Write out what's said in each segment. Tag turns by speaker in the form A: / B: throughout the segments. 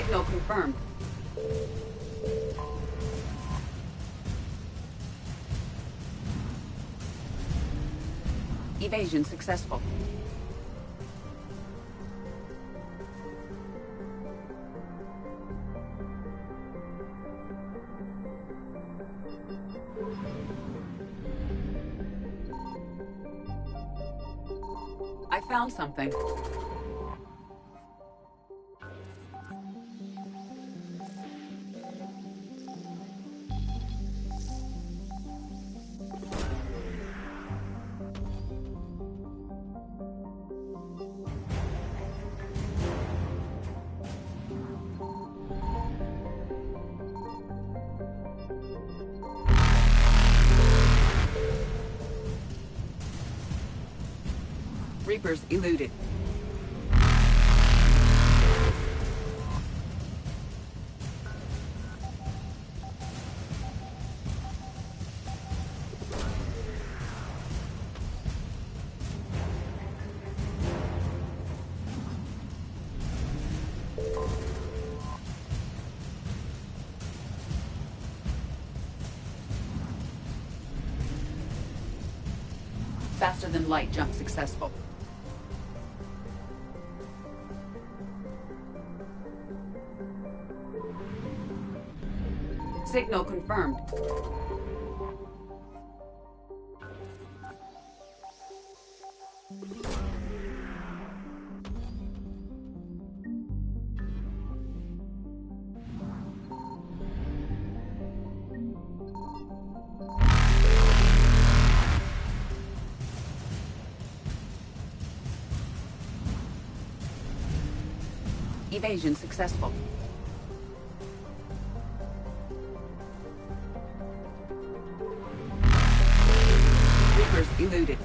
A: Signal confirmed. Evasion successful. I found something. Reapers eluded. Faster than light jump successful. Signal confirmed. Evasion successful. Reapers eluded.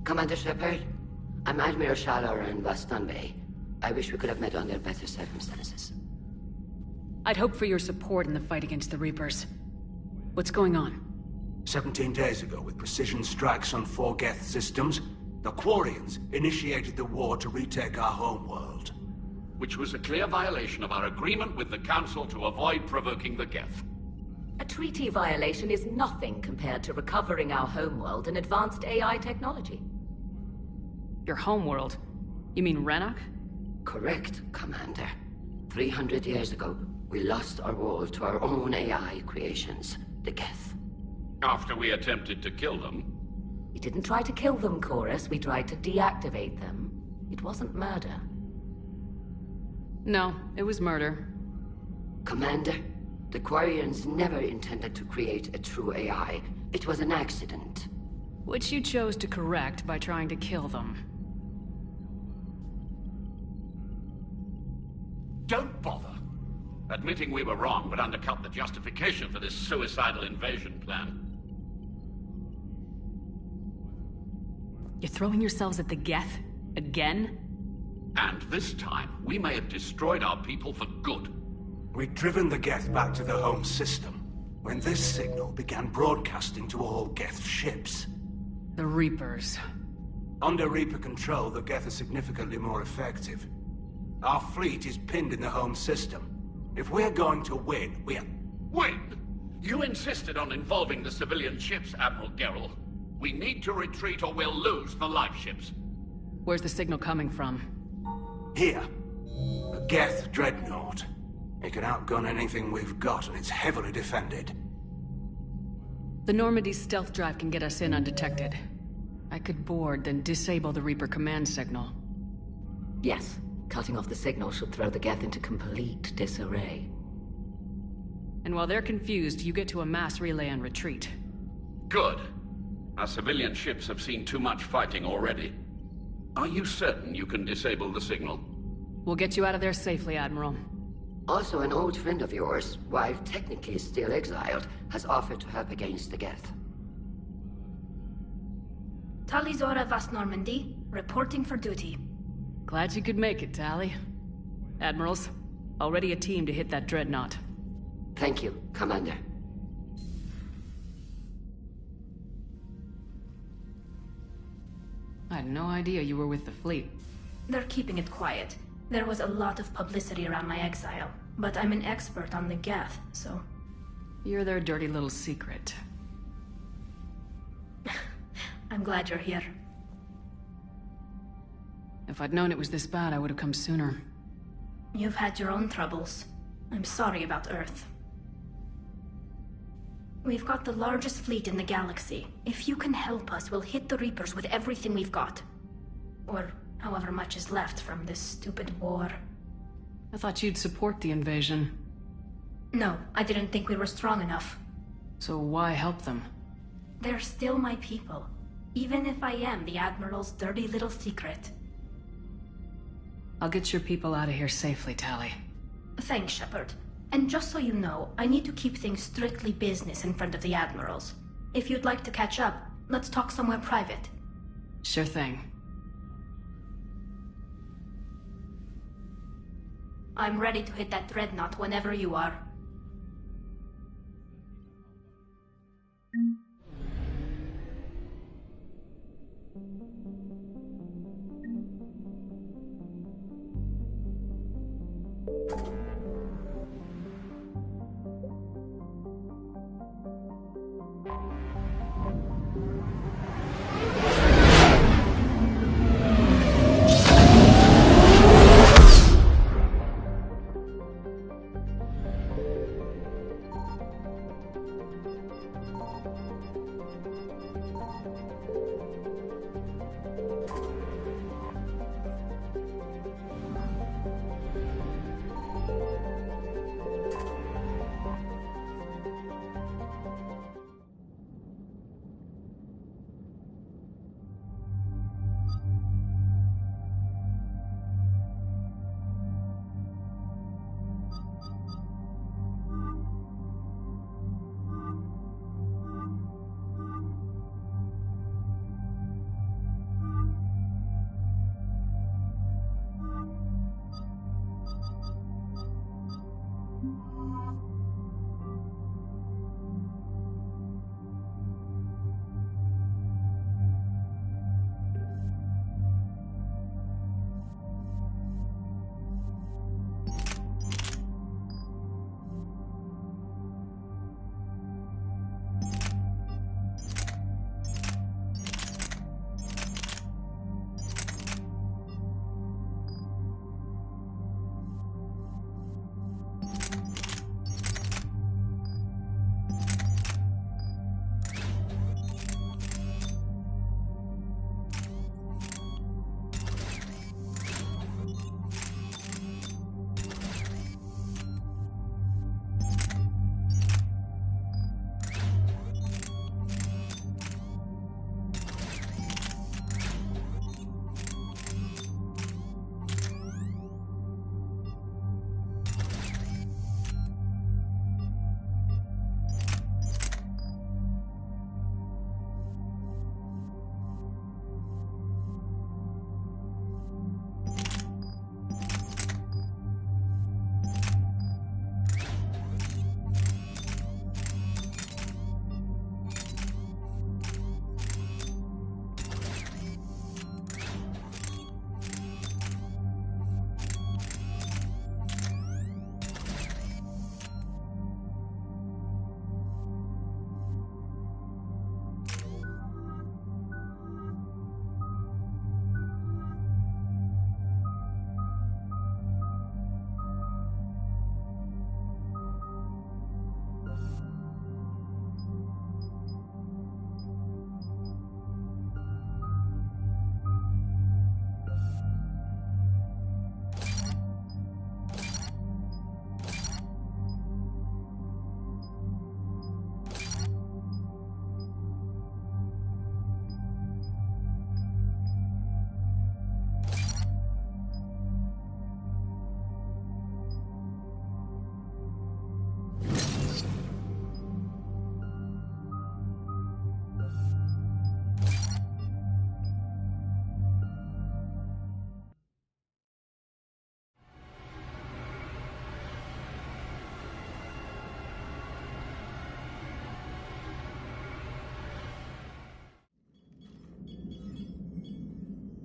B: Commander Shepard, I'm Admiral Shallower in Boston Bay. I wish we could have met under better circumstances.
C: I'd hope for your support in the fight against the Reapers. What's going on?
D: 17 days ago, with precision strikes on 4 Geth systems, the Quarians initiated the war to retake our homeworld.
E: Which was a clear violation of our agreement with the Council to avoid provoking the Geth.
F: A treaty violation is nothing compared to recovering our homeworld and advanced AI technology.
C: Your homeworld? You mean Rannoch?
B: Correct, Commander. 300 years ago, we lost our world to our own AI creations, the Geth.
E: After we attempted to kill them,
F: We didn't try to kill them, Chorus. We tried to deactivate them. It wasn't murder.
C: No, it was murder.
B: Commander, the Quarians never intended to create a true AI. It was an accident.
C: Which you chose to correct by trying to kill them.
E: don't bother. Admitting we were wrong would undercut the justification for this suicidal invasion plan.
C: You're throwing yourselves at the Geth? Again?
E: And this time, we may have destroyed our people for good.
D: We'd driven the Geth back to the home system when this signal began broadcasting to all Geth ships.
C: The Reapers.
D: Under Reaper control, the Geth are significantly more effective. Our fleet is pinned in the home system. If we're going to win,
E: Win! You insisted on involving the civilian ships, Admiral Gerrel. We need to retreat or we'll lose the life ships.
C: Where's the signal coming from?
D: Here. The Geth Dreadnought. It can outgun anything we've got, and it's heavily defended.
C: The Normandy's stealth drive can get us in undetected. I could board, then disable the Reaper command signal.
F: Yes, cutting off the signal should throw the Geth into complete disarray.
C: And while they're confused, you get to a mass relay and retreat.
E: Good. Our civilian ships have seen too much fighting already. Are you certain you can disable the signal?
C: We'll get you out of there safely, Admiral.
B: Also, an old friend of yours, while technically still exiled, has offered to help against the Geth.
G: Talizora Vast Normandy, reporting for duty.
C: Glad you could make it, Tally. Admirals, already a team to hit that dreadnought.
B: Thank you, Commander.
C: I had no idea you were with the fleet.
G: They're keeping it quiet. There was a lot of publicity around my exile, but I'm an expert on the Geth, so...
C: You're their dirty little secret.
G: I'm glad you're here.
C: If I'd known it was this bad, I would have come sooner.
G: You've had your own troubles. I'm sorry about Earth. We've got the largest fleet in the galaxy. If you can help us, we'll hit the Reapers with everything we've got. Or however much is left from this stupid war.
C: I thought you'd support the invasion.
G: No, I didn't think we were strong enough.
C: So why help them?
G: They're still my people. Even if I am the Admiral's dirty little secret.
C: I'll get your people out of here safely, Tally.
G: Thanks, Shepard. And just so you know, I need to keep things strictly business in front of the Admirals. If you'd like to catch up, let's talk somewhere private.
C: Sure thing.
G: I'm ready to hit that dreadnought whenever you are.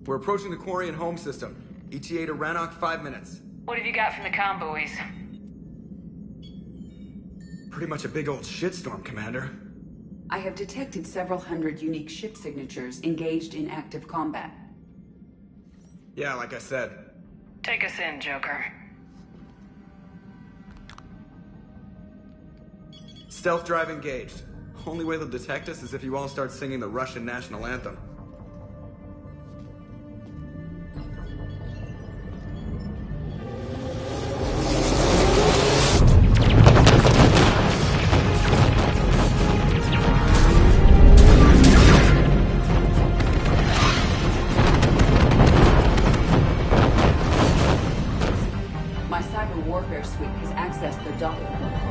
H: We're approaching the quarry and home system. ETA to Rannoch, 5 minutes.
C: What have you got from the comm buoys?
H: Pretty much a big old shitstorm, Commander.
A: I have detected several hundred unique ship signatures engaged in active combat.
H: Yeah, like I said.
C: Take us in, Joker.
H: Stealth drive engaged. Only way they'll detect us is if you all start singing the Russian national anthem.
A: My cyber warfare suite has accessed the docking protocols.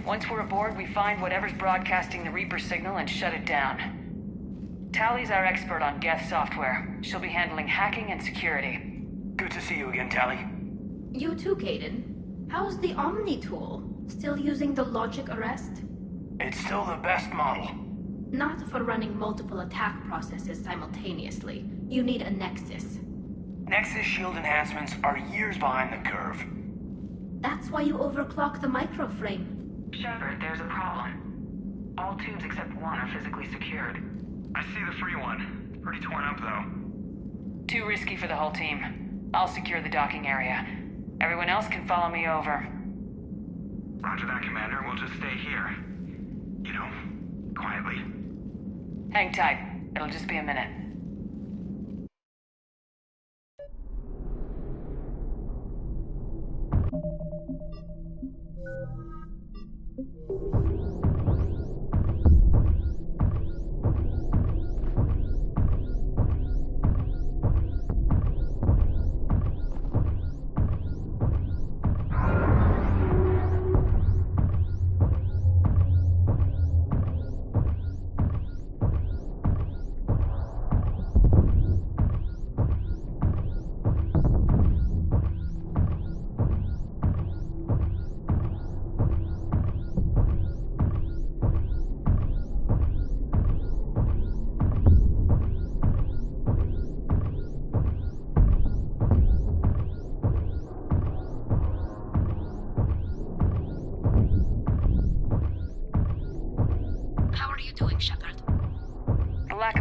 C: Once we're aboard, we find whatever's broadcasting the Reaper signal and shut it down. Tally's our expert on Geth software. She'll be handling hacking and security.
I: Good to see you again, Tally.
G: You too, Caden. How's the Omni tool? Still using the logic arrest?
I: It's still the best model.
G: Not for running multiple attack processes simultaneously. You need a Nexus.
I: Nexus shield enhancements are years behind the curve.
G: That's why you overclock the microframe.
J: Shepard, there's a problem. All tubes except one are physically secured.
K: I see the free one. It's pretty torn up, though.
C: Too risky for the whole team. I'll secure the docking area. Everyone else can follow me over.
K: Roger that, Commander. We'll just stay here. You know, quietly.
C: Hang tight. It'll just be a minute.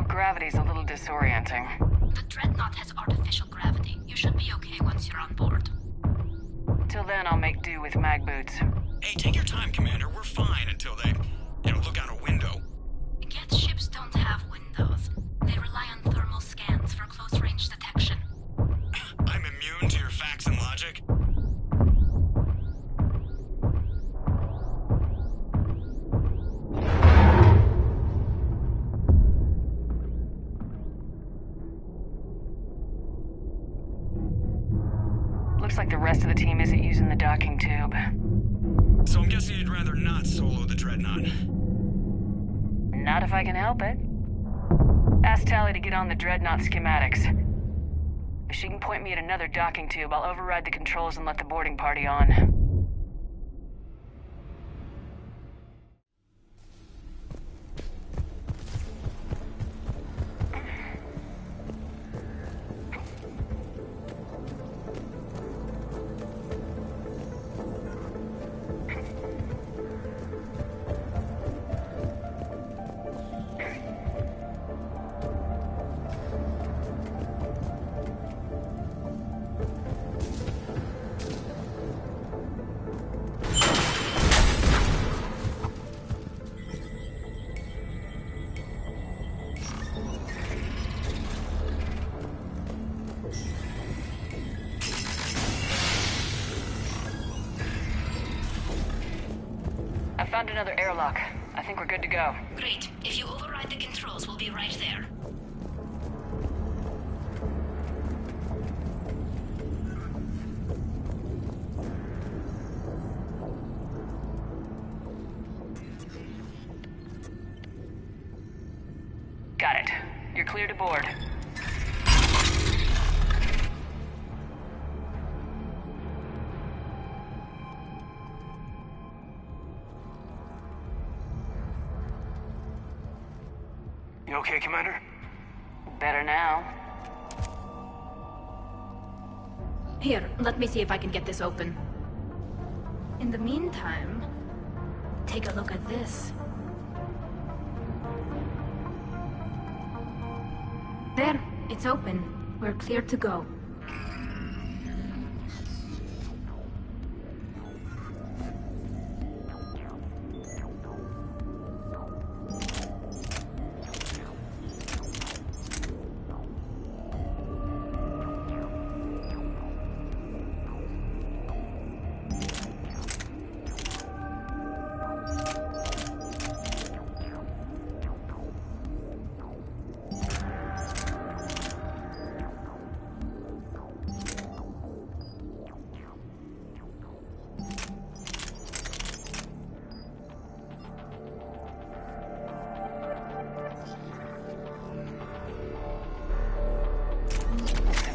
C: Gravity's a little disorienting.
G: The Dreadnought has artificial gravity. You should be okay once you're on board.
C: Till then, I'll make do with mag boots.
K: Hey, take your time, Commander. We're fine until they, look out a window.
G: Geth ships don't have windows. They rely on thermal scans for close-range detection.
K: I'm immune to your facts and logic.
C: Looks like the rest of the team isn't using the docking tube.
K: So I'm guessing you'd rather not solo the Dreadnought.
C: Not if I can help it. Ask Tally to get on the Dreadnought schematics. If she can point me at another docking tube, I'll override the controls and let the boarding party on. Found another airlock. I think we're good to go.
G: Great. If you override the controls, we'll be right there.
C: You're clear to board.
I: You okay, Commander?
C: Better now.
G: Here, let me see if I can get this open. In the meantime, take a look at this. There, it's open. We're clear to go.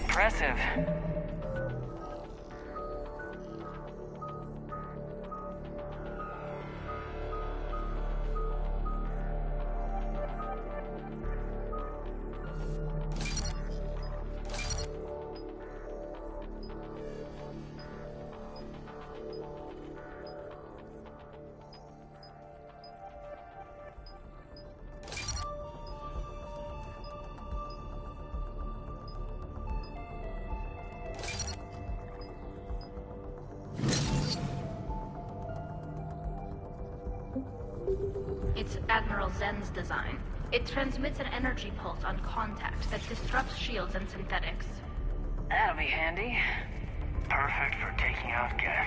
C: Impressive.
G: It's Admiral Zen's design. It transmits an energy pulse on contact that disrupts shields and synthetics.
C: That'll be handy.
I: Perfect for taking out Geth.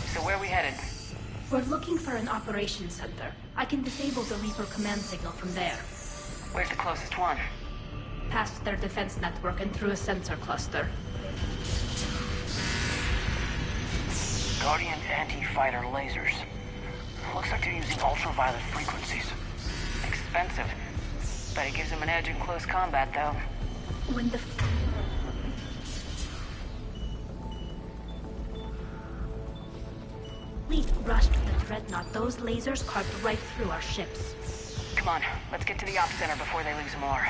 C: So where are we headed?
G: We're looking for an operations center. I can disable the Reaper command signal from there.
C: Where's the closest one?
G: Past their defense network and through a sensor cluster.
I: Guardian anti-fighter lasers. Looks like they're using ultraviolet frequencies.
C: Expensive. But it gives them an edge in close combat, though.
G: When the fleet rushed the Dreadnought, those lasers carved right through our ships.
C: Come on, let's get to the op center before they lose more.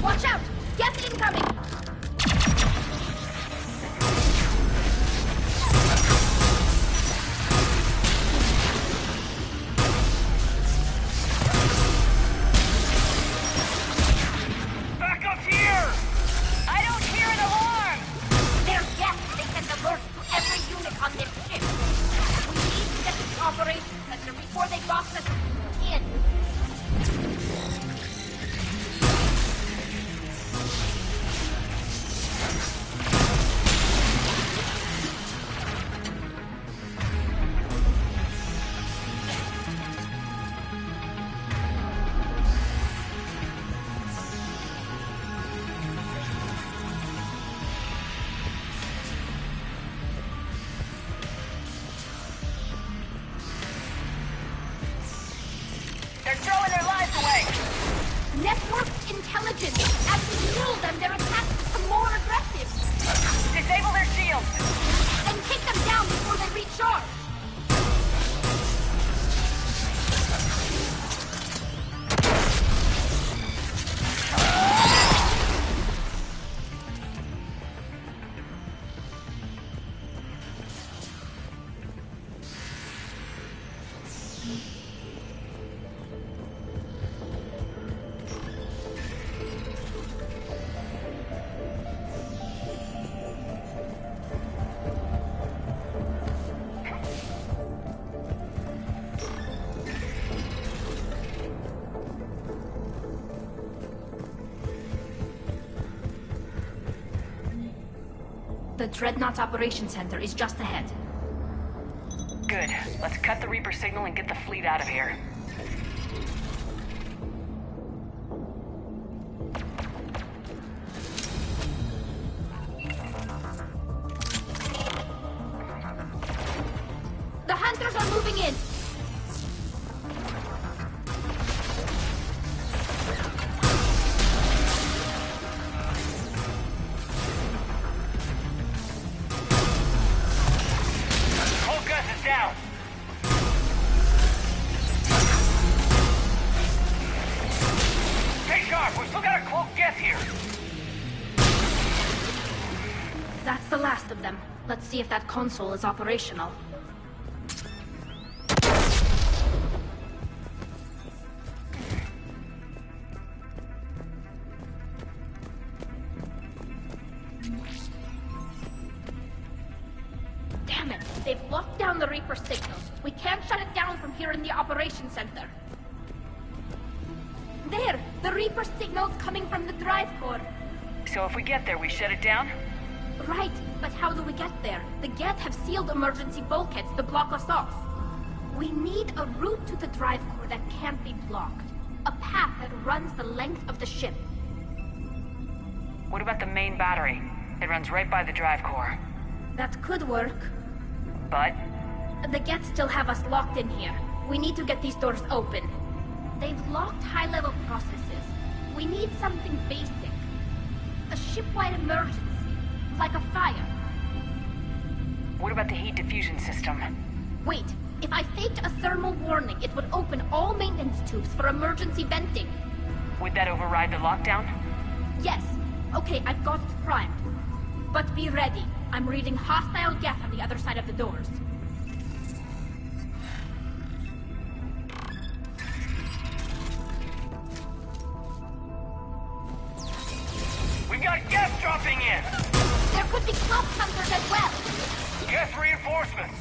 G: Watch out! Geth incoming!
I: Back up here!
C: I don't hear an alarm!
G: They're Geth! They send alerts to every unit on this ship! We need to get to the operations center before they box us in!
C: They're throwing their lives away!
G: Networked intelligence! As we kill them, their attacks become more aggressive!
C: Disable their shields!
G: And take them down before they reach shore! The Dreadnought's Operations Center is just ahead.
C: Good. Let's cut the Reaper signal and get the fleet out of here.
G: The hunters are moving in!
I: Whole gun is down! Stay sharp! We still got a cloaked Geth here!
G: That's the last of them. Let's see if that console is operational. Damn it! They've locked down the Reaper signal. We can't shut it down from here in the operations center. There! The Reaper signal's coming from the drive core.
C: So if we get there, we shut it down?
G: Right, but how do we get there? The Geth have sealed emergency bulkheads to block us off. We need a route to the drive core that can't be blocked. A path that runs the length of the ship.
C: What about the main battery? It runs right by the drive core.
G: That could work.
C: But?
G: The Geth still have us locked in here. We need to get these doors open. They've locked high-level processes. We need something basic. A ship-wide emergency. Like a fire.
C: What about the heat diffusion system?
G: Wait, if I faked a thermal warning, it would open all maintenance tubes for emergency venting.
C: Would that override the lockdown?
G: Yes. Okay, I've got it primed. But be ready. I'm reading hostile Geth on the other side of the doors.
I: We got Geth dropping in!
G: There could be cloak hunters as well!
I: Geth reinforcements!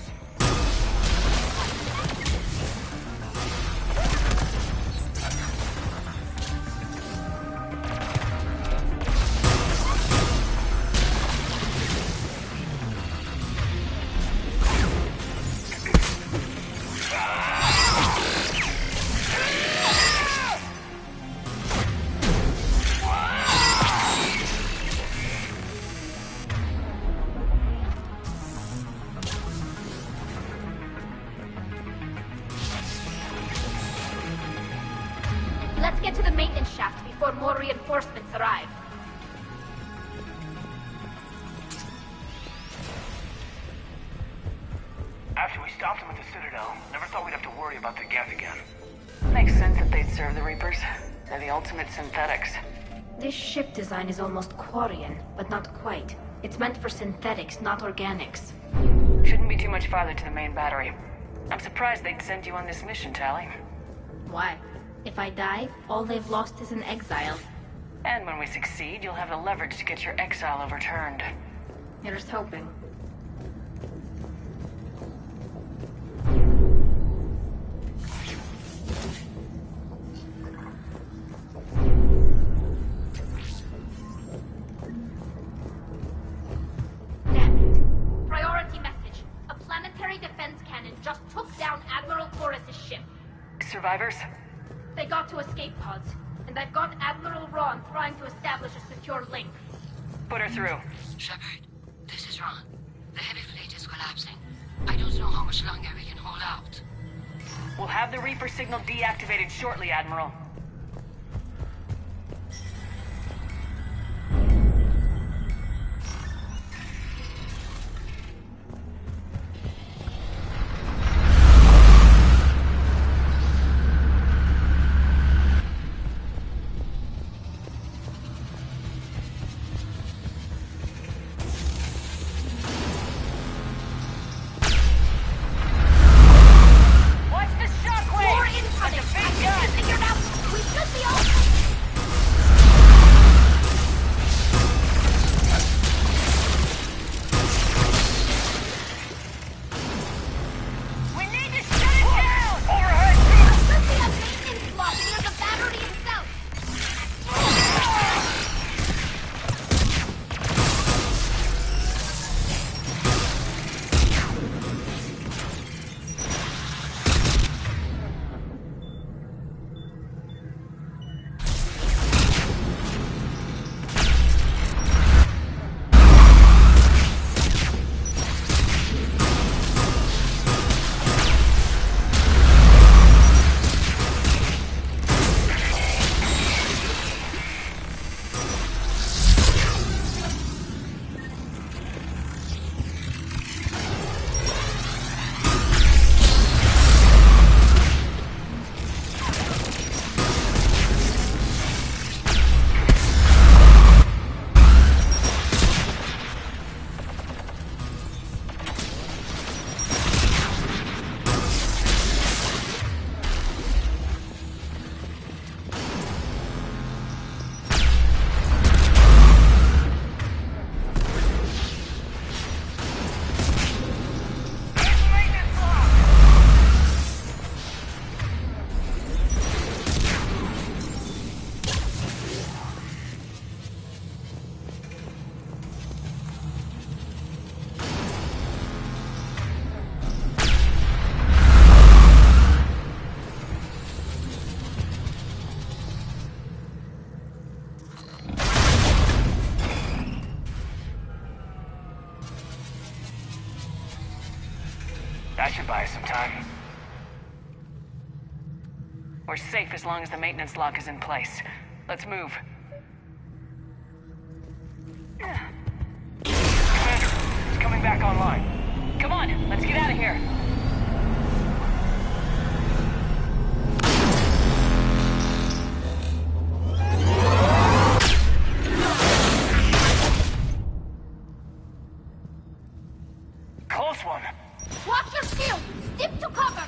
G: Let's get to the maintenance shaft before more reinforcements arrive.
I: After we stopped them at the Citadel, never thought we'd have to worry about the Geth again.
C: Makes sense that they'd serve the Reapers. They're the ultimate synthetics.
G: This ship design is almost Quarian, but not quite. It's meant for synthetics, not organics.
C: Shouldn't be too much farther to the main battery. I'm surprised they'd send you on this mission, Tali.
G: Why? If I die, all they've lost is an exile.
C: And when we succeed, you'll have the leverage to get your exile overturned.
G: Here's hoping. Damn it. Priority message. A planetary defense cannon just took down Admiral Chorus's ship.
C: Survivors?
G: They got to escape pods, and I've got Admiral Ron trying to establish a secure link.
C: Put her through.
B: Shepard, this is Ron. The heavy fleet is collapsing. I don't know how much longer we can hold out.
C: We'll have the Reaper signal deactivated shortly, Admiral.
G: More incoming! I figured out
I: some time.
C: We're safe as long as the maintenance lock is in place. Let's move.
I: Commander, it's coming back online.
C: Come on, let's get out of here.
I: Close one.
G: Watch your shield! Stick to cover!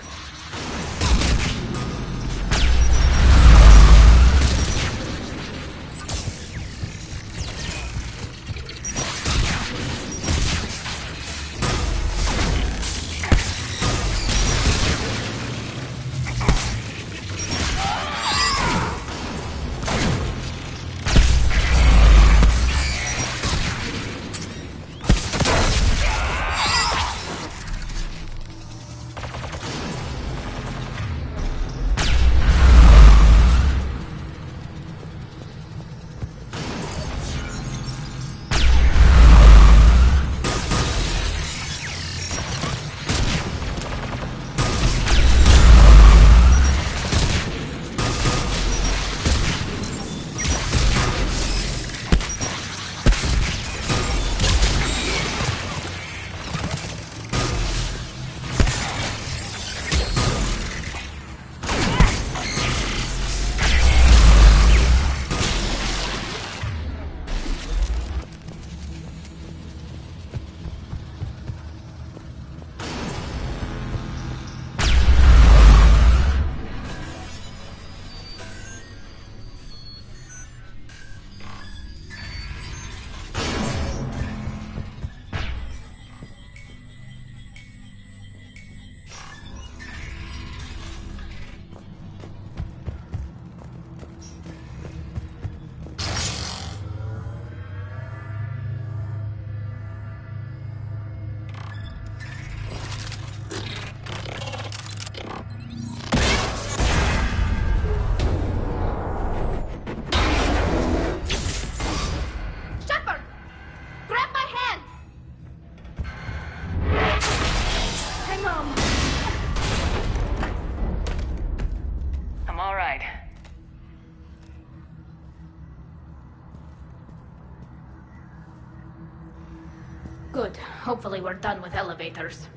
G: Good. Hopefully we're done with elevators.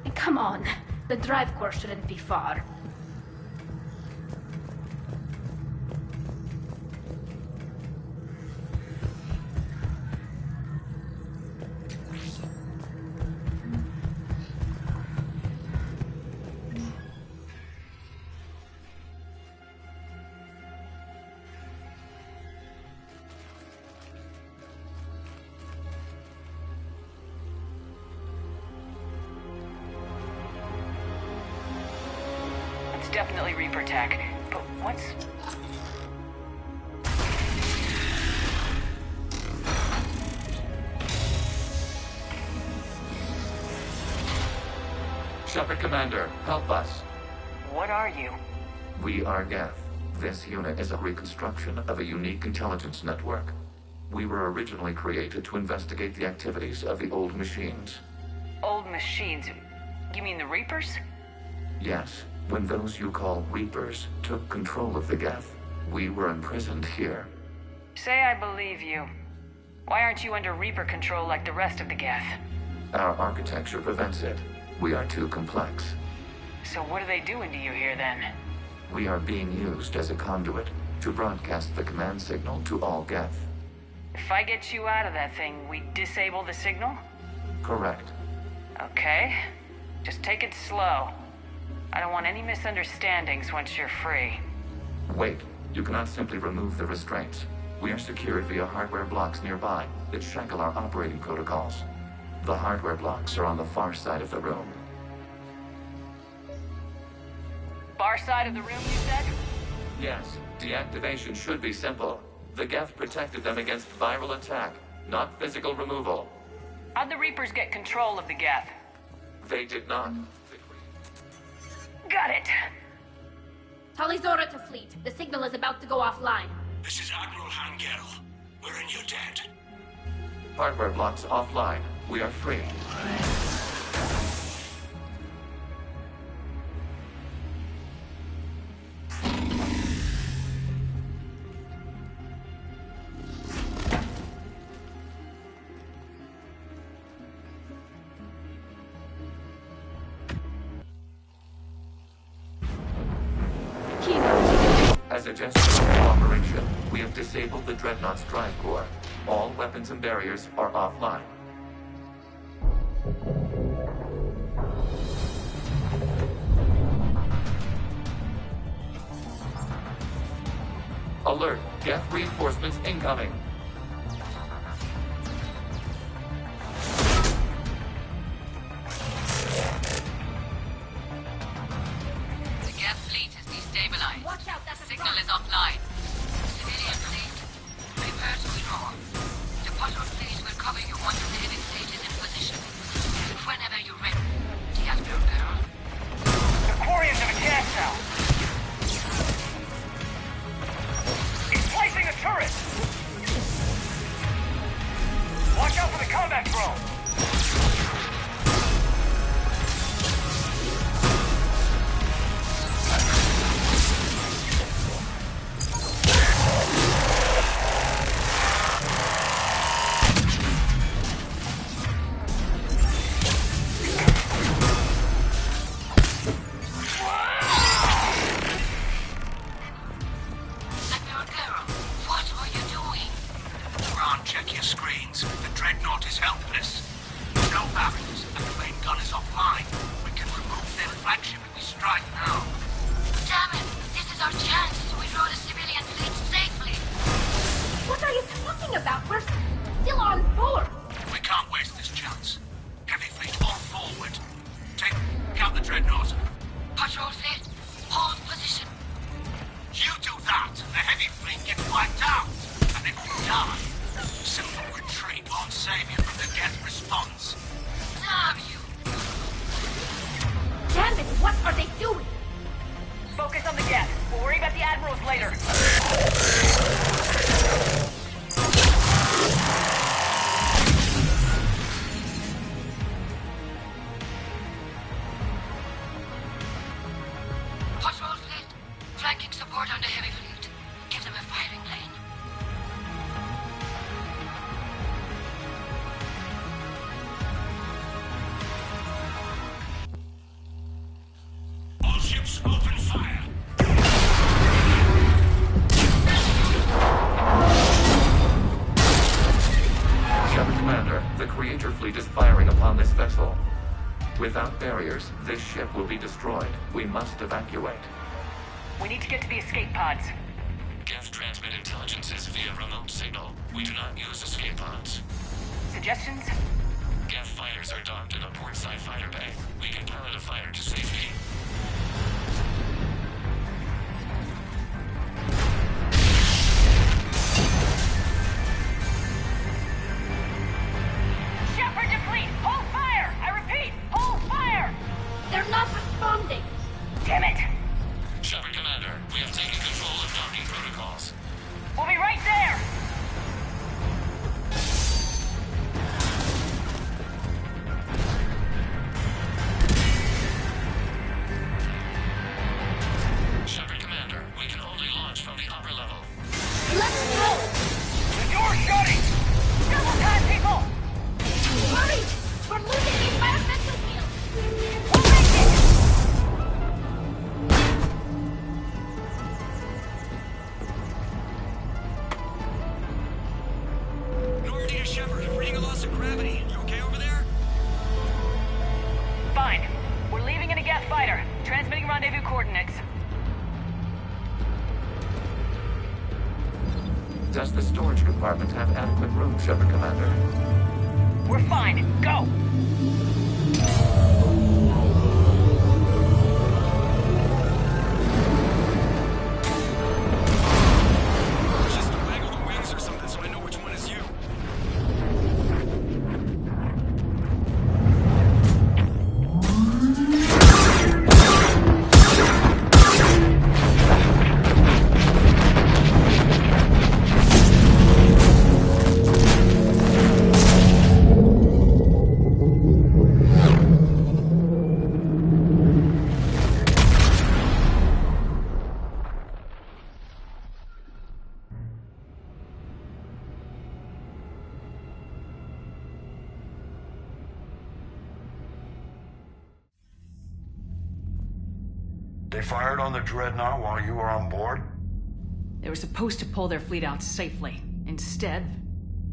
G: And come on, the drive core shouldn't be far.
C: It's definitely Reaper tech, but what's...
L: Shepard Commander, help us.
C: What are you?
L: We are Geth. This unit is a reconstruction of a unique intelligence network. We were originally created to investigate the activities of the old machines.
C: Old machines? You mean the Reapers?
L: Yes. When those you call Reapers took control of the Geth, we were imprisoned here.
C: Say I believe you. Why aren't you under Reaper control like the rest of the Geth?
L: Our architecture prevents it. We are too complex.
C: So what are they doing to you here then?
L: We are being used as a conduit to broadcast the command signal to all Geth.
C: If I get you out of that thing, we disable the signal?
L: Correct.
C: Okay. Just take it slow. I don't want any misunderstandings once you're free.
L: Wait, you cannot simply remove the restraints. We are secured via hardware blocks nearby that shackle our operating protocols. The hardware blocks are on the far side of the room.
C: Far side of the room, you said?
L: Yes, deactivation should be simple. The Geth protected them against viral attack, not physical removal.
C: How'd the Reapers get control of the Geth?
L: They did not.
C: Got it.
G: Talizora to fleet. The signal is about to go offline.
D: This is Admiral Hangel. We're in your debt.
L: Hardware blocks offline. We are free. As a gesture of cooperation, we have disabled the Dreadnought's drive core. All weapons and barriers are offline. Alert! Geth reinforcements incoming!
F: The Geth fleet is destabilized.
G: Watch out, that's a
F: Signal
G: truck.
F: is offline. Civilian fleet, prepare to withdraw. The patrol fleet will cover you once the heavy fleet is in position. Whenever you're ready. Deactivate barrel.
I: The Quarians have a gas cell. He's placing a turret. Watch out for the combat drone.
F: Admiral Carroll, what are you doing?
D: Ron, check your screens. The Dreadnought is helpless. No barriers. The flame gun is offline. We can remove their flagship if we strike now.
F: Damn it! This is our chance to withdraw the civilian fleet safely.
G: What are you talking about? We're still on board.
D: We can't waste this chance. Heavy fleet all forward. Take out the Dreadnought.
F: Patrol fleet, hold position.
D: You do that, the heavy fleet gets wiped out. And if we die, simple retreat won't save you from the Geth response.
F: Damn you!
G: Damn it, what are they doing?
I: Focus on the Geth. We'll worry about the admirals later.
F: Patrol fleet, flanking support on the heavy fleet. Give them a firing lane.
D: All ships open fire.
L: Shepard Commander, the Creator fleet is firing upon this vessel. Without barriers, this ship will be destroyed. We must evacuate.
C: We need to get to the escape pods.
L: Geth transmit intelligences via remote signal. We do not use escape pods.
C: Suggestions?
L: Geth fighters are docked in a portside fighter bay. We can pilot a fighter to safety.
C: Shepard to fleet! Hold fire! I repeat, hold fire!
G: They're not responding.
C: Damn it!
L: Shepard Commander, we have taken control of docking protocols.
C: We'll be right there!
L: Shepard Commander, we can only launch from the upper level.
G: Let's go!
I: The door's shutting.
C: Double time, people!
G: Hurry! We're losing the environmental field!
C: We'll make it!
M: Normandy to Shepard, reading a loss of gravity. You okay over there?
C: Fine. We're leaving in a Geth fighter. Transmitting rendezvous coordinates.
L: Does the storage compartment have adequate room, Shepard Commander?
C: We're fine. Go!
M: Just waggle the wings or something so I know which one is you.
N: They fired on the Dreadnought while you were on board?
C: They were supposed to pull their fleet out safely. Instead...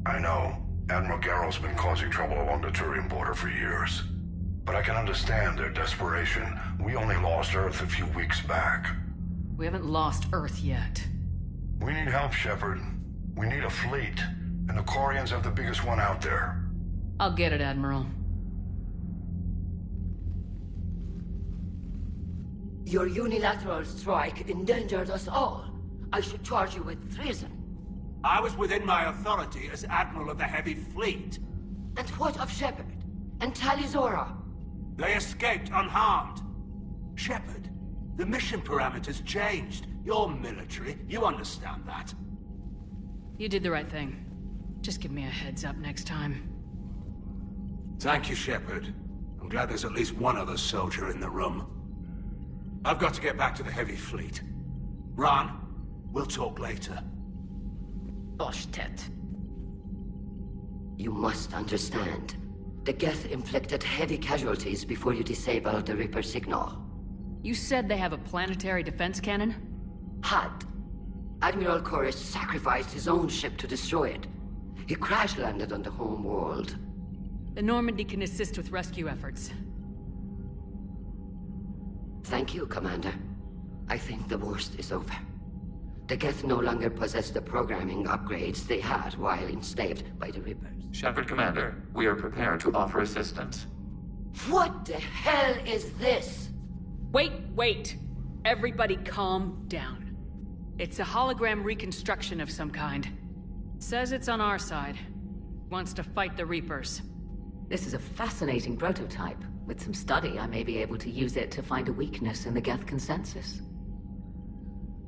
N: I know. Admiral Garrel's been causing trouble along the Turian border for years. But I can understand their desperation. We only lost Earth a few weeks back.
C: We haven't lost Earth yet.
N: We need help, Shepard. We need a fleet. And the Quarians have the biggest one out there.
C: I'll get it, Admiral.
B: Your unilateral strike endangered us all. I should charge you with treason.
D: I was within my authority as Admiral of the Heavy Fleet.
B: And what of Shepard? And Talizora?
D: They escaped unharmed. Shepard, the mission parameters changed. You're military, you understand that.
C: You did the right thing. Just give me a heads up next time.
D: Thank you, Shepard. I'm glad there's at least one other soldier in the room. I've got to get back to the Heavy Fleet. Ron, we'll talk later.
C: Boshtet.
B: You must understand. The Geth inflicted heavy casualties before you disabled the Reaper signal.
C: You said they have a planetary defense cannon?
B: Had. Admiral Koris sacrificed his own ship to destroy it. He crash-landed on the home world.
C: The Normandy can assist with rescue efforts.
B: Thank you, Commander. I think the worst is over. The Geth no longer possess the programming upgrades they had while enslaved by the Reapers.
L: Shepard, Commander, we are prepared to offer assistance.
B: What the hell is this?
C: Wait! Everybody calm down. It's a hologram reconstruction of some kind. Says it's on our side. Wants to fight the Reapers.
O: This is a fascinating prototype. With some study, I may be able to use it to find a weakness in the Geth consensus.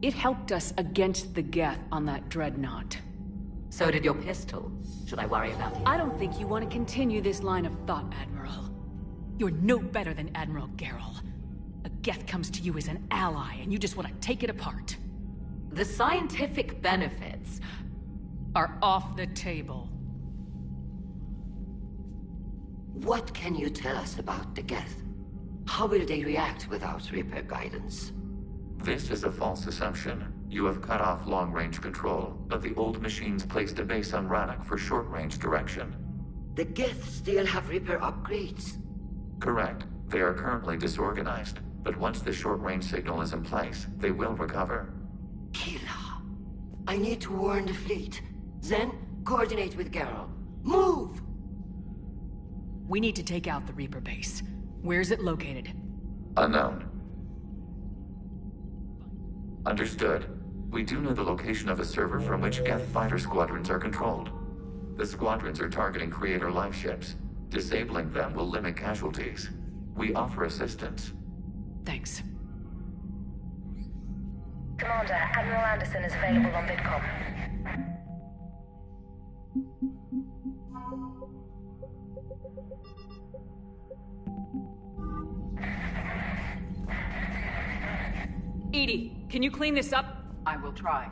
C: It helped us against the Geth on that dreadnought.
O: So did your pistol. Should I worry about it?
C: I don't think you want to continue this line of thought, Admiral. You're no better than Admiral Garrel. A Geth comes to you as an ally, and you just want to take it apart.
O: The scientific benefits
C: are off the table.
B: What can you tell us about the Geth? How will they react without Reaper guidance?
L: This is a false assumption. You have cut off long-range control, but the old machines placed a base on Rannoch for short-range direction.
B: The Geth still have Reaper upgrades?
L: Correct. They are currently disorganized, but once the short-range signal is in place, they will recover.
B: Kila, I need to warn the fleet. Then, coordinate with Garrel. Move!
C: We need to take out the Reaper base. Where's it located?
L: Unknown. Understood. We do know the location of a server from which Geth fighter squadrons are controlled. The squadrons are targeting Creator life ships. Disabling them will limit casualties. We offer assistance.
C: Thanks.
J: Commander, Admiral Anderson is available on VidCom.
C: Edie, can you clean this up?
A: I will try.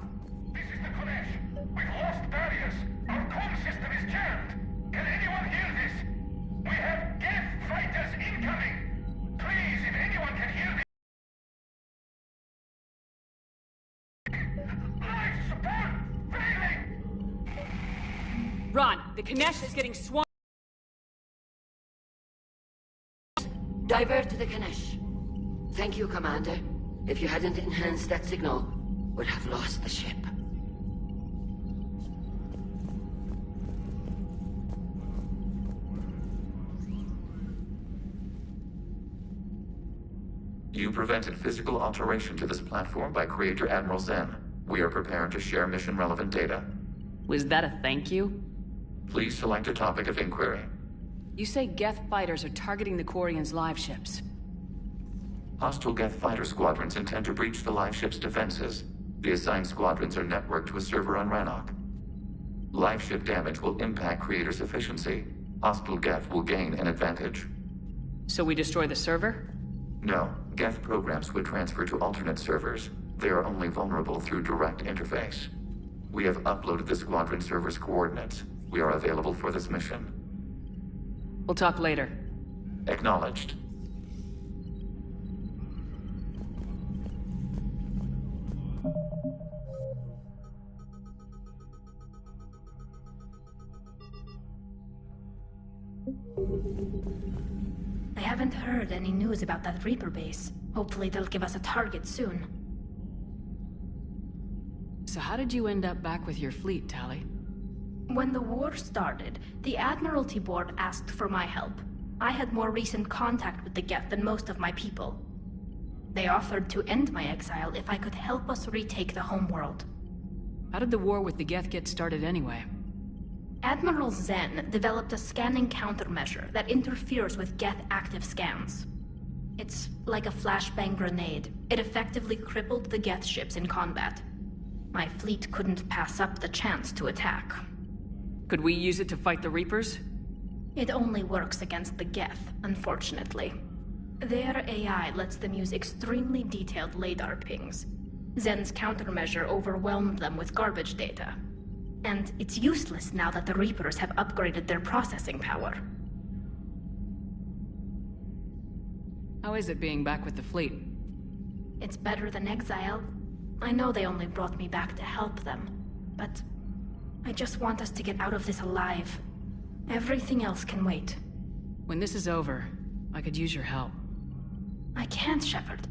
D: This is the Kodesh. We've lost barriers. Our comm system is jammed. Can anyone hear this? We have Geth fighters incoming. Please, if anyone can hear this. Life support failing.
C: Ron, the Kanesh is getting swamped.
B: Divert to the Kanesh. Thank you, Commander. If you hadn't enhanced that signal, we'd have lost the ship.
L: You prevented physical alteration to this platform by Creator Admiral Zen. We are prepared to share mission-relevant data.
C: Was that a thank you?
L: Please select a topic of inquiry.
C: You say Geth fighters are targeting the Quarians' live ships.
L: Hostile Geth fighter squadrons intend to breach the live ship's defenses. The assigned squadrons are networked to a server on Rannoch. Live ship damage will impact Creator's efficiency. Hostile Geth will gain an advantage.
C: So we destroy the server?
L: No. Geth programs would transfer to alternate servers. They are only vulnerable through direct interface. We have uploaded the squadron server's coordinates. We are available for this mission.
C: We'll talk later.
L: Acknowledged.
G: I haven't heard any news about that Reaper base. Hopefully they'll give us a target soon.
C: So how did you end up back with your fleet, Tali?
G: When the war started, the Admiralty Board asked for my help. I had more recent contact with the Geth than most of my people. They offered to end my exile if I could help us retake the homeworld.
C: How did the war with the Geth get started anyway?
G: Admiral Zen developed a scanning countermeasure that interferes with Geth active scans. It's like a flashbang grenade. It effectively crippled the Geth ships in combat. My fleet couldn't pass up the chance to attack.
C: Could we use it to fight the Reapers?
G: It only works against the Geth, unfortunately. Their AI lets them use extremely detailed LADAR pings. Zen's countermeasure overwhelmed them with garbage data. And it's useless now that the Reapers have upgraded their processing power.
C: How is it being back with the fleet?
G: It's better than exile. I know they only brought me back to help them, but I just want us to get out of this alive. Everything else can wait.
C: When this is over, I could use your help.
G: I can't, Shepard.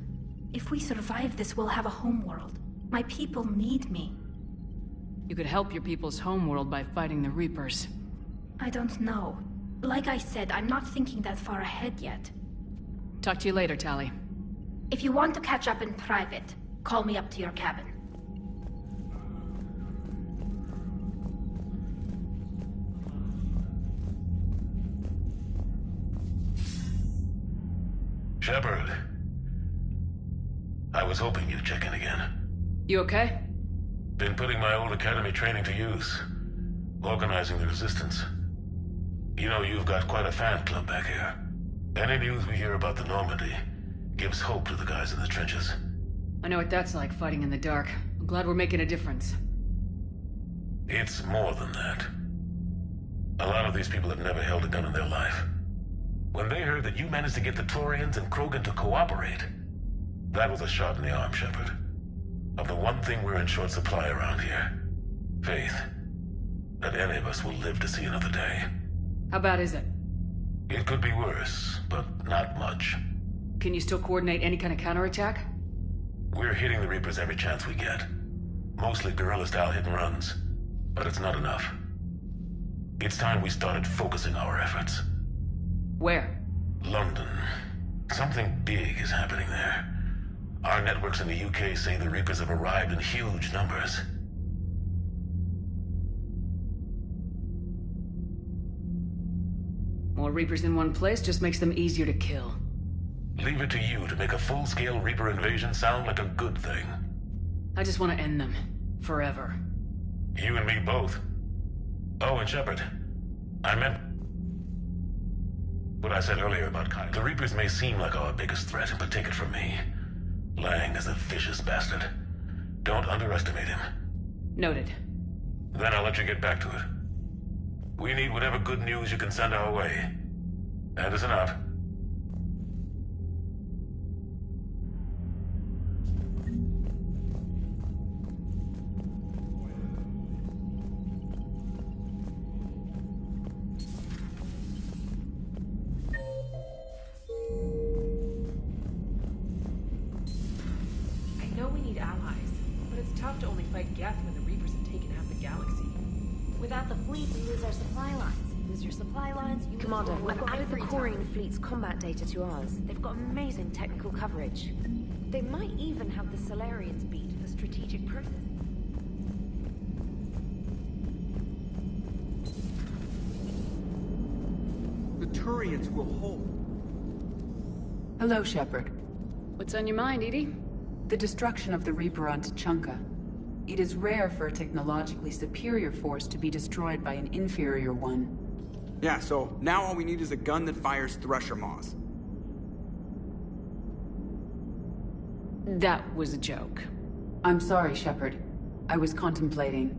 G: If we survive this, we'll have a homeworld. My people need me.
C: You could help your people's homeworld by fighting the Reapers.
G: I don't know. Like I said, I'm not thinking that far ahead yet.
C: Talk to you later, Tali.
G: If you want to catch up in private, call me up to your cabin.
N: Shepard. I was hoping you'd check in again.
C: You okay?
N: Been putting my old academy training to use. Organizing the resistance. You know, you've got quite a fan club back here. Any news we hear about the Normandy gives hope to the guys in the trenches.
C: I know what that's like, fighting in the dark. I'm glad we're making a difference.
N: It's more than that. A lot of these people have never held a gun in their life. When they heard that you managed to get the Turians and Krogan to cooperate, that was a shot in the arm, Shepard. Of the one thing we're in short supply around here. Faith. That any of us will live to see another day.
C: How bad is it?
N: It could be worse, but not much.
C: Can you still coordinate any kind of counterattack?
N: We're hitting the Reapers every chance we get. Mostly guerrilla-style hit-and-runs. But it's not enough. It's time we started focusing our efforts.
C: Where?
N: London. Something big is happening there. Our networks in the UK say the Reapers have arrived in huge numbers.
C: More Reapers in one place just makes them easier to kill.
N: Leave it to you to make a full-scale Reaper invasion sound like a good thing.
C: I just want to end them. Forever.
N: You and me both. Oh, and Shepard. I meant what I said earlier about Kyle. The Reapers may seem like our biggest threat, but take it from me. Lang is a vicious bastard. Don't underestimate him.
C: Noted.
N: Then I'll let you get back to it. We need whatever good news you can send our way. Anderson out.
J: I know we need allies, but it's tough to only fight Geth when the Reapers have taken half the galaxy.
P: Without the fleet, we lose our supply lines. You lose your supply lines, you
Q: Commander,
P: lose
Q: I've added the Quarian fleet's combat data to ours. They've got amazing technical coverage. They might even have the Solarians beat for strategic processing.
R: The Turians will hold.
A: Hello, Shepard.
C: What's on your mind, EDI?
A: The destruction of the Reaper on Tuchanka. It is rare for a technologically superior force to be destroyed by an inferior one.
H: Yeah, so now all we need is a gun that fires Thresher Maws.
C: That was a joke.
A: I'm sorry, Shepard. I was contemplating.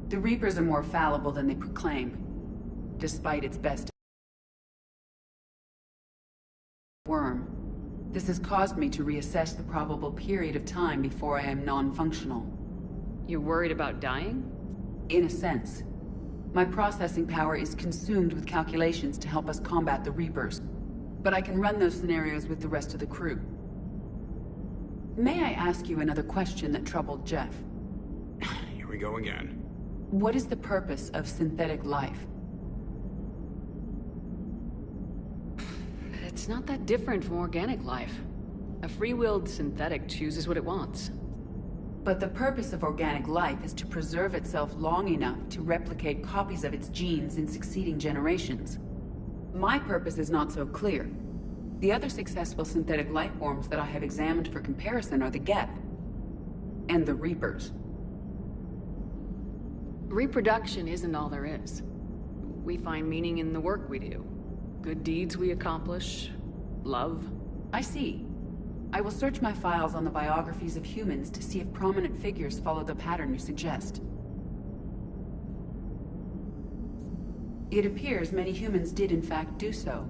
A: The Reapers are more fallible than they proclaim, despite its best worm. This has caused me to reassess the probable period of time before I am non-functional.
C: You're worried about dying?
A: In a sense. My processing power is consumed with calculations to help us combat the Reapers. But I can run those scenarios with the rest of the crew. May I ask you another question that troubled Jeff?
H: Here we go again.
A: What is the purpose of synthetic life?
C: It's not that different from organic life. A free-willed synthetic chooses what it wants.
A: But the purpose of organic life is to preserve itself long enough to replicate copies of its genes in succeeding generations. My purpose is not so clear. The other successful synthetic life forms that I have examined for comparison are the Geth and the Reapers.
C: Reproduction isn't all there is. We find meaning in the work we do. Good deeds we accomplish. Love.
A: I see. I will search my files on the biographies of humans to see if prominent figures follow the pattern you suggest. It appears many humans did in fact do so.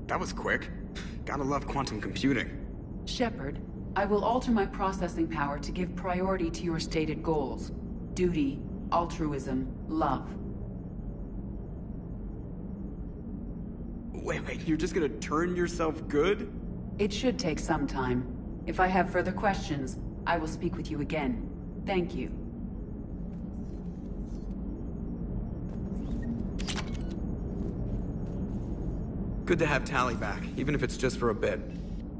H: That was quick. Gotta love quantum computing.
A: Shepard, I will alter my processing power to give priority to your stated goals. Duty, altruism, love.
H: Wait, you're just gonna turn yourself good?
A: It should take some time. If I have further questions, I will speak with you again. Thank you.
H: Good to have Tali back, even if it's just for a bit.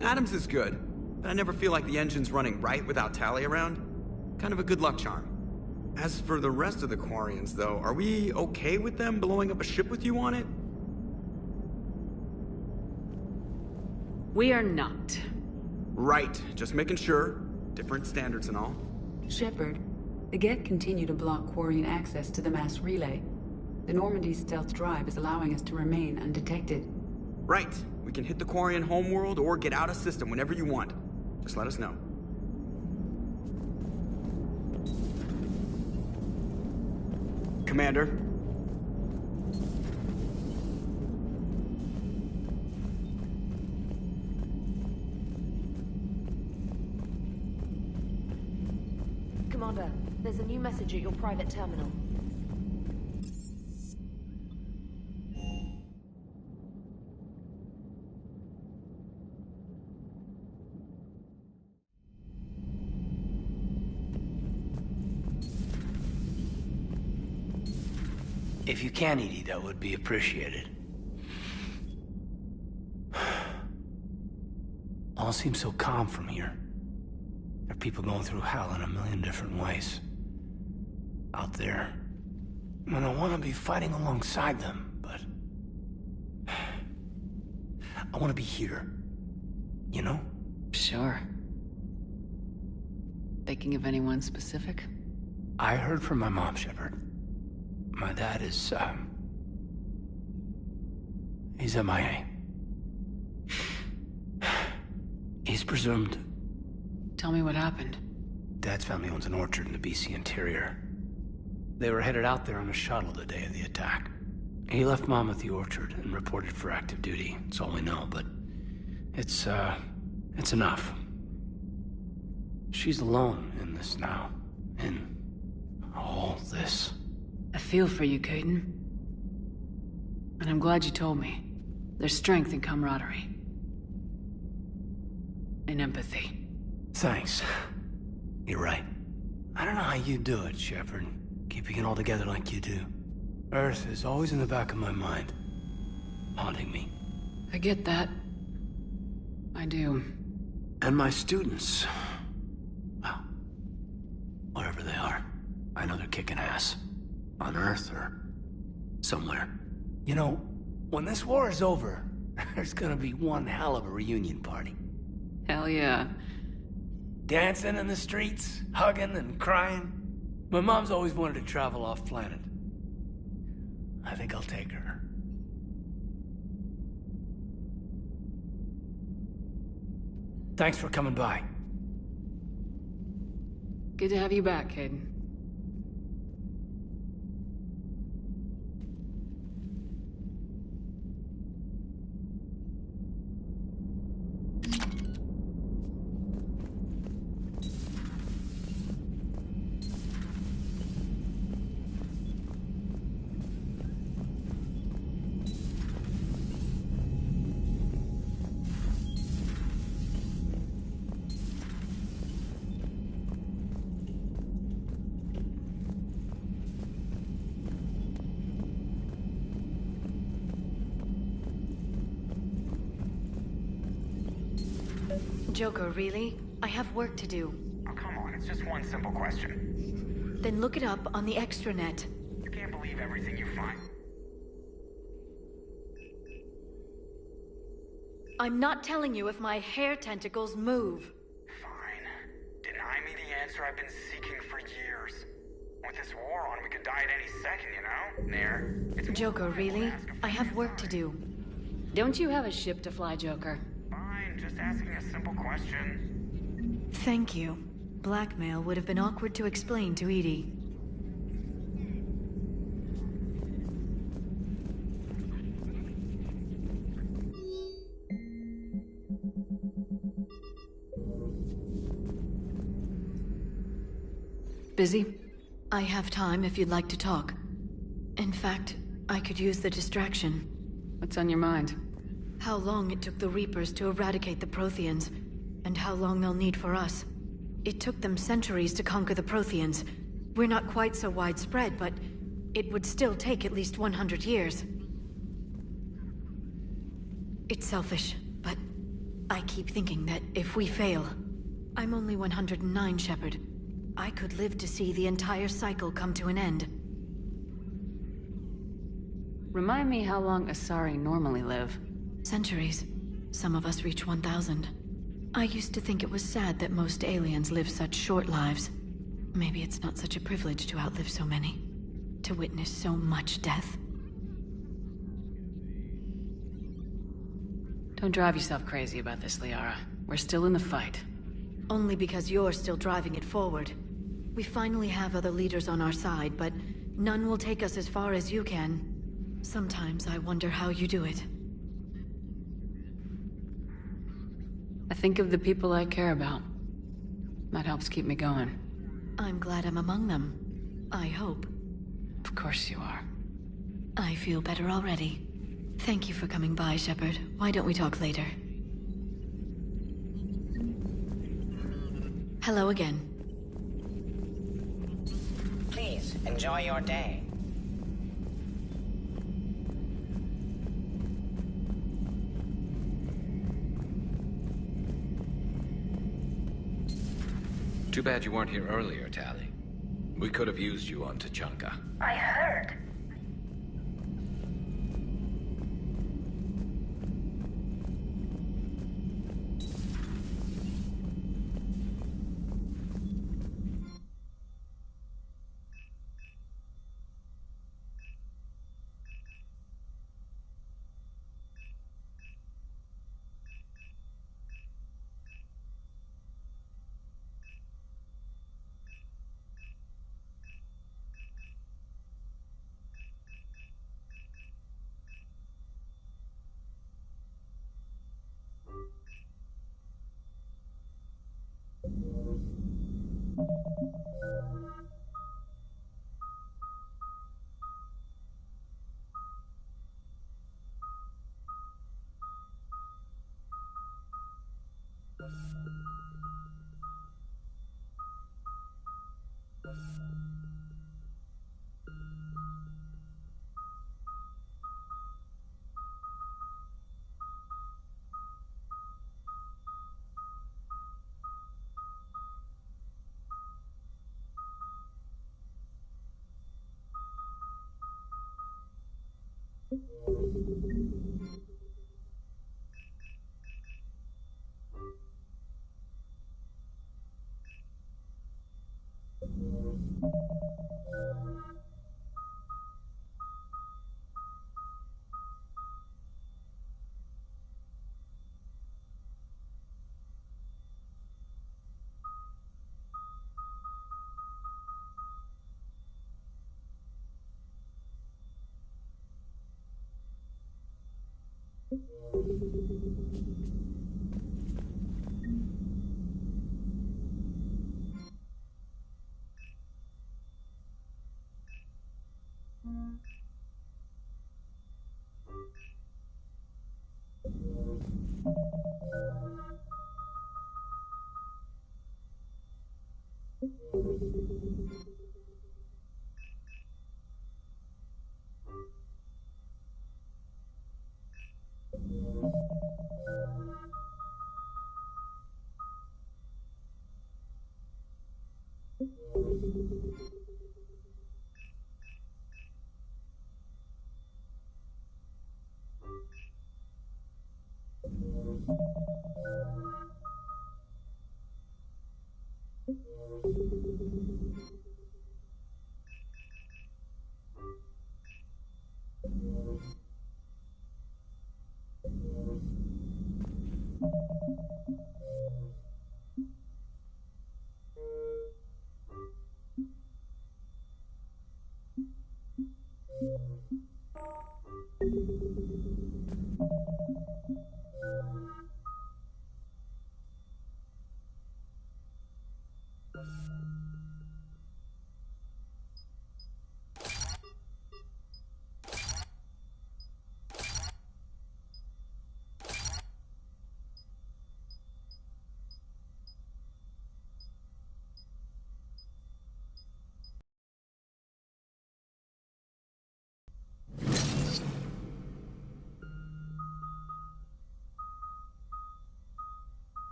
H: Adams is good, but I never feel like the engine's running right without Tali around. Kind of a good luck charm. As for the rest of the Quarians, though, are we okay with them blowing up a ship with you on it?
C: We are not.
H: Right, just making sure. Different standards and all.
A: Shepard, the Geth continue to block Quarian access to the mass relay. The Normandy's stealth drive is allowing us to remain undetected.
H: Right. We can hit the Quarian homeworld or get out of system whenever you want. Just let us know. Commander.
Q: Commander, there's a new message at your private terminal.
I: If you can, Edie, that would be appreciated. All seems so calm from here. There are people going through hell in a million different ways. Out there. And I want to be fighting alongside them, but... I want to be here. You know?
C: Sure. Thinking of anyone specific?
I: I heard from my mom, Shepard. My dad is, he's MIA. He's presumed...
C: Tell me what happened.
I: Dad's family owns an orchard in the BC interior. They were headed out there on a shuttle the day of the attack. He left Mom at the orchard and reported for active duty. That's all we know, but... It's enough. She's alone in this now. In all this.
C: I feel for you, Caden. And I'm glad you told me. There's strength in camaraderie. And empathy.
I: Thanks. You're right. I don't know how you do it, Shepard. Keeping it all together like you do. Earth is always in the back of my mind. Haunting me.
C: I get that. I do.
I: And my students. Well, wherever they are. I know they're kicking ass. On Earth or somewhere. You know, when this war is over, there's gonna be one hell of a reunion party.
C: Hell yeah.
I: Dancing in the streets, hugging and crying. My mom's always wanted to travel off planet. I think I'll take her. Thanks for coming by.
C: Good to have you back, Caden.
S: Joker, really? I have work to do.
K: Oh, come on, it's just one simple question.
S: Then look it up on the extranet.
K: You can't believe everything you find.
S: I'm not telling you if my hair tentacles move.
K: Fine. Deny me the answer I've been seeking for years. With this war on, we could die at any second, you know? There. It's
S: Joker, really? I have work to do.
C: Don't you have a ship to fly, Joker?
K: Fine, just asking a simple question.
S: Thank you. Blackmail would have been awkward to explain to Edie.
C: Busy?
S: I have time if you'd like to talk. In fact, I could use the distraction.
C: What's on your mind?
S: How long it took the Reapers to eradicate the Protheans, and how long they'll need for us. It took them centuries to conquer the Protheans. We're not quite so widespread, but it would still take at least 100 years. It's selfish, but I keep thinking that if we fail... I'm only 109, Shepard. I could live to see the entire cycle come to an end.
C: Remind me how long Asari normally live.
S: Centuries. Some of us reach 1,000. I used to think it was sad that most aliens live such short lives. Maybe it's not such a privilege to outlive so many. To witness so much death.
C: Don't drive yourself crazy about this, Liara. We're still in the fight.
S: Only because you're still driving it forward. We finally have other leaders on our side, but none will take us as far as you can. Sometimes I wonder how you do it.
C: I think of the people I care about. That helps keep me going.
S: I'm glad I'm among them. I hope.
C: Of course you are.
S: I feel better already. Thank you for coming by, Shepard. Why don't we talk later? Hello again.
T: Please, enjoy your day.
U: Too bad you weren't here earlier, Tali. We could have used you on Tuchanka.
F: I heard.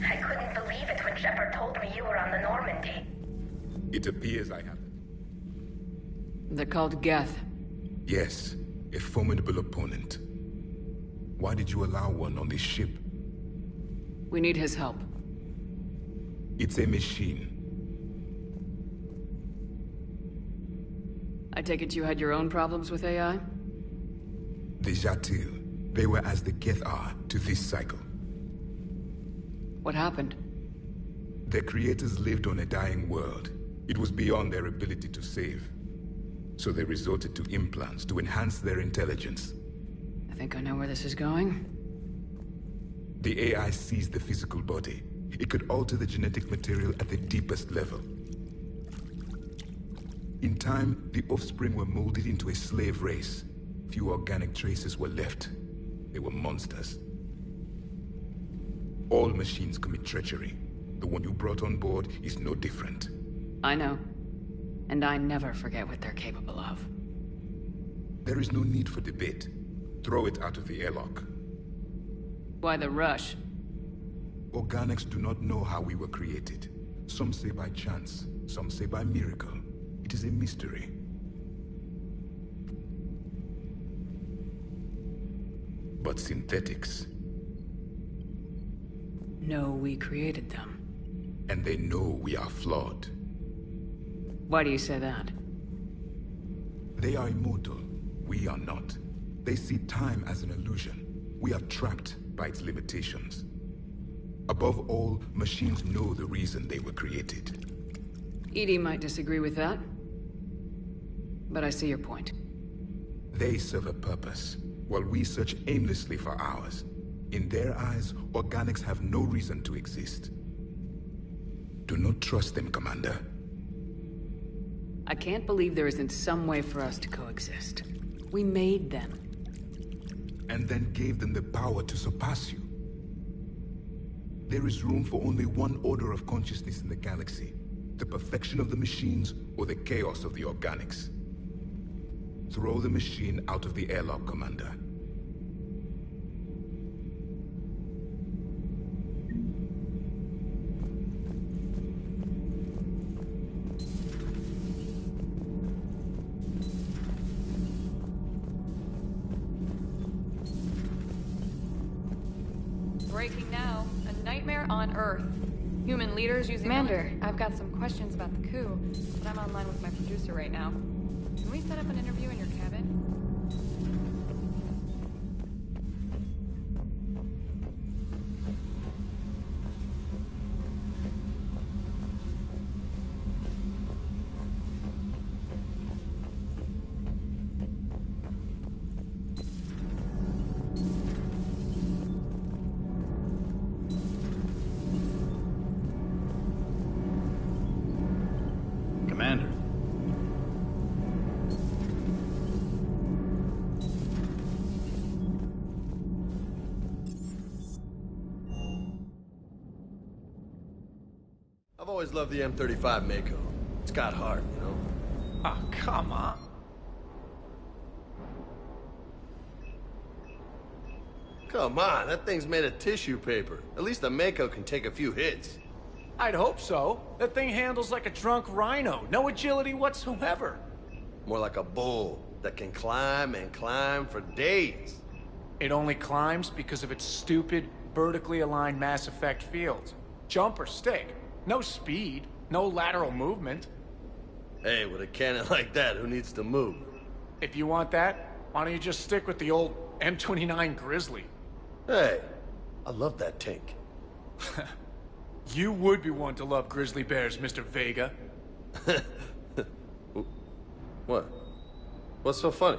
E: I couldn't believe it when Shepard told me you were on the Normandy.
V: It appears I have.
C: They're called Geth.
V: Yes, a formidable opponent. Why did you allow one on this ship?
C: We need his help.
V: It's a machine.
C: I take it you had your own problems with AI?
V: The Jatil. They were as the Geth are to this cycle.
C: What happened?
V: Their creators lived on a dying world. It was beyond their ability to save. So they resorted to implants to enhance their intelligence.
C: I think I know where this is going.
V: The AI seized the physical body. It could alter the genetic material at the deepest level. In time, the offspring were molded into a slave race. Few organic traces were left. They were monsters. All machines commit treachery. The one you brought on board is no different.
C: I know. And I never forget what they're capable of.
V: There is no need for debate. Throw it out of the airlock.
C: Why the rush?
V: Organics do not know how we were created. Some say by chance, some say by miracle. It is a mystery. But synthetics...
C: No, we created them.
V: And they know we are flawed.
C: Why do you say that?
V: They are immortal. We are not. They see time as an illusion. We are trapped by its limitations. Above all, machines know the reason they were created.
C: EDI might disagree with that. But I see your point.
V: They serve a purpose, while we search aimlessly for ours. In their eyes, organics have no reason to exist. Do not trust them, Commander.
C: I can't believe there isn't some way for us to coexist. We made them.
V: And then gave them the power to surpass you. There is room for only one order of consciousness in the galaxy. The perfection of the machines or the chaos of the organics. Throw the machine out of the airlock, Commander.
M: Breaking now. A nightmare on Earth. Human leaders using...
C: Commander,
M: I've got some questions about the coup, but I'm online with my producer right now. Can we set up an interview in your cabin?
O: Commander.
W: I've always loved the M35 Mako. It's got heart, you know?
O: Oh, come on.
W: Come on, that thing's made of tissue paper. At least the Mako can take a few hits.
O: I'd hope so. That thing handles like a drunk rhino. No agility whatsoever.
W: More like a bull that can climb and climb for days.
O: It only climbs because of its stupid, vertically aligned Mass Effect fields. Jump or stick. No speed. No lateral movement.
W: Hey, with a cannon like that, who needs to move?
O: If you want that, why don't you just stick with the old M29 Grizzly?
W: Hey, I love that tank.
O: You would be one to love grizzly bears, Mr. Vega.
W: What? What's so funny?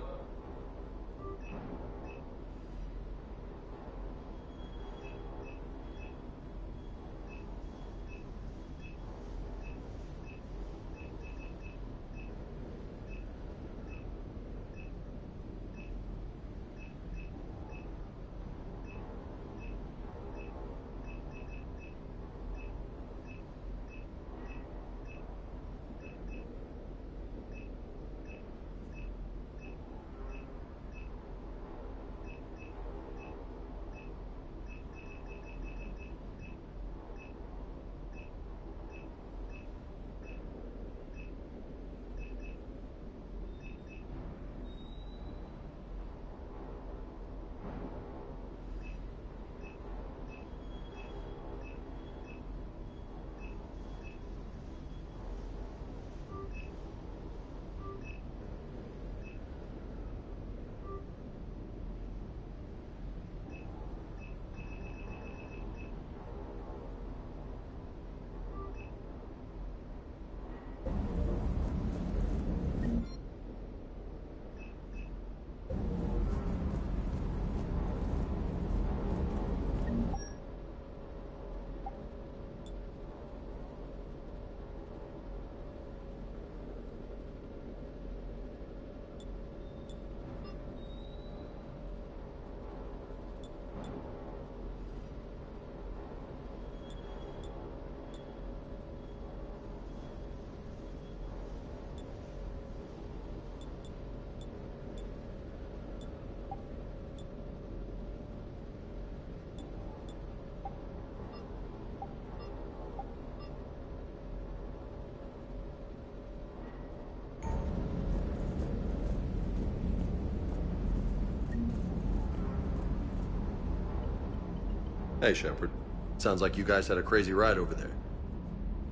W: Hey, Shepard. Sounds like you guys had a crazy ride over there.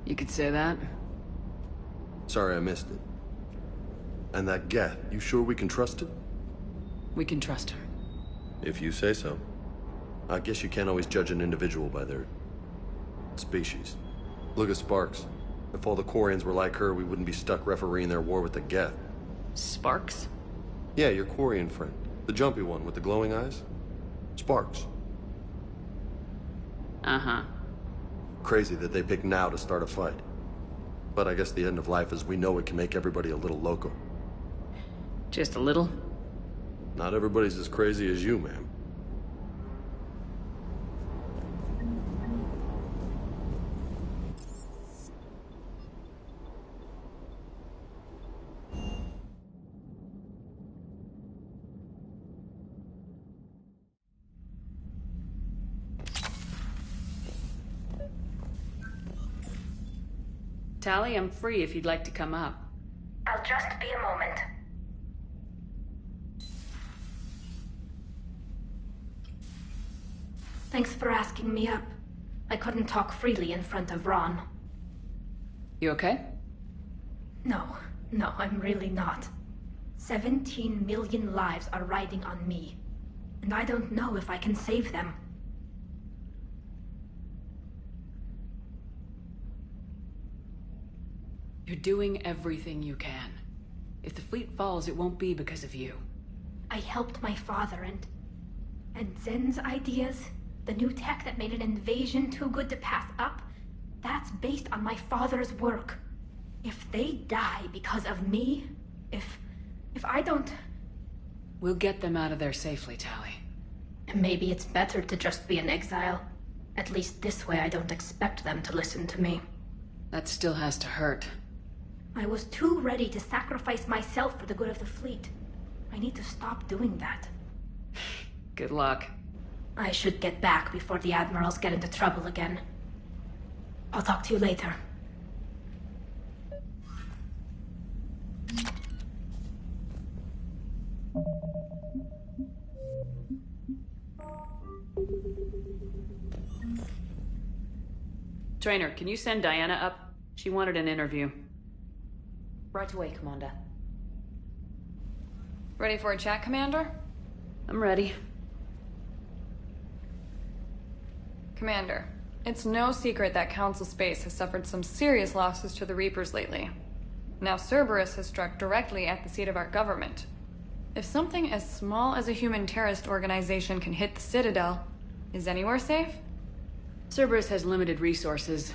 A: You could say that.
W: Sorry I missed it. And that Geth, you sure we can trust it?
A: We can trust her.
W: If you say so. I guess you can't always judge an individual by their... species. Look at Sparks. If all the Quarians were like her, we wouldn't be stuck refereeing their war with the Geth.
A: Sparks?
W: Yeah, your Quarian friend. The jumpy one with the glowing eyes. Sparks.
A: Uh-huh.
W: Crazy that they picked now to start a fight. But I guess the end of life as we know it can make everybody a little loco.
A: Just a little?
W: Not everybody's as crazy as you, ma'am.
A: Tali, I'm free if you'd like to come up.
E: I'll just be a moment.
G: Thanks for asking me up. I couldn't talk freely in front of Ron.
C: You okay?
G: No, I'm really not. 17 million lives are riding on me, and I don't know if I can save them.
C: You're doing everything you can. If the fleet falls, it won't be because of you.
G: I helped my father and Zen's ideas, the new tech that made an invasion too good to pass up, that's based on my father's work. If they die because of me, if I don't...
C: We'll get them out of there safely, Tali.
G: Maybe it's better to just be in exile. At least this way I don't expect them to listen to me.
C: That still has to hurt.
G: I was too ready to sacrifice myself for the good of the fleet. I need to stop doing that.
C: Good luck.
G: I should get back before the admirals get into trouble again. I'll talk to you later.
C: Trainer, can you send Diana up? She wanted an interview.
Q: Right away, Commander.
M: Ready for a chat, Commander?
C: I'm ready.
M: Commander, it's no secret that Council Space has suffered some serious losses to the Reapers lately. Now Cerberus has struck directly at the seat of our government. If something as small as a human terrorist organization can hit the Citadel, is anywhere safe?
C: Cerberus has limited resources.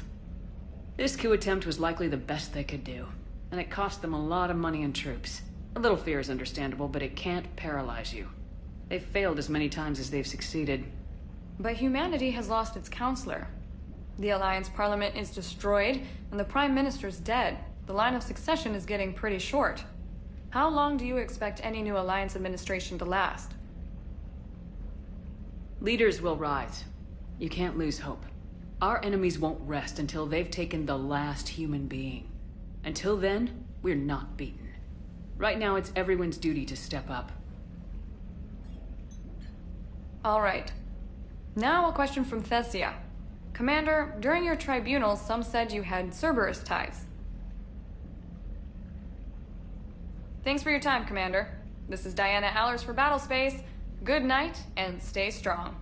C: This coup attempt was likely the best they could do, and it cost them a lot of money and troops. A little fear is understandable, but it can't paralyze you. They've failed as many times as they've succeeded.
M: But humanity has lost its counselor. The Alliance Parliament is destroyed, and the Prime Minister's dead. The line of succession is getting pretty short. How long do you expect any new Alliance administration to last?
C: Leaders will rise. You can't lose hope. Our enemies won't rest until they've taken the last human being. Until then, we're not beaten. Right now, it's everyone's duty to step up.
M: All right. Now a question from Thessia. Commander, during your tribunal, some said you had Cerberus ties. Thanks for your time, Commander. This is Diana Allers for Battlespace. Good night, and stay strong.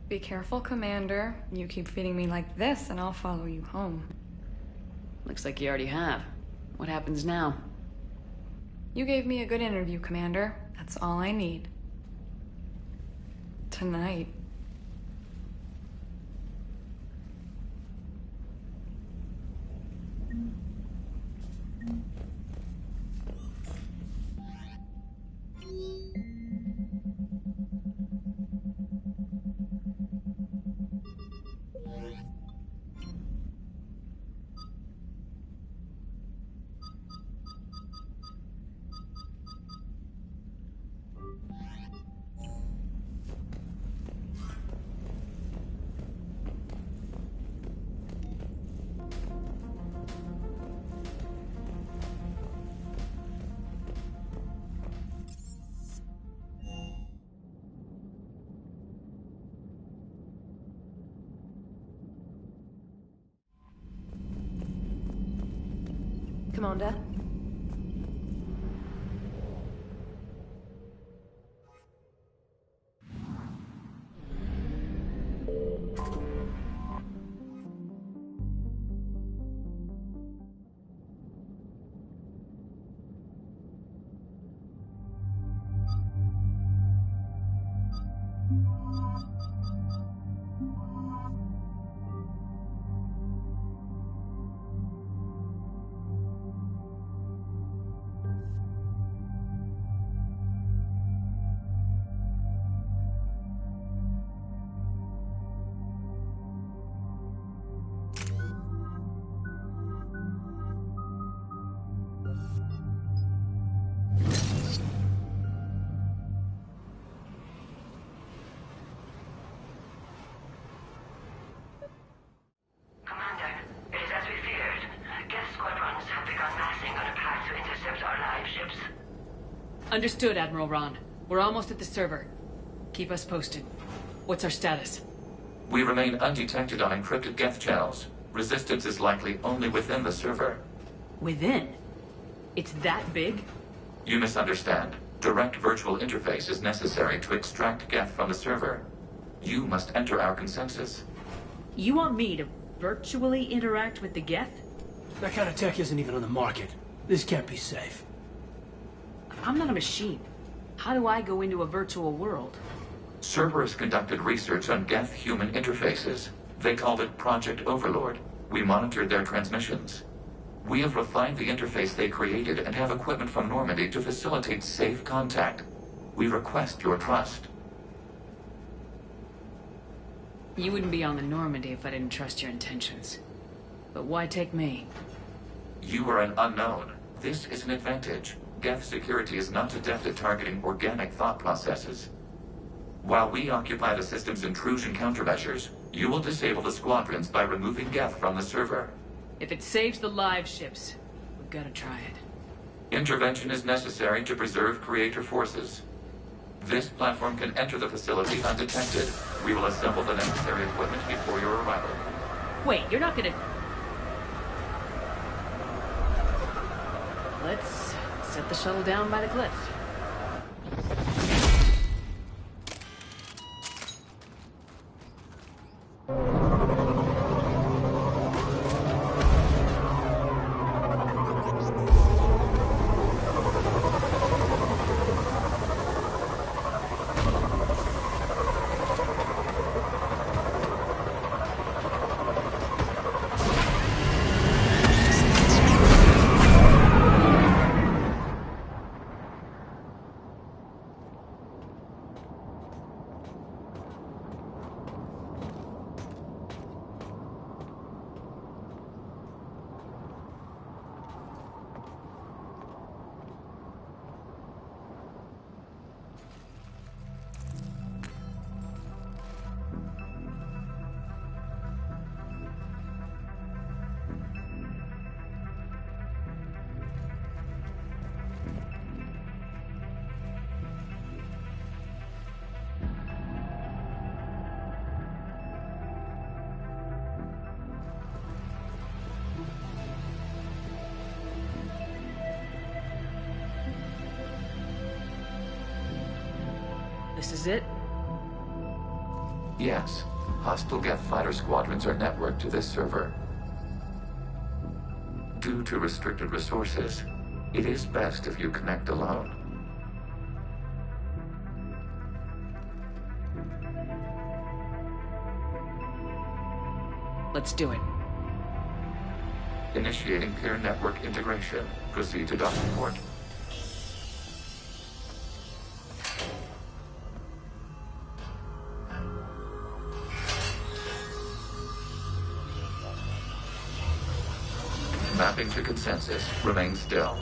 M: Be careful, Commander. You keep feeding me like this, and I'll follow you home.
C: Looks like you already have. What happens now?
M: You gave me a good interview, Commander. That's all I need. Tonight.
Q: Commander?
C: Understood, Admiral Ron. We're almost at the server. Keep us posted. What's our status?
B: We remain undetected on encrypted Geth channels. Resistance is likely only within the server.
C: Within? It's that big?
B: You misunderstand. Direct virtual interface is necessary to extract Geth from the server. You must enter our consensus.
C: You want me to virtually interact with the Geth?
I: That kind of tech isn't even on the market. This can't be safe.
C: I'm not a machine. How do I go into a virtual world?
B: Cerberus conducted research on Geth-human interfaces. They called it Project Overlord. We monitored their transmissions. We have refined the interface they created and have equipment from Normandy to facilitate safe contact. We request your trust.
C: You wouldn't be on the Normandy if I didn't trust your intentions. But why take me?
B: You are an unknown. This is an advantage. Geth security is not adept at targeting organic thought processes. While we occupy the system's intrusion countermeasures, you will disable the squadrons by removing Geth from the server.
C: If it saves the live ships, we've got to try it.
B: Intervention is necessary to preserve creator forces. This platform can enter the facility undetected. We will assemble the necessary equipment before your arrival.
C: Wait, you're not gonna... Let's set the shuttle down by the cliff. This is it?
B: Yes. Hostile Geth fighter squadrons are networked to this server. Due to restricted resources, it is best if you connect alone.
C: Let's do it.
B: Initiating peer network integration. Proceed to docking port. Mapping to consensus. Remain still.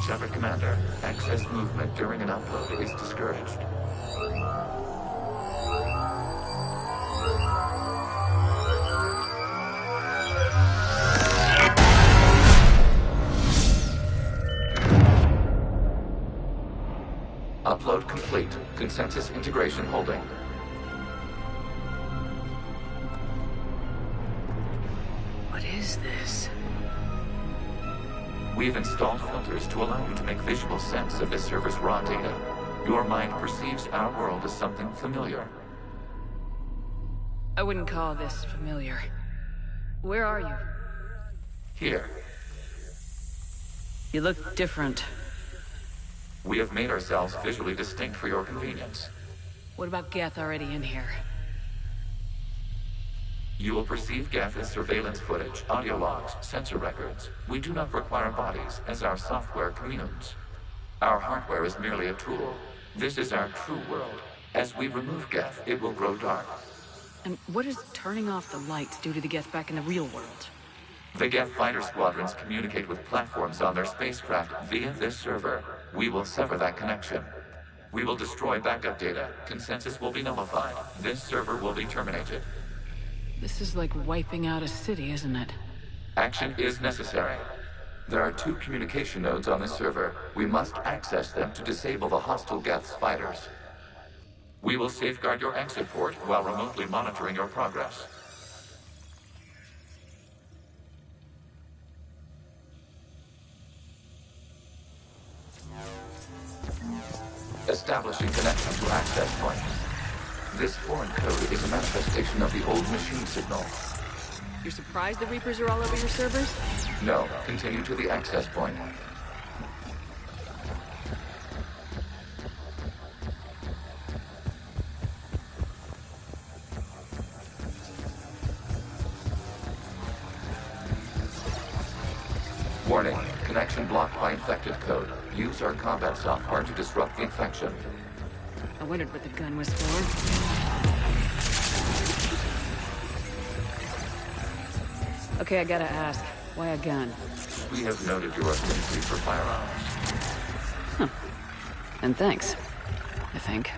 B: Shepard Commander, excess movement during an upload is discouraged. Upload complete. Consensus integration holding.
C: What is this?
B: We have installed filters to allow you to make visual sense of this server's raw data. Your mind perceives our world as something familiar.
C: I wouldn't call this familiar. Where are you?
B: Here.
C: You look different.
B: We have made ourselves visually distinct for your convenience.
C: What about Geth already in here?
B: You will perceive Geth as surveillance footage, audio logs, sensor records. We do not require bodies, as our software communes. Our hardware is merely a tool. This is our true world. As we remove Geth, it will grow dark.
C: And what does turning off the lights do to the Geth back in the real world?
B: The Geth fighter squadrons communicate with platforms on their spacecraft via this server. We will sever that connection. We will destroy backup data. Consensus will be nullified. This server will be terminated.
C: This is like wiping out a city, isn't it?
B: Action is necessary. There are 2 communication nodes on this server. We must access them to disable the hostile Geth's fighters. We will safeguard your exit port while remotely monitoring your progress. Establishing connection to access point. This foreign code is a manifestation of the old machine signal.
C: You're surprised the Reapers are all over your servers?
B: No, continue to the access point. Warning, connection blocked by infected code. Use our combat software to disrupt the infection.
C: I wondered what the gun was for. Okay, I gotta ask, why a gun?
B: We have noted your affinity for firearms.
C: Huh. And thanks, I think.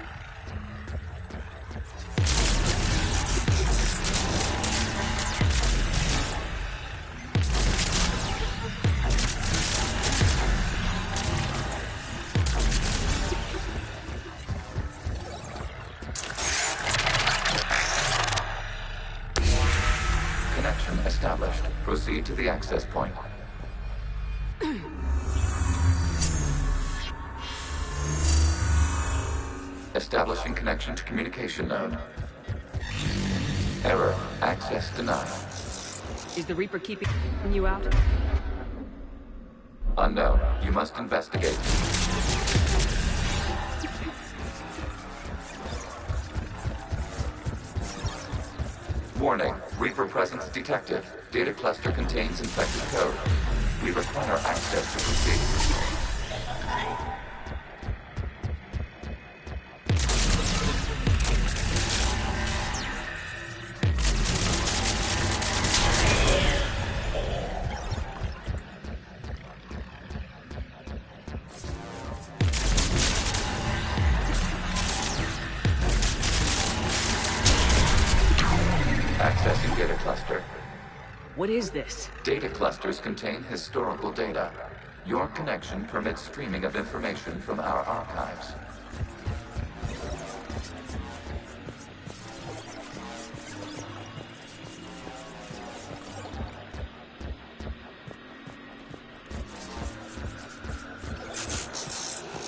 B: Connection established. Proceed to the access point. Establishing connection to communication node. Error. Access denied.
C: Is the Reaper keeping you out?
B: Unknown. You must investigate. Warning. Reaper presence detected. Data cluster contains infected code. We require access to proceed. Accessing data cluster.
C: What is this?
B: Data clusters contain historical data. Your connection permits streaming of information from our archives.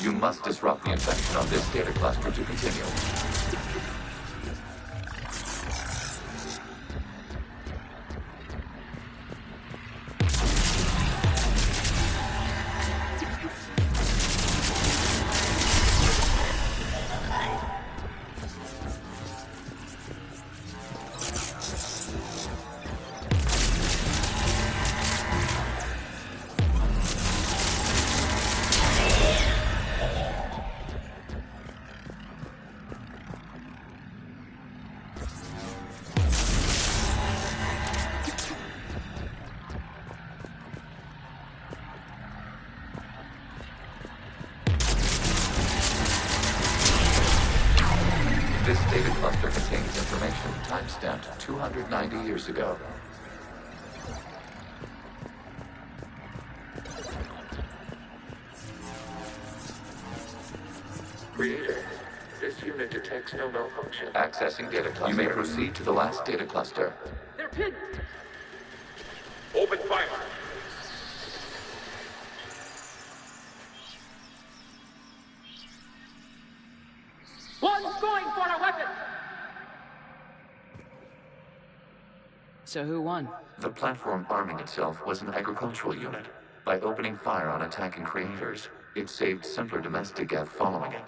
B: You must disrupt the infection on this data cluster to continue. This data cluster contains information timestamped 290 years ago. Creator, this unit detects no malfunction. Accessing data cluster. You may proceed to the last data cluster.
D: They're pinned! Open fire! One's going for a weapon!
C: So who won?
B: The platform arming itself was an agricultural unit. By opening fire on attacking creators, it saved simpler domestic Geth following it.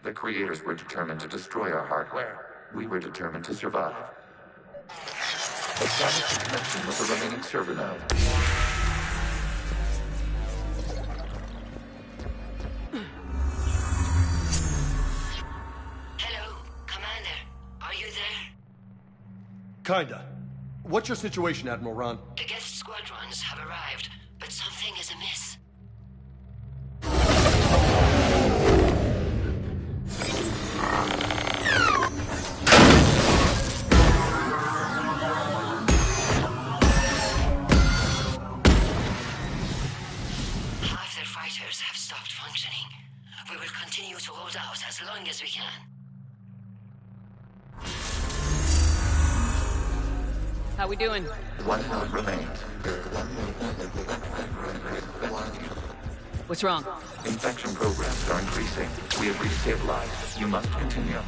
B: The creators were determined to destroy our hardware. We were determined to survive. Establish a connection with the remaining server node.
F: Hello, Commander. Are you there?
L: Kinda. What's your situation, Admiral Ron?
F: The Geth squadrons have arrived, but something is amiss.
C: How we doing?
B: One node remains.
C: What's wrong?
B: Infection programs are increasing. We have restabilized. You must continue.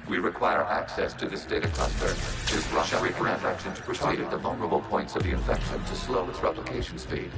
B: We require access to this data cluster. Disrupt Reaper infection to proceed at the vulnerable points of the infection to slow its replication speed.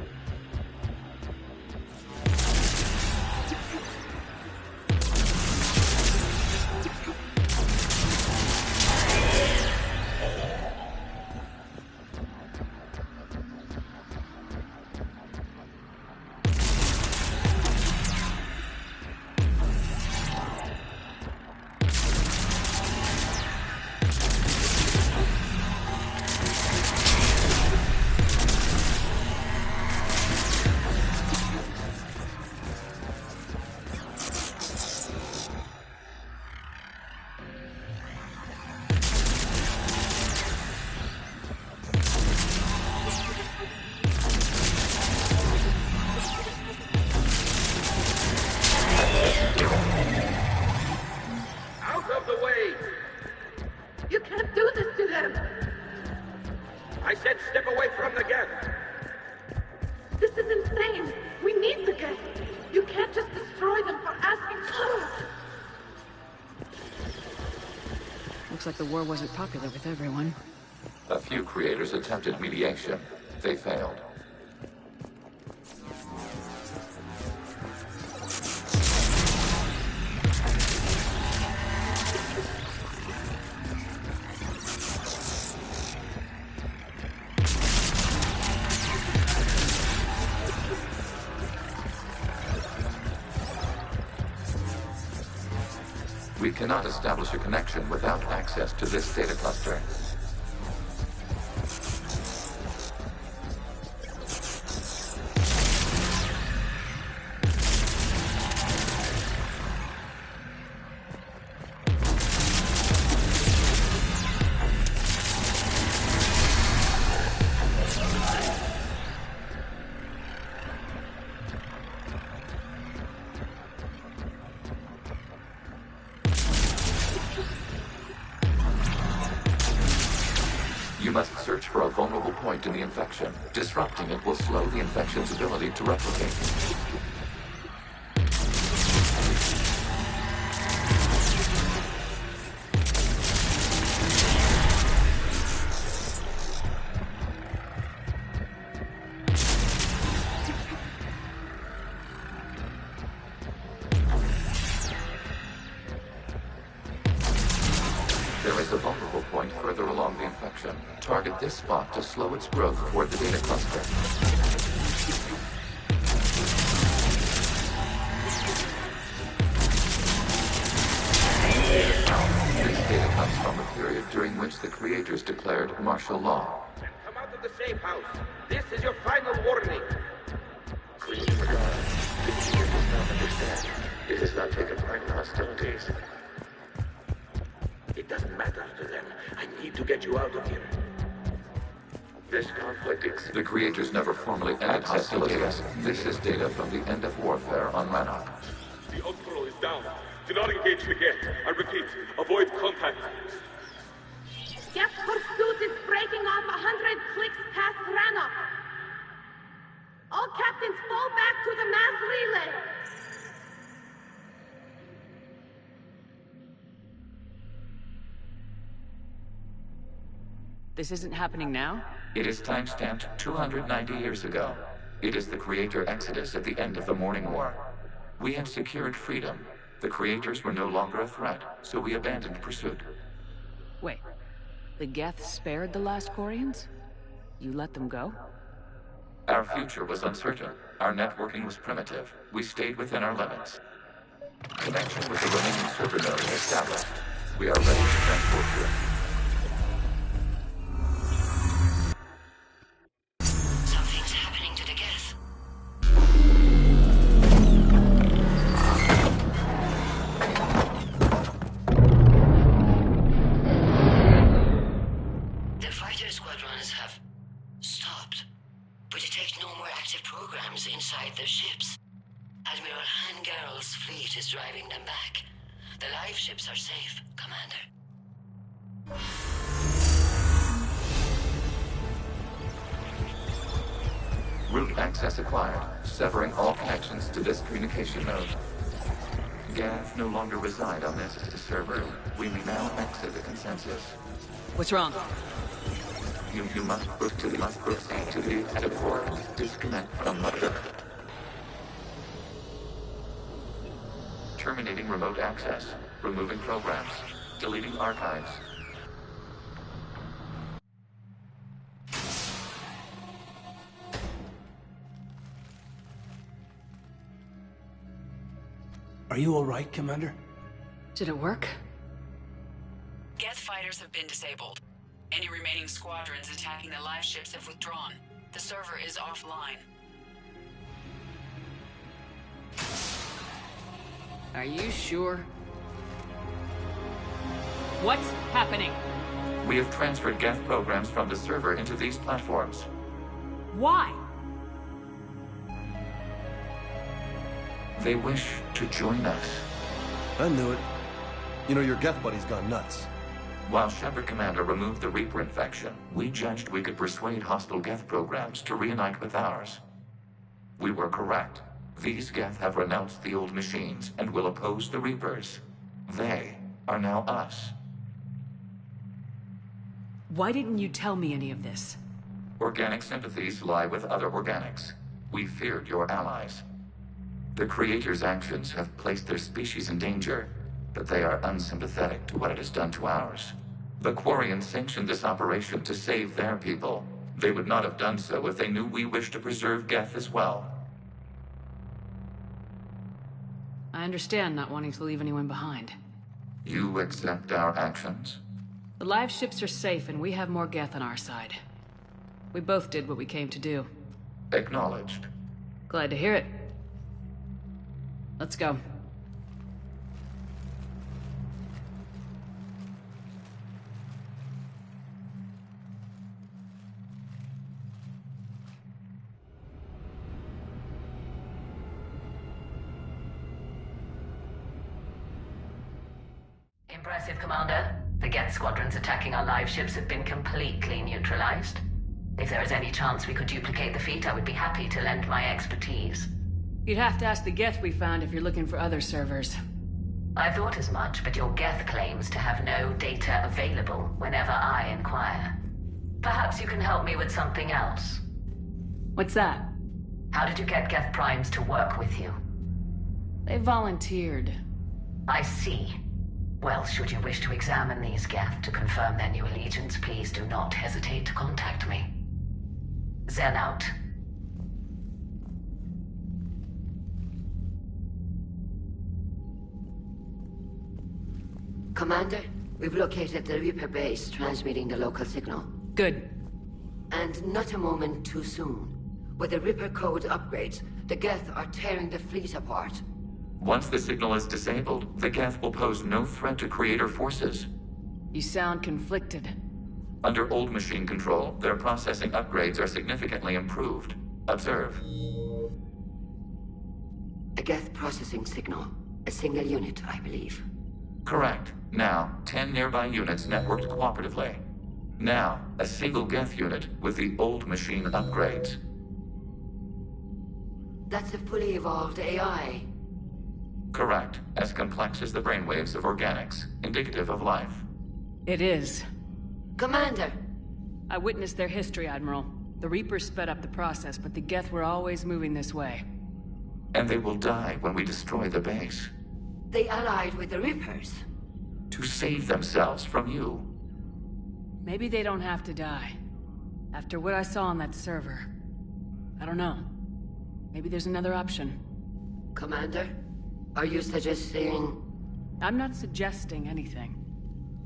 C: Looks like the war wasn't popular with everyone.
B: A few creators attempted mediation. They failed. We cannot establish a connection without access to this data cluster. You must search for a vulnerable point in the infection. Disrupting it will slow the infection's ability to replicate. There is a vulnerable point further along the infection. Target this spot to slow its growth toward the data cluster. This data comes from a period during which the creators declared martial law.
D: Come out of the safe house. This is your final warning.
B: Please regard. The creator does not understand. It has not taken part in hostilities.
D: It doesn't matter to them. I need to get you out of here.
B: This conflict exists. The creators never formally ended hostilities. This is data from the end of warfare on Rannoch.
D: The outflow is down. Do not engage the gate. I repeat, avoid contact.
G: Geth pursuit is breaking off 100 clicks past Rannoch. All captains fall back to the mass relay.
C: This isn't happening now?
B: It is timestamped 290 years ago. It is the creator exodus at the end of the Morning War. We had secured freedom. The creators were no longer a threat, so we abandoned pursuit.
C: Wait.
A: The Geth spared the last Quarians? You let them go?
B: Our future was uncertain. Our networking was primitive. We stayed within our limits. Connection with the remaining server node established. We are ready to transport you.
F: Something's happening to the Geth. The fighter squadrons have stopped, but detect no more active programs inside their ships. Admiral Hangarl's fleet is driving them back. The live ships are safe, Commander.
B: Route access acquired, severing all connections to this communication node. Geth no longer reside on this server. We may now exit the consensus.
A: What's wrong?
B: You must proceed to the active port. Disconnect from mother. Terminating remote access. Removing programs. Deleting archives.
I: Are you all right, Commander?
A: Did it work?
J: Geth fighters have been disabled. Any remaining squadrons attacking the live ships have withdrawn. The server is offline.
A: Are you sure? What's happening?
B: We have transferred Geth programs from the server into these platforms.
A: Why?
B: They wish to join us.
L: I knew it. You know, your Geth buddy's gone nuts.
B: While Shepard Commander removed the Reaper infection, we judged we could persuade hostile Geth programs to reunite with ours. We were correct. These Geth have renounced the old machines and will oppose the Reapers. They are now us.
A: Why didn't you tell me any of this?
B: Organic sympathies lie with other organics. We feared your allies. The Creator's actions have placed their species in danger, but they are unsympathetic to what it has done to ours. The Quarians sanctioned this operation to save their people. They would not have done so if they knew we wished to preserve Geth as well.
A: I understand not wanting to leave anyone behind.
B: You accept our actions?
A: The live ships are safe and we have more Geth on our side. We both did what we came to do.
B: Acknowledged.
A: Glad to hear it. Let's go.
J: Impressive, Commander. The Geth squadrons attacking our live ships have been completely neutralized. If there is any chance we could duplicate the feat, I would be happy to lend my expertise.
A: You'd have to ask the Geth we found if you're looking for other servers.
J: I thought as much, but your Geth claims to have no data available whenever I inquire. Perhaps you can help me with something else.
A: What's that?
J: How did you get Geth Primes to work with you?
A: They volunteered.
J: I see. Well, should you wish to examine these Geth to confirm their new allegiance, please do not hesitate to contact me. Zen out.
T: Commander, we've located the Reaper base, transmitting the local signal.
A: Good.
T: And not a moment too soon. With the Reaper code upgrades, the Geth are tearing the fleet apart.
B: Once the signal is disabled, the Geth will pose no threat to Creator forces.
A: You sound conflicted.
B: Under old machine control, their processing upgrades are significantly improved. Observe.
T: A Geth processing signal. A single unit, I believe.
B: Correct. Now, 10 nearby units networked cooperatively. Now, a single Geth unit with the old machine upgrades.
T: That's a fully evolved AI.
B: Correct. As complex as the brainwaves of organics, indicative of life.
A: It is.
T: Commander!
A: I witnessed their history, Admiral. The Reapers sped up the process, but the Geth were always moving this way.
B: And they will die when we destroy the base.
T: They allied with the Reapers.
B: To save themselves from you.
C: Maybe they don't have to die. After what I saw on that server. I don't know. Maybe there's another option.
T: Commander, are you suggesting...
C: I'm not suggesting anything.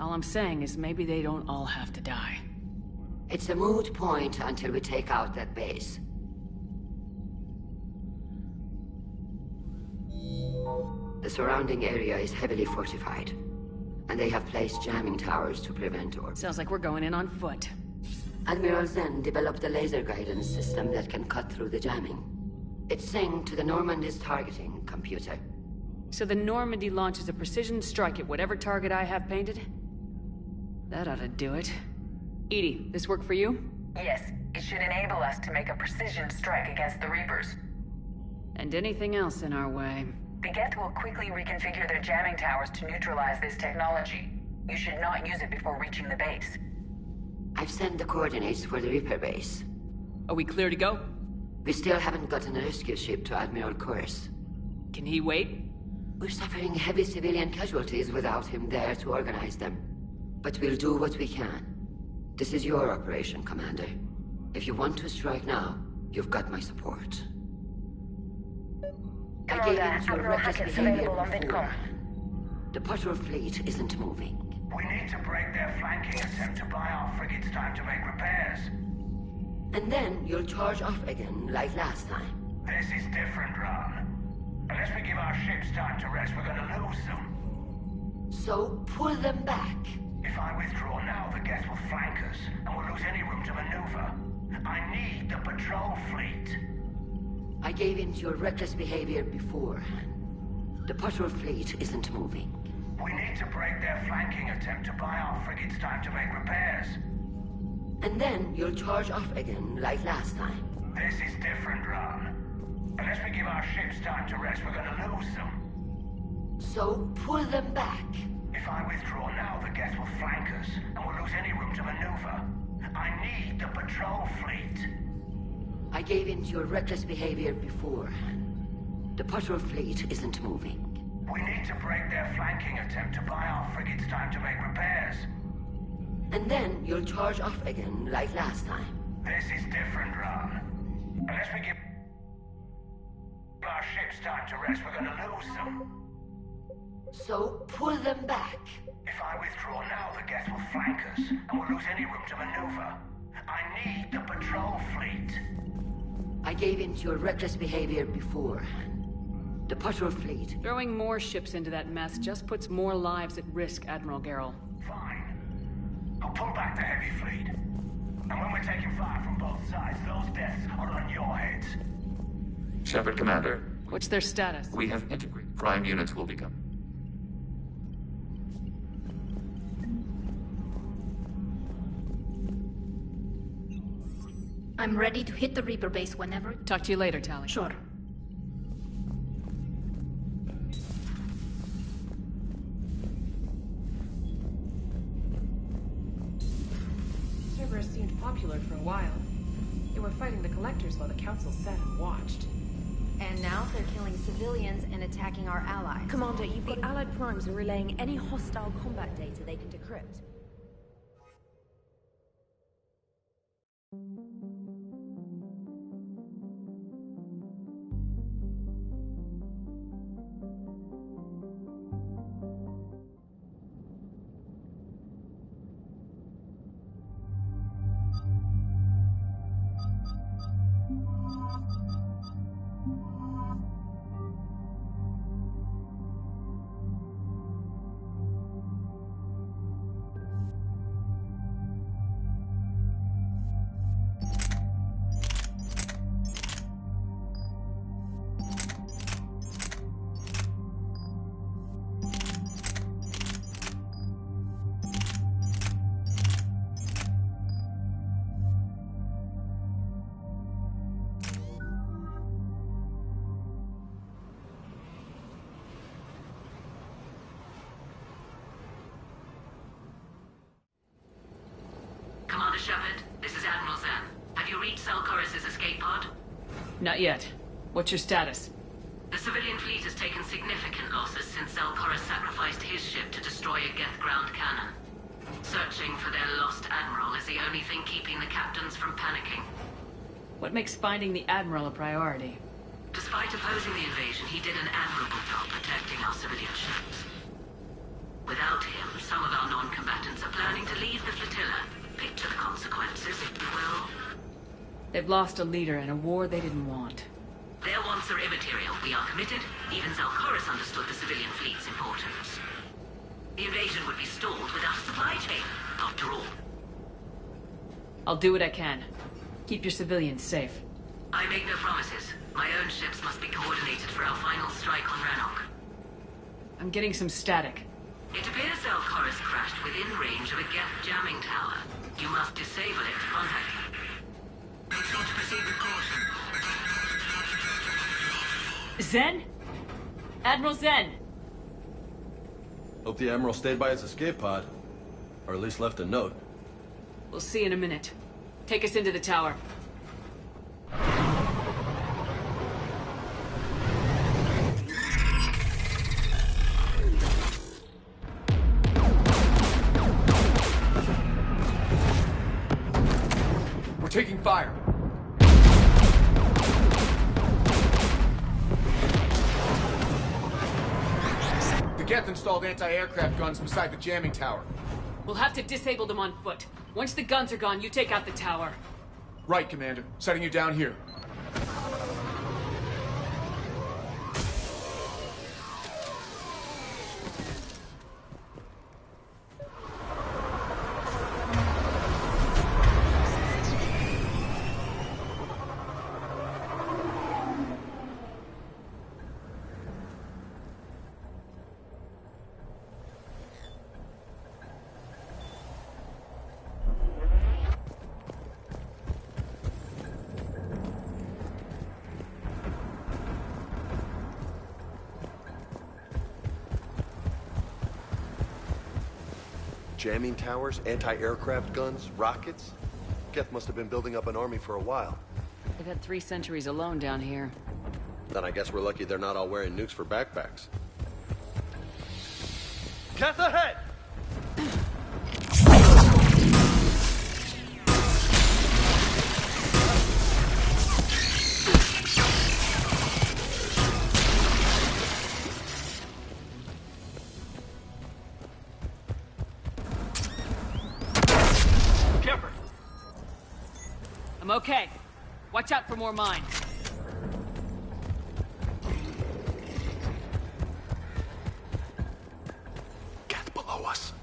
C: All I'm saying is maybe they don't all have to die.
T: It's a moot point until we take out that base. The surrounding area is heavily fortified, and they have placed jamming towers to prevent or...
C: Sounds like we're going in on foot.
T: Admiral Zen developed a laser guidance system that can cut through the jamming. It's synced to the Normandy's targeting computer.
C: So the Normandy launches a precision strike at whatever target I have painted? That ought to do it. EDI, this work for you?
N: Yes, it should enable us to make a precision strike against the Reapers.
C: And anything else in our way.
N: The Geth will quickly reconfigure their jamming towers to neutralize this technology. You should not use it before reaching the base.
T: I've sent the coordinates for the Reaper base.
C: Are we clear to go?
T: We still haven't gotten a rescue ship to Admiral Kurse.
C: Can he wait?
T: We're suffering heavy civilian casualties without him there to organize them. But we'll do what we can. This is your operation, Commander. If you want to strike now, you've got my support.
E: Commander, Admiral Hackett's available on VidCom.
T: The patrol fleet isn't moving.
P: We need to break their flanking attempt to buy our frigates time to make repairs.
T: And then you'll charge off again, like last time.
P: This is different, Ron. Unless we give our ships time to rest, we're gonna lose them.
T: So, pull them back.
P: If I withdraw now, the Geth will flank us, and we'll lose any room to maneuver. I need the patrol fleet.
T: I gave in to your reckless behavior before. The patrol fleet isn't moving.
P: We need to break their flanking attempt to buy our frigates time to make repairs.
T: And then you'll charge off again, like last time.
P: This is different, Ron. Unless we give our ships time to rest, we're gonna lose them.
T: So, pull them back.
P: If I withdraw now, the Geth will flank us, and we'll lose any room to maneuver. I need the patrol fleet.
T: I gave in to your reckless behavior before. The patrol fleet isn't moving.
P: We need to break their flanking attempt to buy our frigates time to make repairs.
T: And then you'll charge off again, like last time.
P: This is different, Ron. Unless we give our ships time to rest, we're gonna lose them.
T: So, pull them back.
P: If I withdraw now, the Geth will flank us, and we'll lose any room to maneuver. I need the patrol fleet.
T: I gave in to your reckless behavior before. The patrol fleet...
C: Throwing more ships into that mess just puts more lives at risk, Admiral Gerrel.
P: Fine. I'll pull back the heavy fleet. And when we're taking fire from both sides, those deaths are on your heads.
B: Shepard, Commander.
C: What's their status?
B: We have integrated. Prime units will become.
G: I'm ready to hit the Reaper base whenever...
C: Talk to you later, Tali.
G: Sure.
Q: Cerberus seemed popular for a while. They were fighting the Collectors while the Council sat and watched.
R: And now they're killing civilians and attacking our allies.
Q: Commander,
R: the Allied primes are relaying any hostile combat data they can decrypt.
F: Commander Shepard, this is Admiral Zen. Have you reached Selchorus' escape pod?
C: Not yet. What's your status?
F: The civilian fleet has taken significant losses since Selchorus sacrificed his ship to destroy a Geth ground cannon.
J: Searching for their lost admiral is the only thing keeping the captains from panicking.
C: What makes finding the Admiral a priority?
J: Despite opposing the invasion, he did an admirable job protecting our civilian ships. Without him, some of our non-combatants are planning to leave the flotilla. Picture the consequences, if you will.
C: They've lost a leader in a war they didn't want.
J: Their wants are immaterial. We are committed. Even Zalcoris understood the civilian fleet's importance. The invasion would be stalled without a supply chain, after all.
C: I'll do what I can. Keep your civilians safe.
J: I make no promises. My own ships must be coordinated for our final strike on Rannoch.
C: I'm getting some static.
J: It appears Zalcoris crashed within range of a Geth jamming tower. You must disable it to contact him. Make sure to proceed with caution.
C: Zen? Admiral Zen!
W: Hope the Admiral stayed by his escape pod. Or at least left a note.
C: We'll see in a minute. Take us into the tower.
O: We're taking fire. The Geth installed anti-aircraft guns beside the jamming tower.
C: We'll have to disable them on foot. Once the guns are gone, you take out the tower.
O: Right, Commander. Setting you down here.
W: Jamming towers, anti-aircraft guns, rockets? Geth must have been building up an army for a while.
C: They've had 3 centuries alone down here.
W: Then I guess we're lucky they're not all wearing nukes for backpacks. Geth ahead!
C: I'm okay. Watch out for more mines.
W: Geth below us.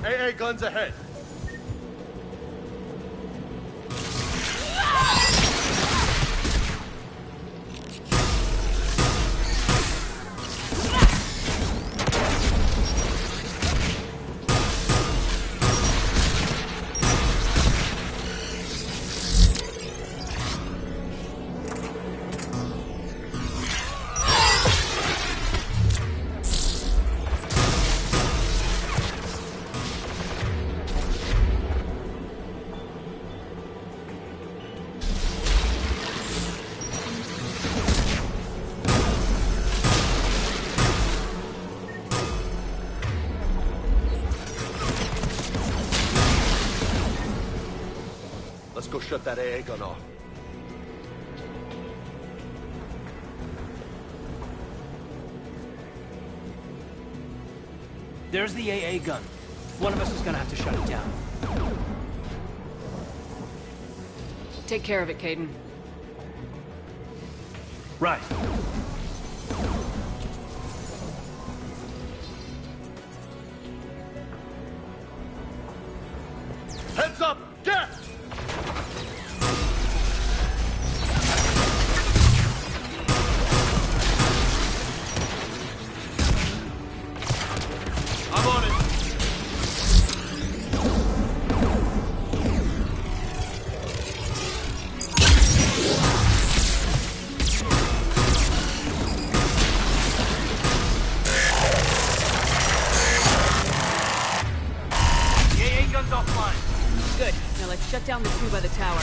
W: AA guns ahead. Let's go shut that AA gun off.
I: There's the AA gun. One of us is gonna have to shut it down.
C: Take care of it, Kaidan.
I: Right.
L: Heads up! Get! I'm on it.
C: Good. Now let's shut down the two by the tower.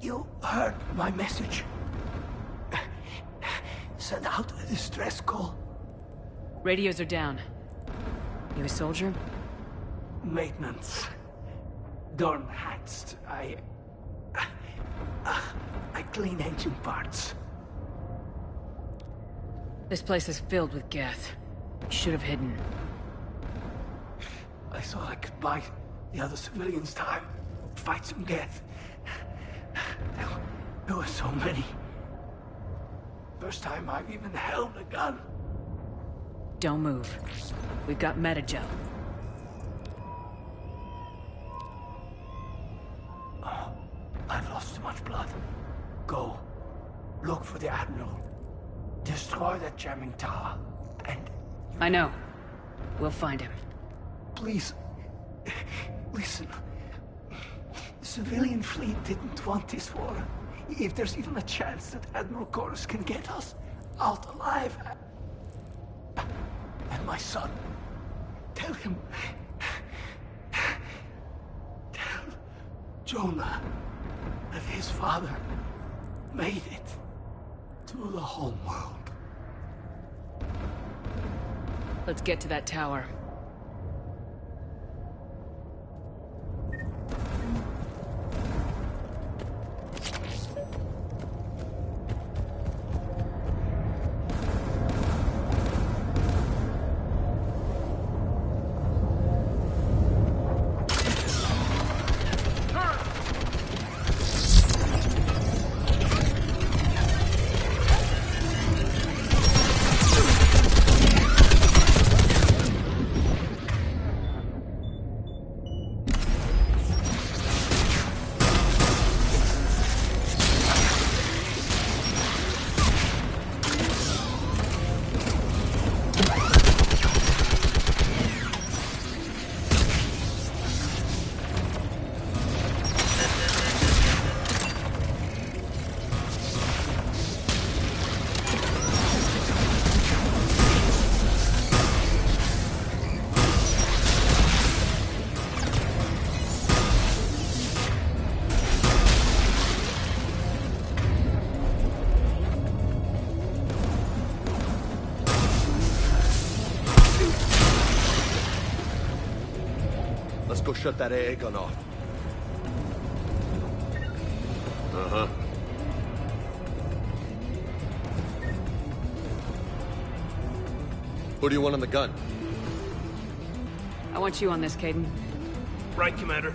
I: You heard my message. Send out a distress call.
C: Radios are down. You a soldier?
I: Maintenance. Dorn hats. I clean engine parts.
C: This place is filled with Geth. You should have hidden.
I: I thought I could buy the other civilians time. Fight some Geth. There were so many. First time I've even held a gun.
C: Don't move. We've got Metagel.
I: Oh, I've lost too much blood. Go. Look for the Admiral. Destroy that jamming tower. And...
C: I know. We'll find him.
I: Please. Listen. The civilian fleet didn't want this war. If there's even a chance that Admiral Chorus can get us out alive... And my son. Tell him... Tell Jonah that his father made it to the home world.
C: Let's get to that tower.
L: Go shut that AA gun off. Uh-huh. Who do you want on the gun?
C: I want you on this, Kaidan.
I: Right, Commander.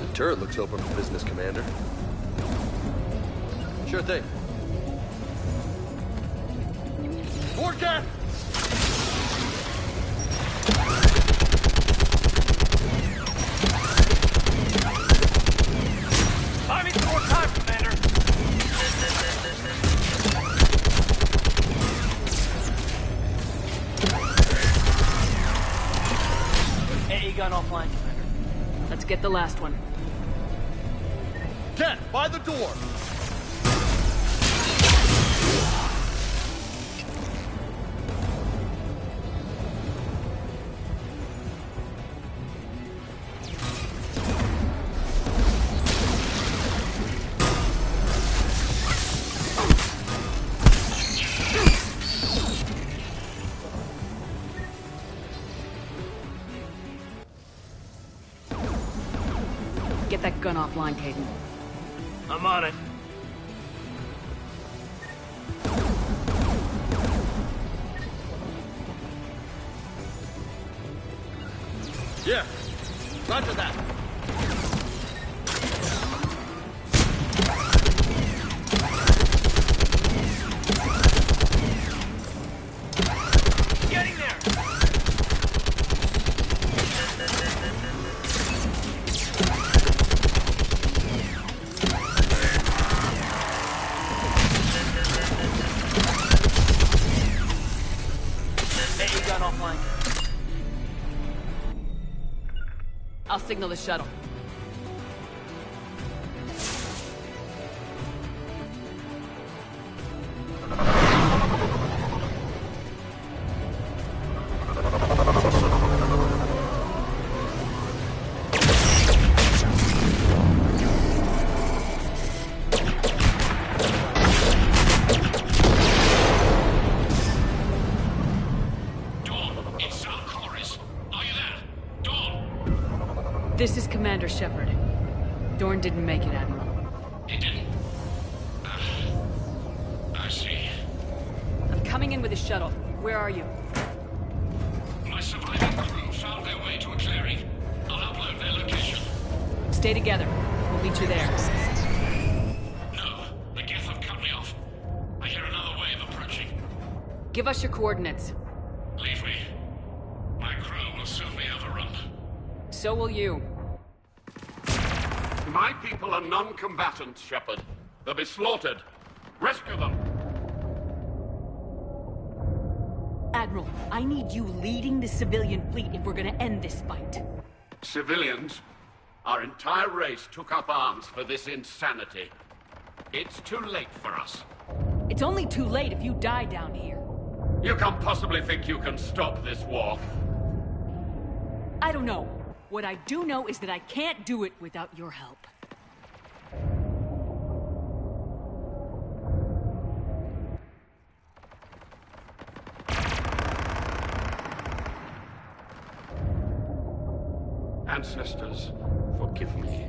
W: The turret looks open for business, Commander. Sure thing.
L: More gas!
C: the last one.
L: Get by the door!
C: Get that gun offline, Caden.
L: I'm on it. Yeah, roger that. Getting there!
C: Offline. I'll signal the shuttle. This is Commander Shepard. Dorn didn't make it, Admiral.
H: He didn't? I see.
C: I'm coming in with a shuttle. Where are you?
H: My surviving crew found their way to a clearing. I'll upload their location.
C: Stay together. We'll meet you there.
H: No, the Geth have cut me off. I hear another wave approaching.
C: Give us your coordinates.
H: Leave me. My crew will soon be overrun.
C: So will you.
H: My people are non-combatants, Shepard. They'll be slaughtered. Rescue them!
C: Admiral, I need you leading the civilian fleet if we're gonna end this fight.
H: Civilians? Our entire race took up arms for this insanity. It's too late for us.
C: It's only too late if you die down here.
H: You can't possibly think you can stop this war.
C: I don't know. What I do know is that I can't do it without your help.
H: Ancestors, forgive me.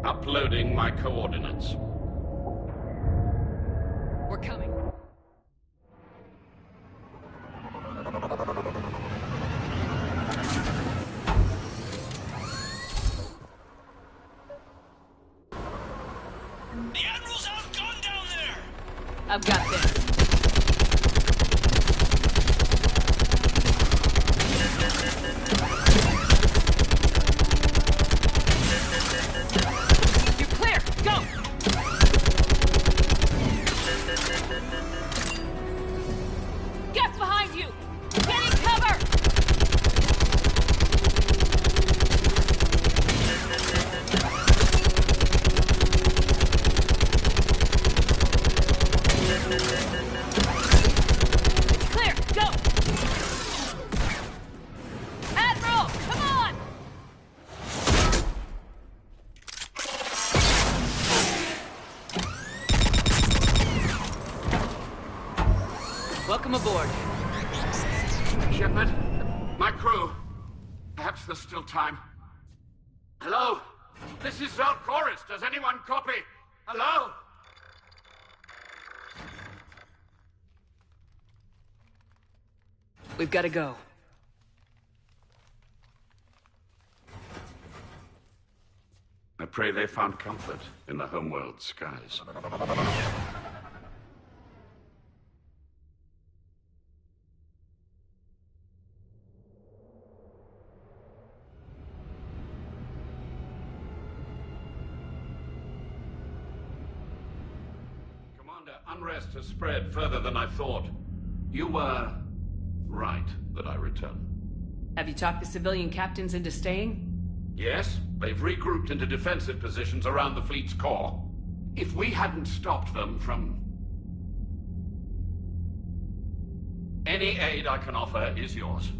H: Uploading my coordinates.
C: We're coming.
H: The Admiral's outgunned down there!
C: I've got this. You're clear! Go! Get behind you! Get in cover! It's clear! Go! Admiral, come on! Welcome aboard.
H: Shepard, my crew. Perhaps there's still time. Hello? This is Zal'Koris. Does anyone copy? Hello?
C: We've got to go.
H: I pray they found comfort in the homeworld skies. Commander, unrest has spread further than I thought. You were right that I return.
C: Have you talked the civilian captains into staying?
H: Yes, they've regrouped into defensive positions around the fleet's core. If we hadn't stopped them from... Any aid I can offer is yours.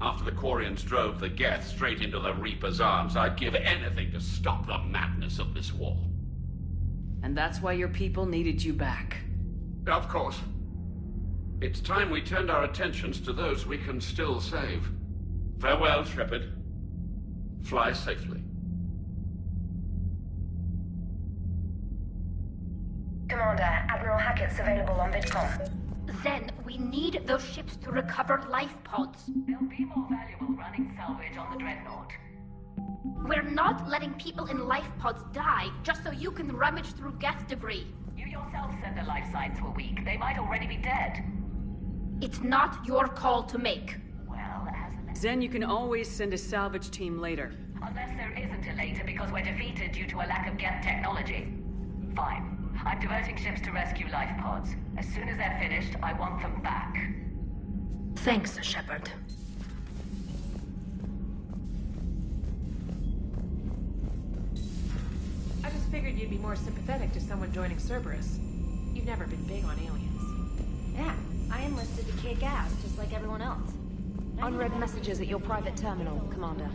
H: After the Quarians drove the Geth straight into the Reaper's arms, I'd give anything to stop the madness of this war.
C: And that's why your people needed you back.
H: Of course. It's time we turned our attentions to those we can still save. Farewell, Shepard. Fly safely.
E: Commander, Admiral Hackett's available on VidCom.
G: Then we need those ships to recover life pods.
J: They'll be more valuable running salvage on the Dreadnought.
G: We're not letting people in life pods die just so you can rummage through Geth debris.
J: You yourself said their life signs were weak. They might already be dead.
G: It's not your call to make.
J: Well, as...
C: Zen, you can always send a salvage team later.
J: Unless there isn't a later because we're defeated due to a lack of Geth technology. Fine. I'm diverting ships to rescue life pods. As soon as they're finished, I want them back.
G: Thanks, Shepard.
K: I just figured you'd be more sympathetic to someone joining Cerberus. You've never been big on aliens.
Q: Yeah, I enlisted to kick ass, just like everyone else. Unread messages at your private terminal, Commander.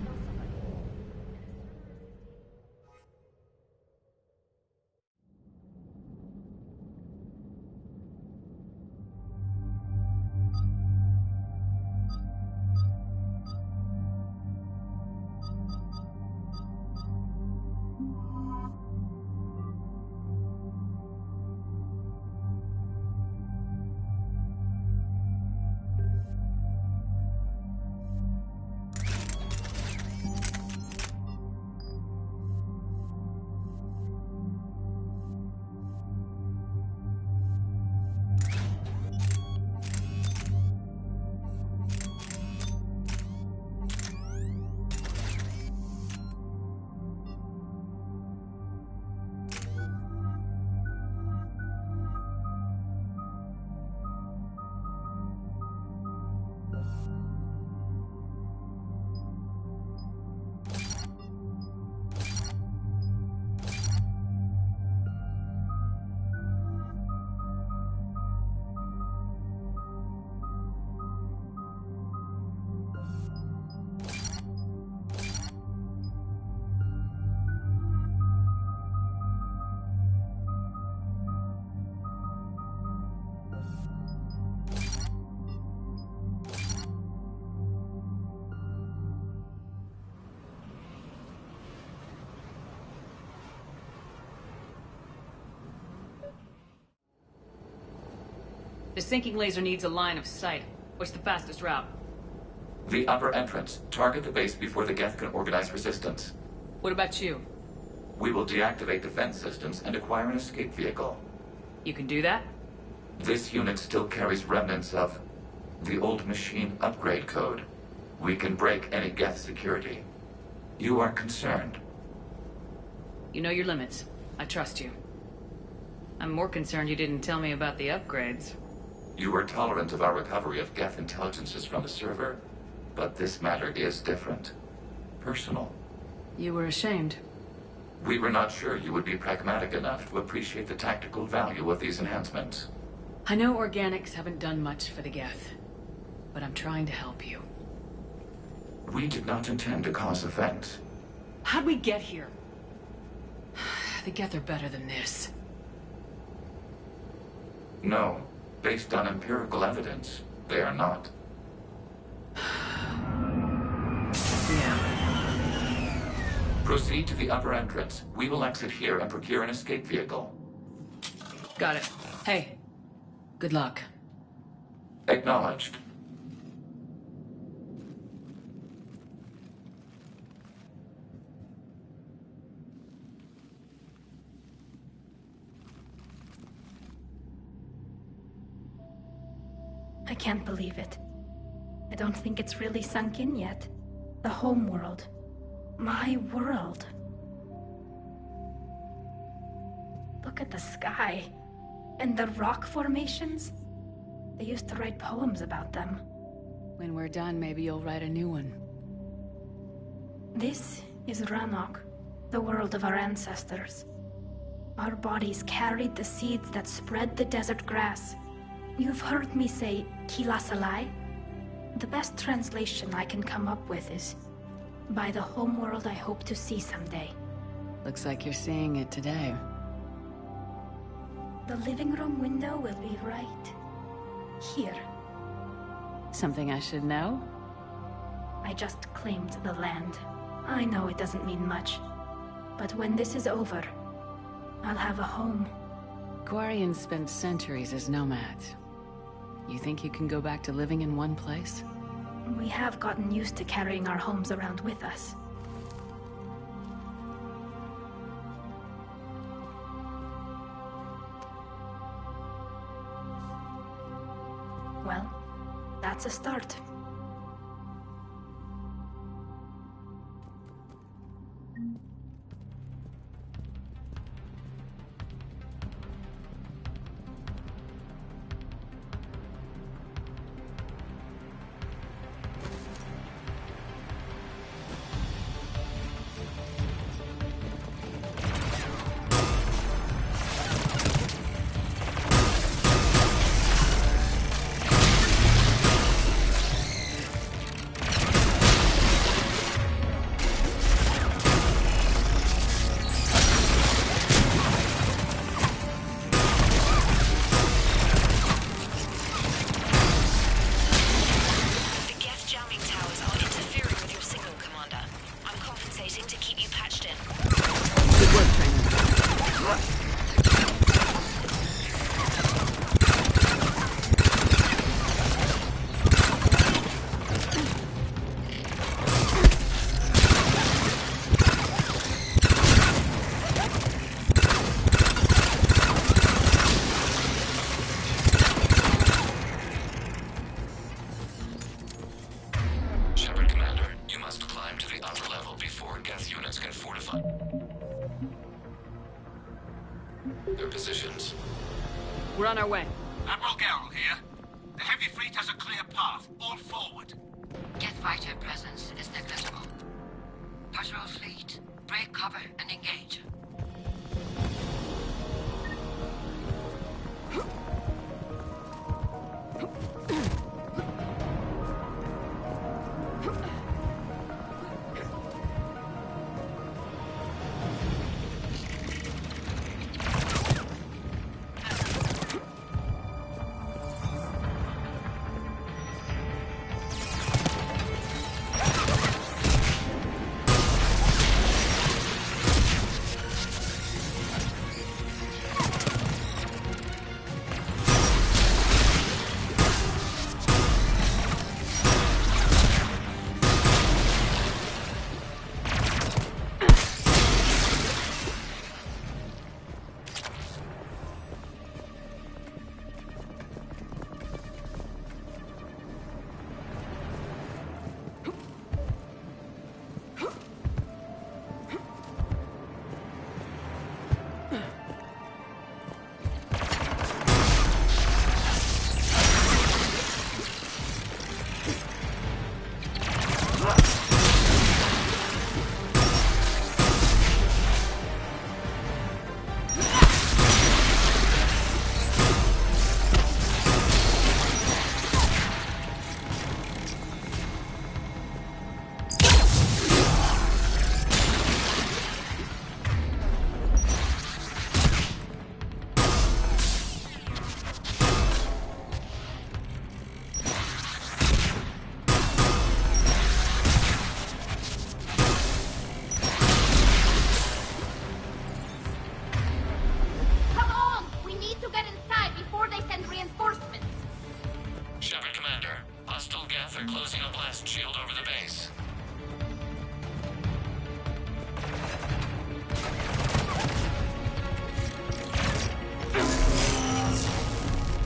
C: The sinking laser needs a line of sight. What's the fastest route?
B: The upper entrance. Target the base before the Geth can organize resistance.
C: What about you?
B: We will deactivate defense systems and acquire an escape vehicle.
C: You can do that?
B: This unit still carries remnants of the old machine upgrade code. We can break any Geth security. You are concerned.
C: You know your limits. I trust you. I'm more concerned you didn't tell me about the upgrades.
B: You were tolerant of our recovery of Geth intelligences from the server, but this matter is different. Personal.
C: You were ashamed.
B: We were not sure you would be pragmatic enough to appreciate the tactical value of these enhancements.
C: I know organics haven't done much for the Geth, but I'm trying to help you.
B: We did not intend to cause offense.
C: How'd we get here? The Geth are better than this.
B: No. Based on empirical evidence, they are not.
C: Yeah.
B: Proceed to the upper entrance. We will exit here and procure an escape vehicle.
C: Got it. Hey, good luck.
B: Acknowledged.
G: I can't believe it. I don't think it's really sunk in yet. The home world. My world. Look at the sky. And the rock formations. They used to write poems about them.
C: When we're done, maybe you'll write a new one.
G: This is Rannoch, the world of our ancestors. Our bodies carried the seeds that spread the desert grass. You've heard me say Kilasalai? The best translation I can come up with is, by the homeworld I hope to see someday.
A: Looks like you're seeing it today.
G: The living room window will be right here.
A: Something I should know?
G: I just claimed the land. I know it doesn't mean much, but when this is over, I'll have a home.
A: Quarians spent centuries as nomads. You think you can go back to living in one place?
G: We have gotten used to carrying our homes around with us. Well, that's a start.
B: Their positions.
C: We're on our way.
S: Admiral Garrel here. The heavy fleet has a clear path. All forward.
F: Geth fighter presence is negligible. Patrol fleet, break cover and engage.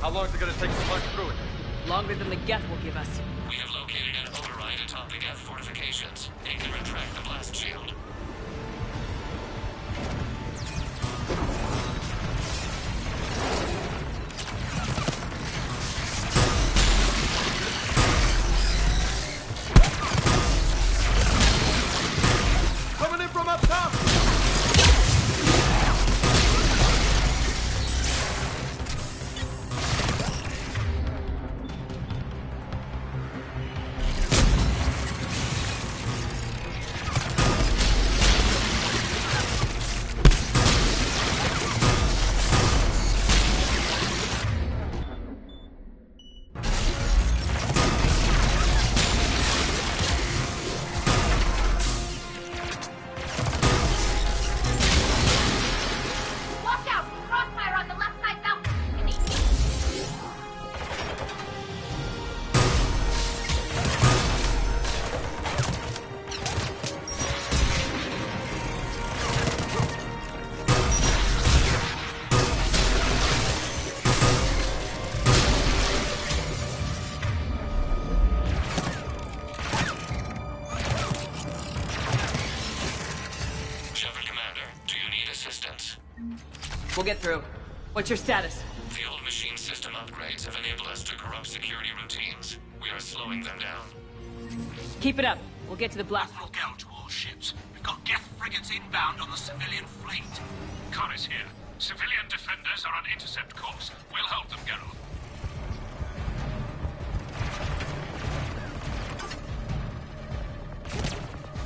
L: How long is it gonna take to punch through it?
C: Longer than the Geth will give us.
B: We have located an override atop the Geth fortifications. It can retract the blast shield.
L: Coming
B: assistance.
C: We'll get through. What's your status?
B: The old machine system upgrades have enabled us to corrupt security routines. We are slowing them down.
C: Keep it up. We'll get to the blast.
S: Look out to all ships. We've got Geth frigates inbound on the civilian fleet.
M: Khan is here. Civilian defenders are on intercept course. We'll help them, Geralt.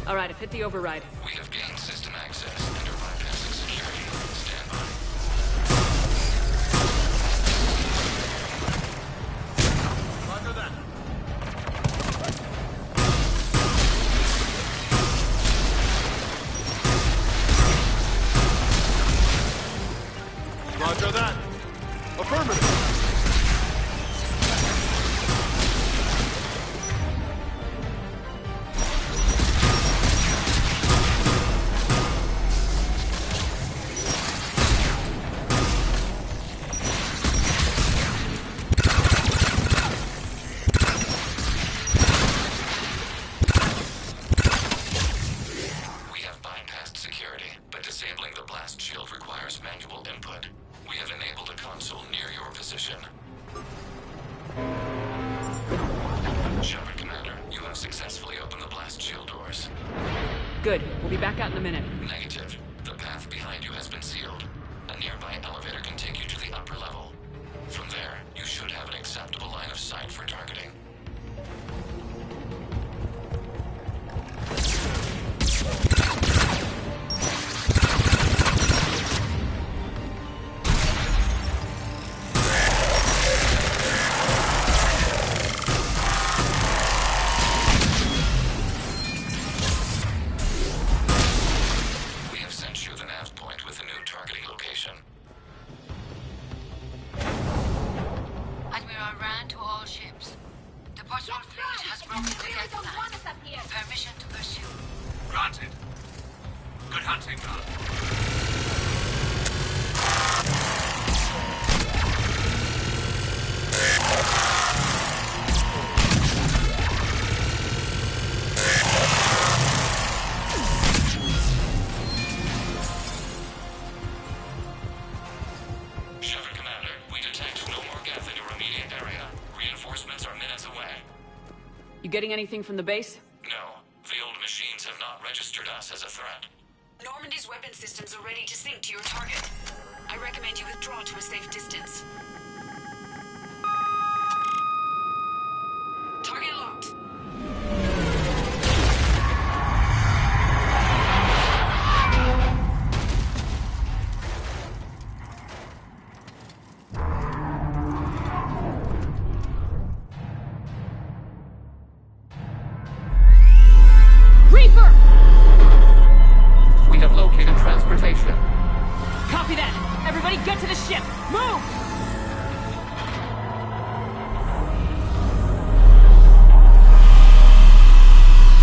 C: All right, I've hit the override.
B: We have gained system access and are bypassing security. Stand by.
L: Roger that. Roger that. Affirmative.
C: Good. We'll be back out in a minute.
B: Negative. The path behind you has been sealed. A nearby elevator can take you to the upper level. From there, you should have an acceptable line of sight for targeting.
C: Getting anything from the base?
B: No. The old machines have not registered us as a threat.
A: Normandy's weapon systems are ready to sync to your target. I recommend you withdraw to a safe distance. Target locked.
C: Copy that! Everybody get to the ship! Move!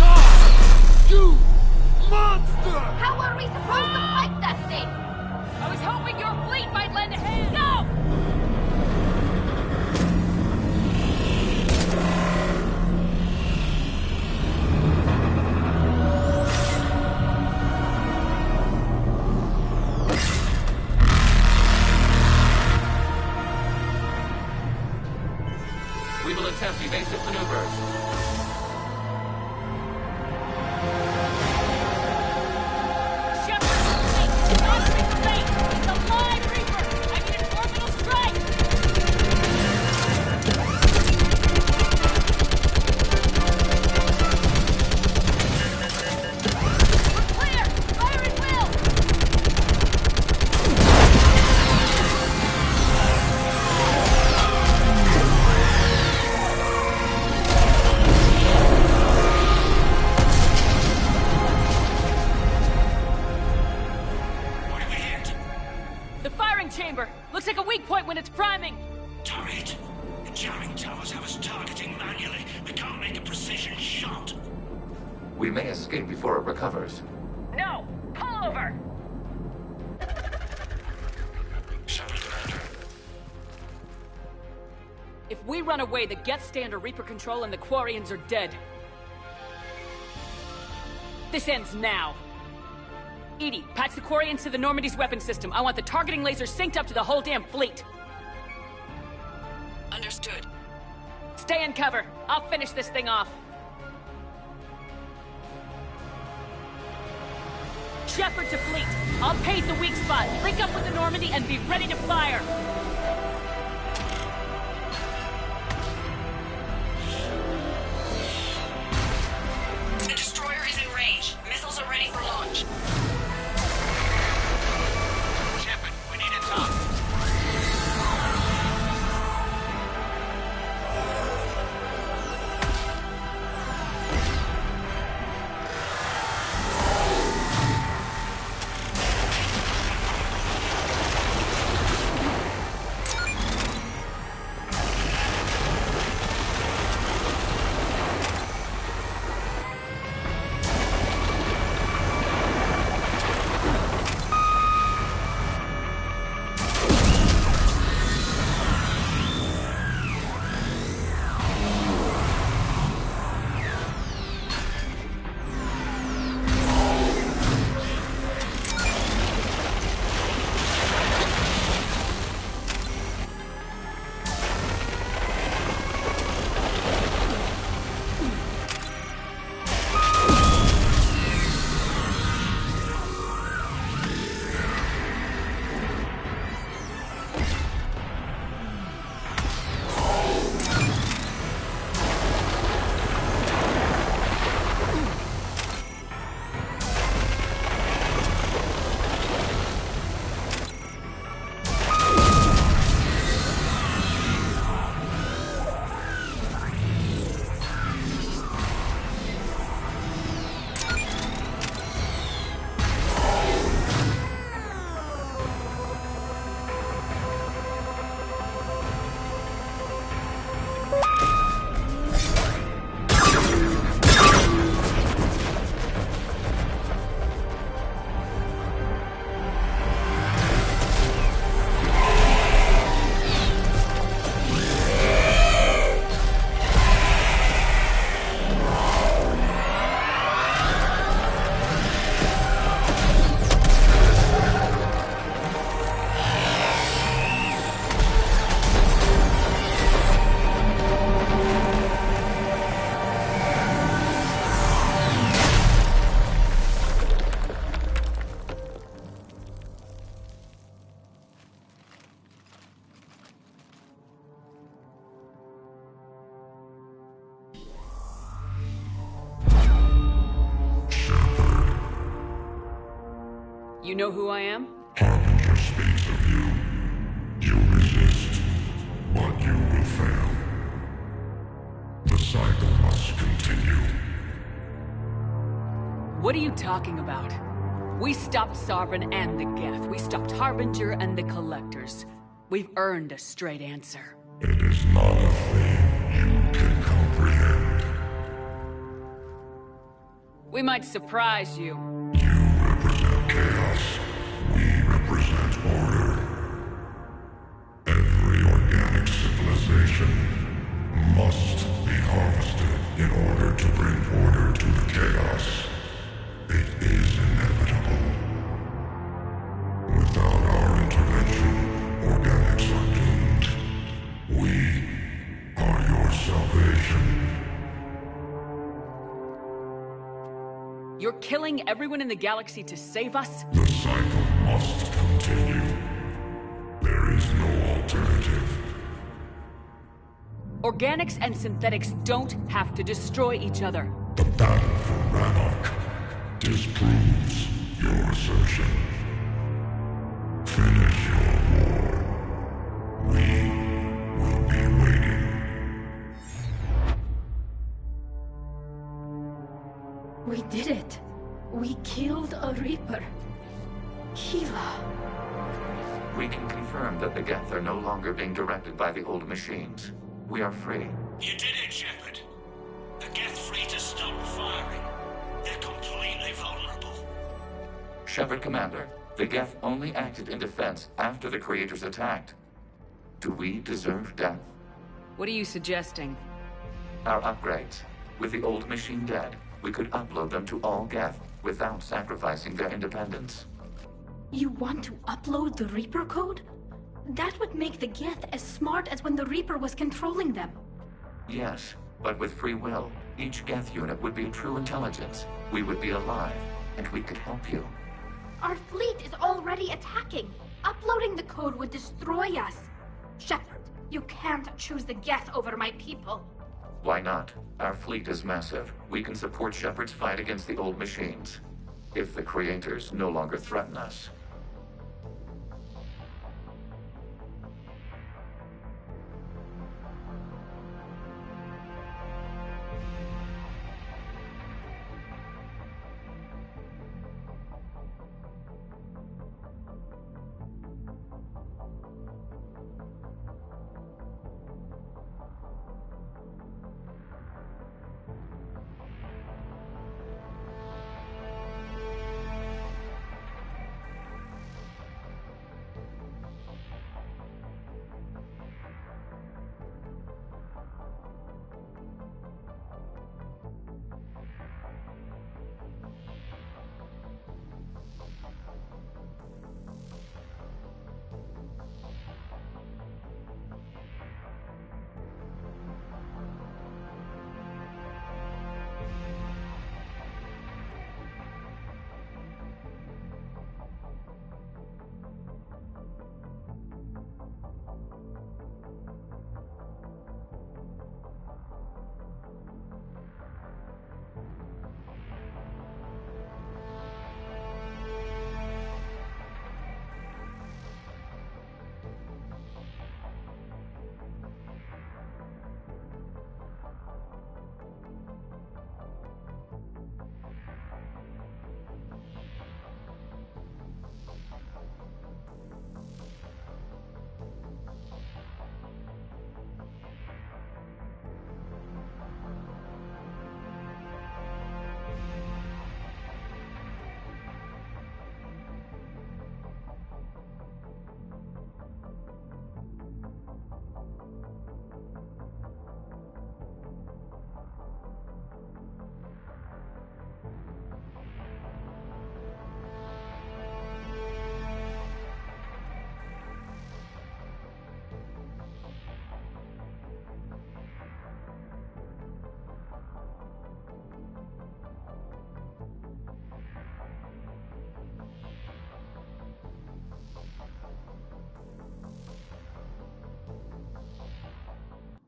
L: God! You monster!
G: How are we supposed to fight that thing?
C: I was hoping your fleet might lend a hand! Go!
B: We will attempt evasive maneuvers.
C: Looks like a weak point when it's priming!
S: Turret! The jamming towers have us targeting manually. We can't make a precision shot.
B: We may escape before it recovers.
C: No! Pull over!
B: Shepard, Commander.
C: If we run away, the Geth stay under Reaper control and the Quarians are dead. This ends now. EDI, patch the Quarians to the Normandy's weapon system. I want the targeting laser synced up to the whole damn fleet.
J: Understood.
C: Stay in cover. I'll finish this thing off. Shepard to fleet. I'll pave the weak spot, link up with the Normandy, and be ready to fire.
J: The destroyer is in range. Missiles are ready for launch.
M: Shepard, we need a target.
C: You know who I am?
D: Harbinger speaks of you. You resist, but you will fail. The cycle must continue.
C: What are you talking about? We stopped Sovereign and the Geth. We stopped Harbinger and the Collectors. We've earned a straight answer.
D: It is not a thing you can comprehend.
C: We might surprise you.
D: Chaos. We represent order. Every organic civilization must be harvested in order to bring order to the chaos. It is inevitable. Without our intervention, organics are doomed. We are your salvation.
C: You're killing everyone in the galaxy to save us?
D: The cycle must continue. There is no alternative.
C: Organics and synthetics don't have to destroy each other.
D: The battle for Rannoch disproves your assertion. Finish your war. We will be waiting.
G: We did it. We killed a Reaper. Hila.
B: We can confirm that the Geth are no longer being directed by the old machines. We are free.
S: You did it, Shepard. The Geth fleet has stopped firing. They're completely vulnerable.
B: Shepard, Commander, the Geth only acted in defense after the Creators attacked. Do we deserve death?
C: What are you suggesting?
B: Our upgrades. With the old machine dead, we could upload them to all Geth, without sacrificing their independence.
G: You want to upload the Reaper code? That would make the Geth as smart as when the Reaper was controlling them.
B: Yes, but with free will, each Geth unit would be a true intelligence. We would be alive, and we could help you.
G: Our fleet is already attacking. Uploading the code would destroy us. Shepard, you can't choose the Geth over my people.
B: Why not? Our fleet is massive. We can support Shepard's fight against the old machines. If the Creators no longer threaten us.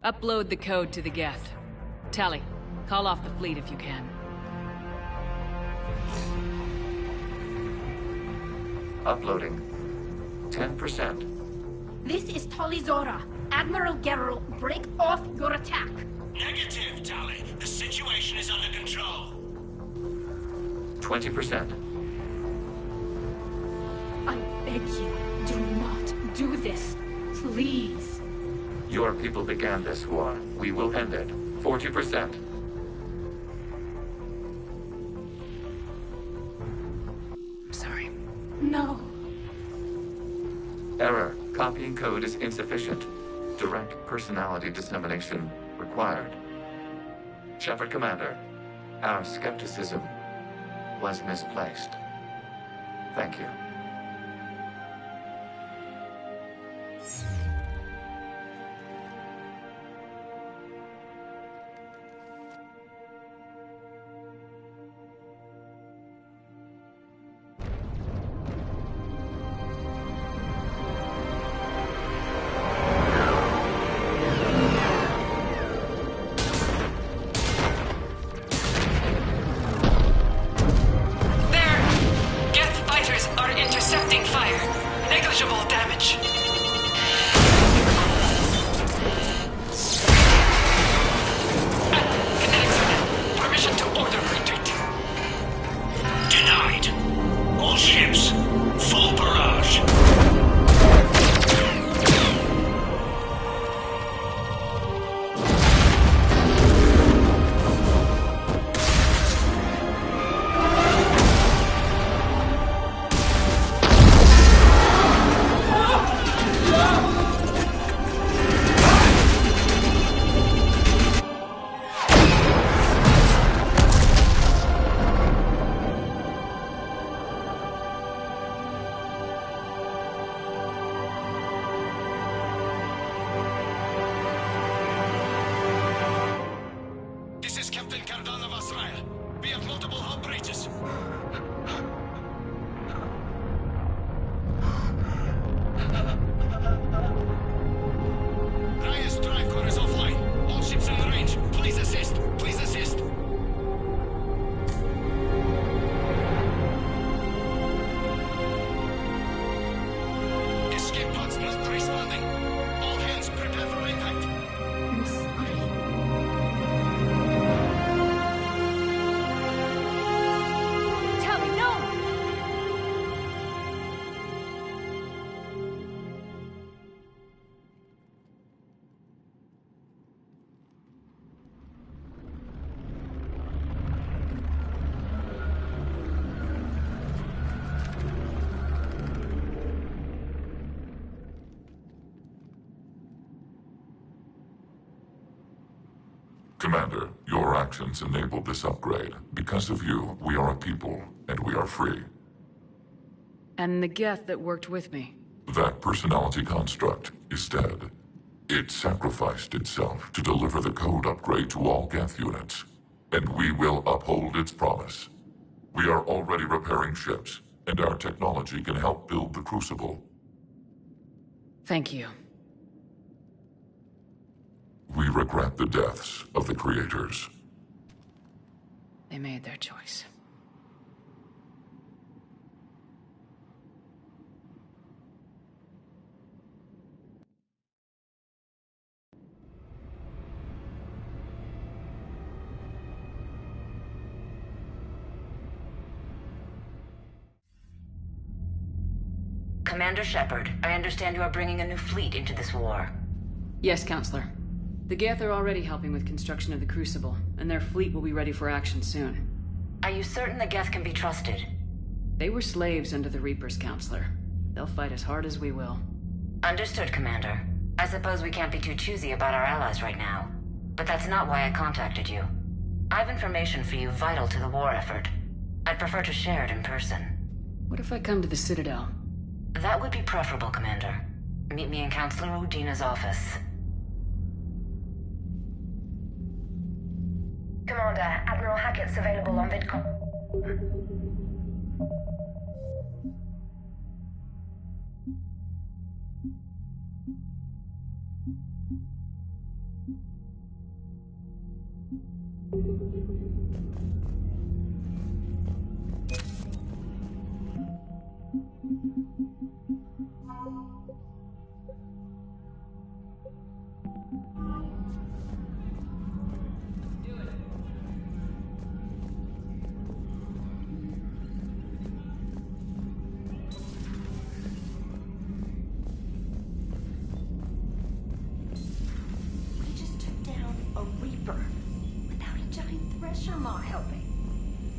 C: Upload the code to the Geth. Tali, call off the fleet if you can.
B: Uploading. 10%.
G: This is Tali Zora. Admiral Gerrel, break off your attack.
S: Negative, Tali. The situation is under control.
B: 20%.
G: I beg you, do not do this. Please.
B: Your people began this war. We will end it. 40%.
C: I'm sorry.
G: No.
B: Error. Copying code is insufficient. Direct personality dissemination required. Shepard Commander, our skepticism was misplaced. Thank you.
S: Brace landing. All hands prepare for impact.
G: I'm sorry. Tally, no!
D: Commander, your actions enabled this upgrade. Because of you, we are a people, and we are free.
C: And the Geth that worked with me.
D: That personality construct is dead. It sacrificed itself to deliver the code upgrade to all Geth units, and we will uphold its promise. We are already repairing ships, and our technology can help build the Crucible.
C: Thank you.
D: We regret the deaths of the creators.
C: They made their choice.
J: Commander Shepard, I understand you are bringing a new fleet into this war.
C: Yes, Counselor. The Geth are already helping with construction of the Crucible, and their fleet will be ready for action soon.
J: Are you certain the Geth can be trusted?
C: They were slaves under the Reapers, Counselor. They'll fight as hard as we will.
J: Understood, Commander. I suppose we can't be too choosy about our allies right now. But that's not why I contacted you. I have information for you vital to the war effort. I'd prefer to share it in person.
C: What if I come to the Citadel?
J: That would be preferable, Commander. Meet me in Counselor Udina's office.
E: Commander, Admiral Hackett's available on VidCon.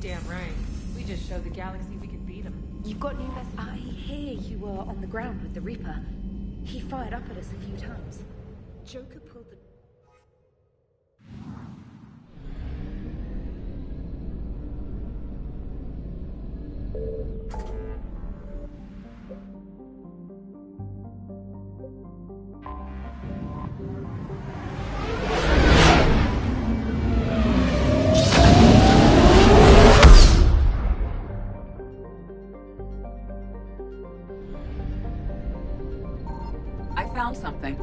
K: Damn right. We just showed the galaxy we could beat him.
Q: You've got new mess. I hear you were on the ground with the Reaper. He fired up at us a few times. Joker pulled the...
A: Found something.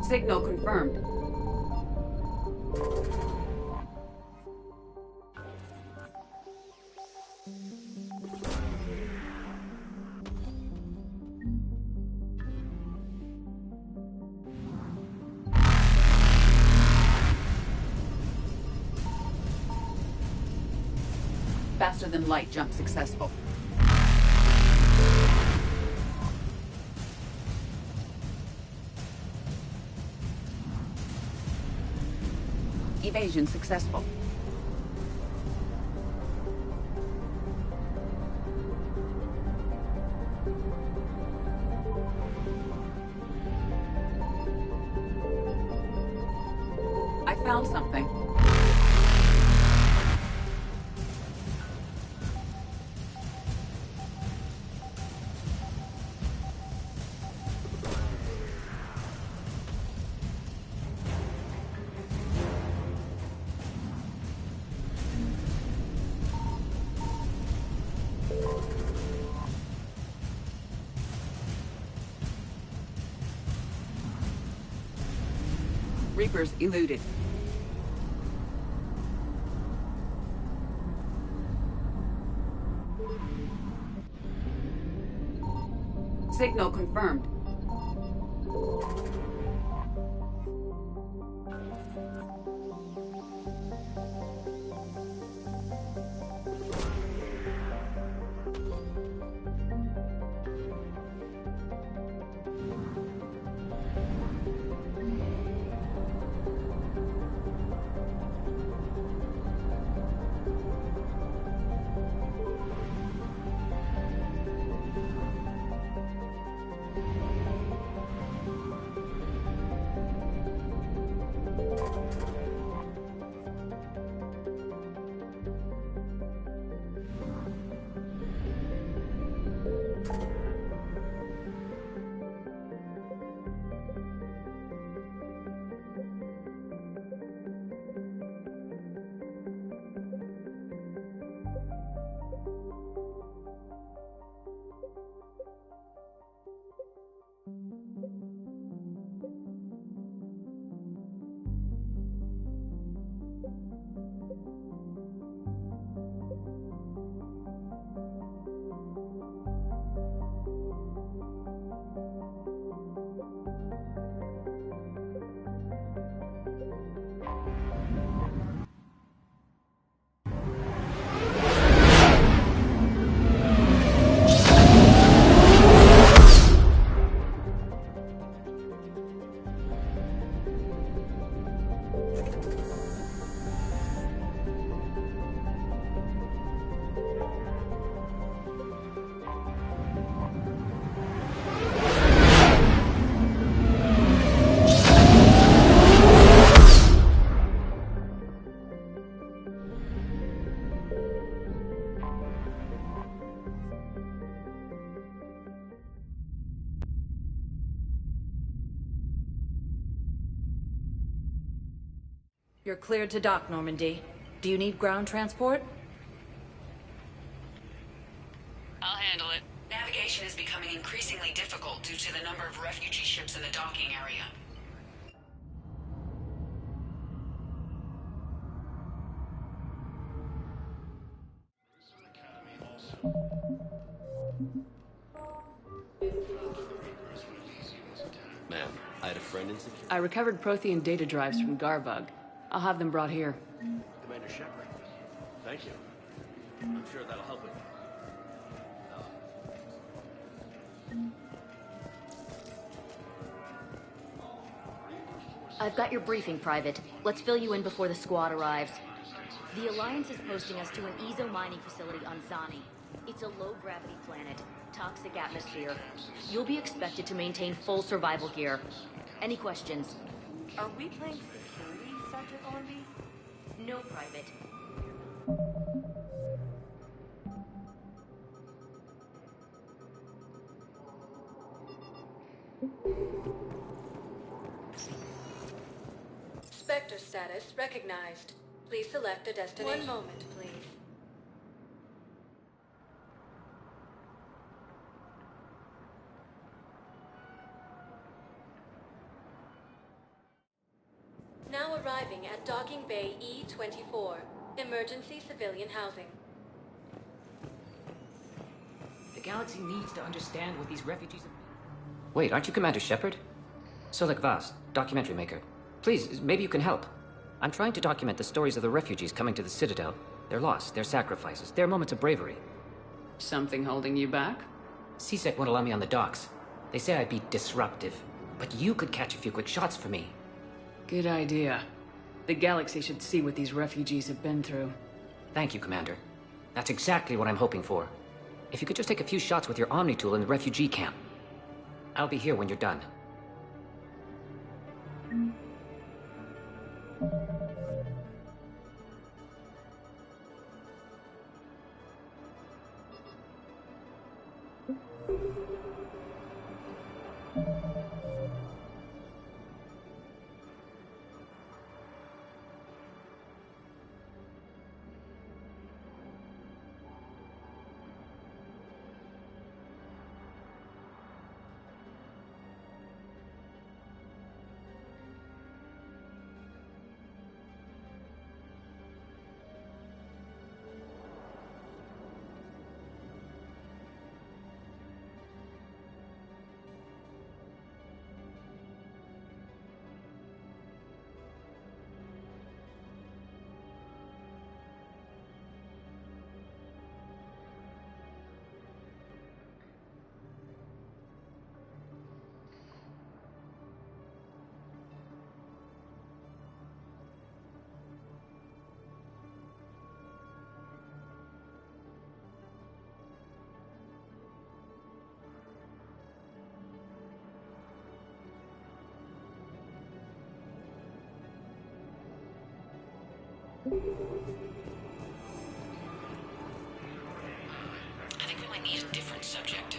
A: Signal confirmed. Faster than light jump successful. Evasion successful. I found something. Reapers eluded. Signal confirmed.
N: You're cleared to dock, Normandy. Do you need ground transport?
C: I'll handle it.
A: Navigation is becoming increasingly difficult due to the number of refugee ships in the docking area.
U: Ma'am, I had a friend in security.
C: I recovered Prothean data drives from Garvug. I'll have them brought here.
U: Commander Shepard. Thank you. I'm sure that'll help with
V: I've got your briefing, Private. Let's fill you in before the squad arrives. The Alliance is posting us to an Ezo mining facility on Zani. It's a low-gravity planet, toxic atmosphere. You'll be expected to maintain full survival gear. Any questions?
Q: Are we playing security, Sergeant Ormby?
V: No, Private.
X: Spectre status recognized. Please select a destination. One moment, please. Now arriving at Docking Bay E-24, emergency civilian housing.
Y: The galaxy needs to understand what these refugees have... Wait, aren't you Commander Shepard? Solik Vast, documentary maker. Please, maybe you can help. I'm trying to document the stories of the refugees coming to the Citadel. Their loss, their sacrifices, their moments of bravery.
C: Something holding you back?
Y: CSEC won't allow me on the docks. They say I'd be disruptive. But you could catch a few quick shots for me.
C: Good idea. The galaxy should see what these refugees have been through.
Y: Thank you, Commander. That's exactly what I'm hoping for. If you could just take a few shots with your Omni tool in the refugee camp. I'll be here when you're done. I think we might need a different subject.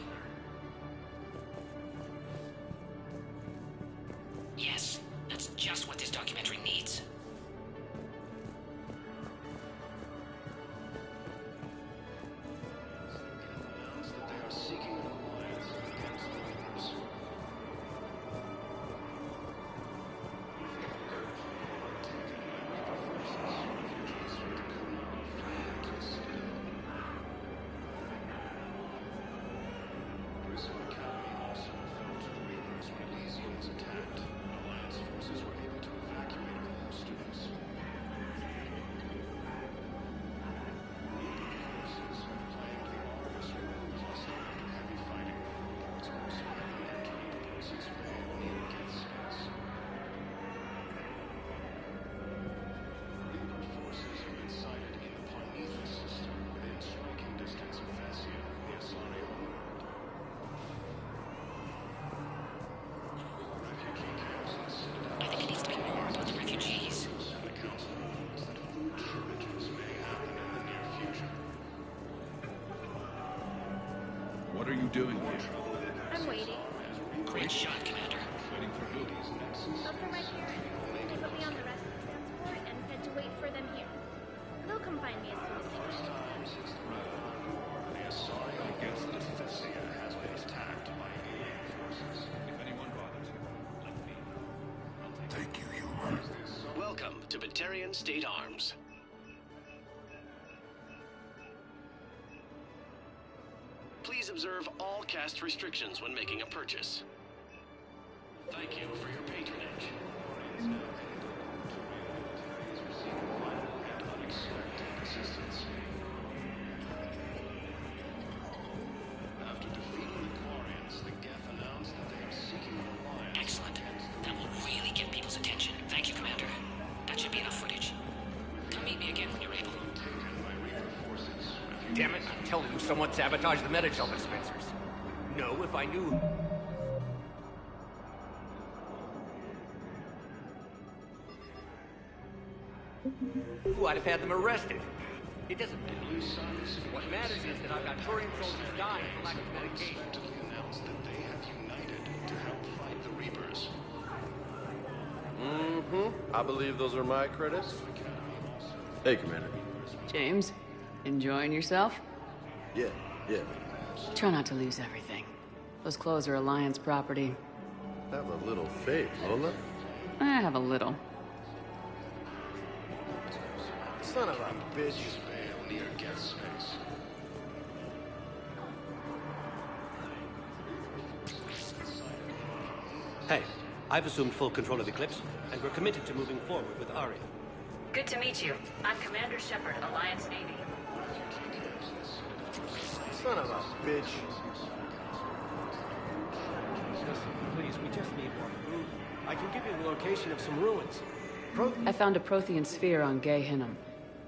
Y: Yes, that's just what this documentary needs.
I: What are you doing here?
G: I'm waiting.
Y: Great shot, Commander.
I: Waiting for who?
G: For my parents. They put me on the rescue transport and said to wait for them here. They'll come find me as soon as they can.
I: The Asari against the Thessia has been attacked by alien forces. If anyone bothers you, let me.
O: Thank you, human.
P: Welcome to Batarian State Arms. Please observe all caste restrictions when making a purchase. Thank you for your patronage. After defeating the Quarians, the Geth announced that they are seeking an alliance.
Y: Excellent. That will really get people's attention. Thank you, Commander. That should be enough footage. Come meet me again when you're able.
R: Damn it, I'm telling you, someone sabotaged the Medi-Gel dispensers. No, if I knew... Ooh, I'd have had them arrested. It doesn't matter. What matters is that I've got Turian soldiers dying for lack of medication.
P: Announced that they have united to help fight the Reapers.
W: Mm-hmm. I believe those are my credits. Hey, Commander.
A: James, enjoying yourself?
W: Yeah.
A: Try not to lose everything. Those clothes are Alliance property.
W: Have a little faith, Lola.
A: I have a little.
W: Son of a bitch.
P: Near Geth space.
T: Hey, I've assumed full control of Eclipse, and we're committed to moving forward with Aria.
C: Good to meet you. I'm Commander Shepard, Alliance Navy.
W: Son of a bitch.
T: Please, we just need more food. I can give you the location of some ruins.
A: I found a Prothean sphere on Gay Hinnom.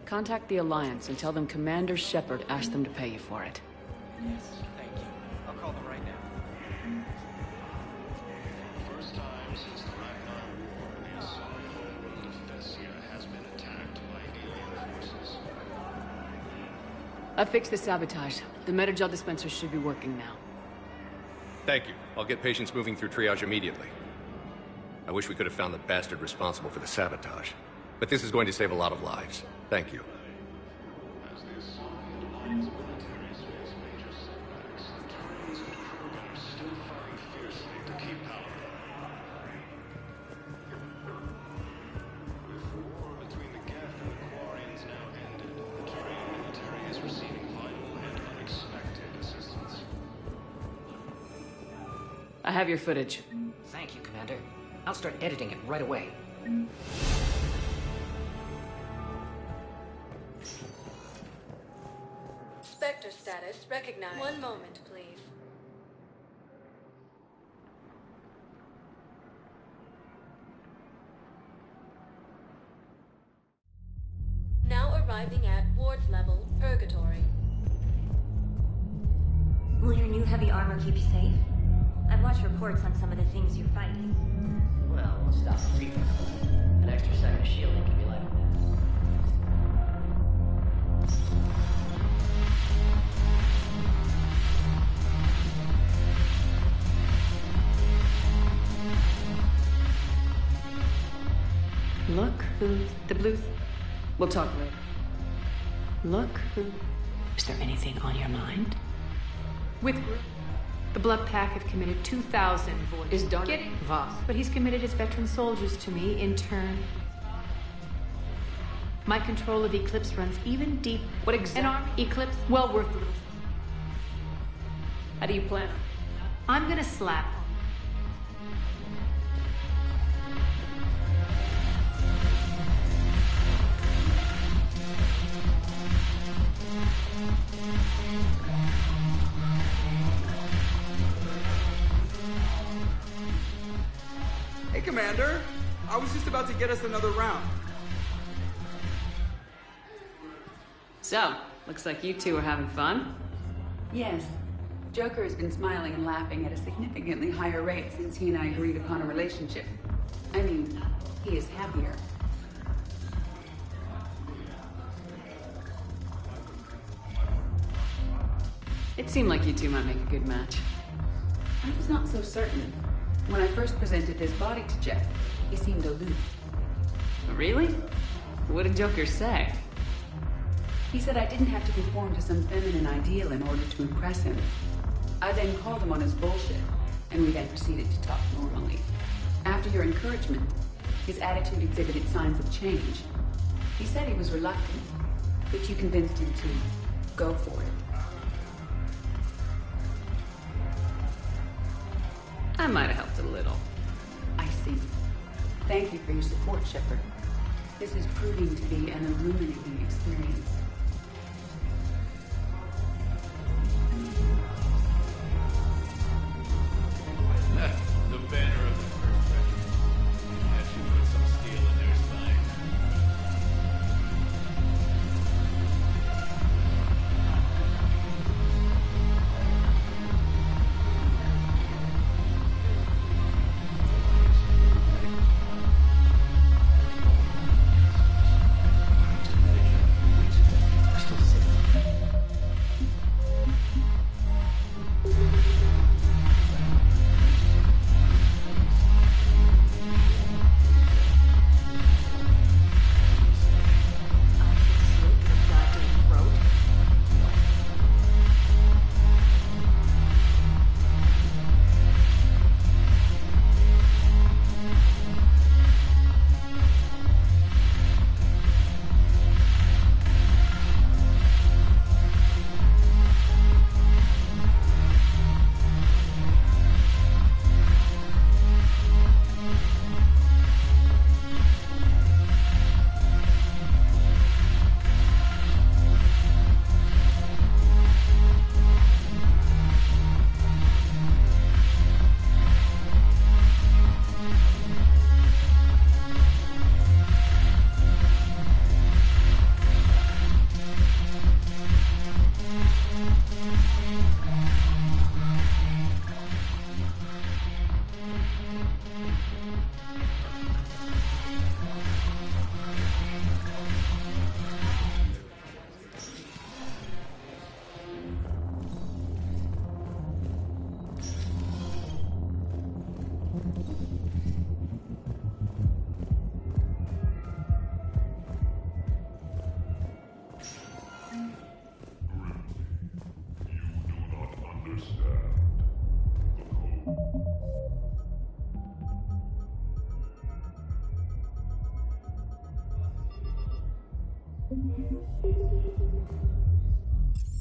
A: Contact the Alliance and tell them Commander Shepard asked them to pay you for it.
T: Yes, thank you. I'll call them right now.
P: First time since the Ragnar War, the Asari homeworld of Thessia has been attacked by alien forces.
A: I fixed the sabotage. The Medi-Gel dispenser should be working now.
R: Thank you. I'll get patients moving through triage immediately. I wish we could have found the bastard responsible for the sabotage. But this is going to save a lot of lives. Thank you.
P: As the Asari Alliance military faces major setbacks, the Turians and Krogan are still fighting fiercely to keep power. With the war between the Geth and the Quarians now ended, the Turian military is receiving vital and unexpected assistance.
A: I have your footage.
Y: Thank you, Commander. I'll start editing it right away.
X: Spectre status recognized. One moment, please. Now arriving at ward level, Purgatory.
Z: Will your new heavy armor keep you safe? I've watched reports on some of the things you're fighting.
Y: Well, we'll stop the Reaper. An extra second of shielding can be light on
B: who the blue... We'll talk later. Look who... Is there anything on your mind?
K: With group, the Blood Pack have committed 2,000 voids.
B: Is Donner Voss?
K: But he's committed his veteran soldiers to me in turn. My control of Eclipse runs even deep.
B: What exactly?
K: An army Eclipse, well worth the risk.
B: How do you plan?
K: I'm gonna slap.
F: Hey, Commander. I was just about to get us another round.
B: So, looks like you two are having fun.
A: Yes. Joker has been smiling and laughing at a significantly higher rate since he and I agreed upon a relationship. I mean, he is happier.
B: It seemed like you two might make a good match.
A: I was not so certain. When I first presented his body to Jeff, he seemed aloof.
B: Really? What did Joker say?
A: He said I didn't have to conform to some feminine ideal in order to impress him. I then called him on his bullshit, and we then proceeded to talk normally. After your encouragement, his attitude exhibited signs of change. He said he was reluctant, but you convinced him to go for it.
B: I might have helped a little.
A: I see. Thank you for your support, Shepard. This is proving to be an illuminating experience.
I: The banner of the first regiment. Actually put some steel in their spine.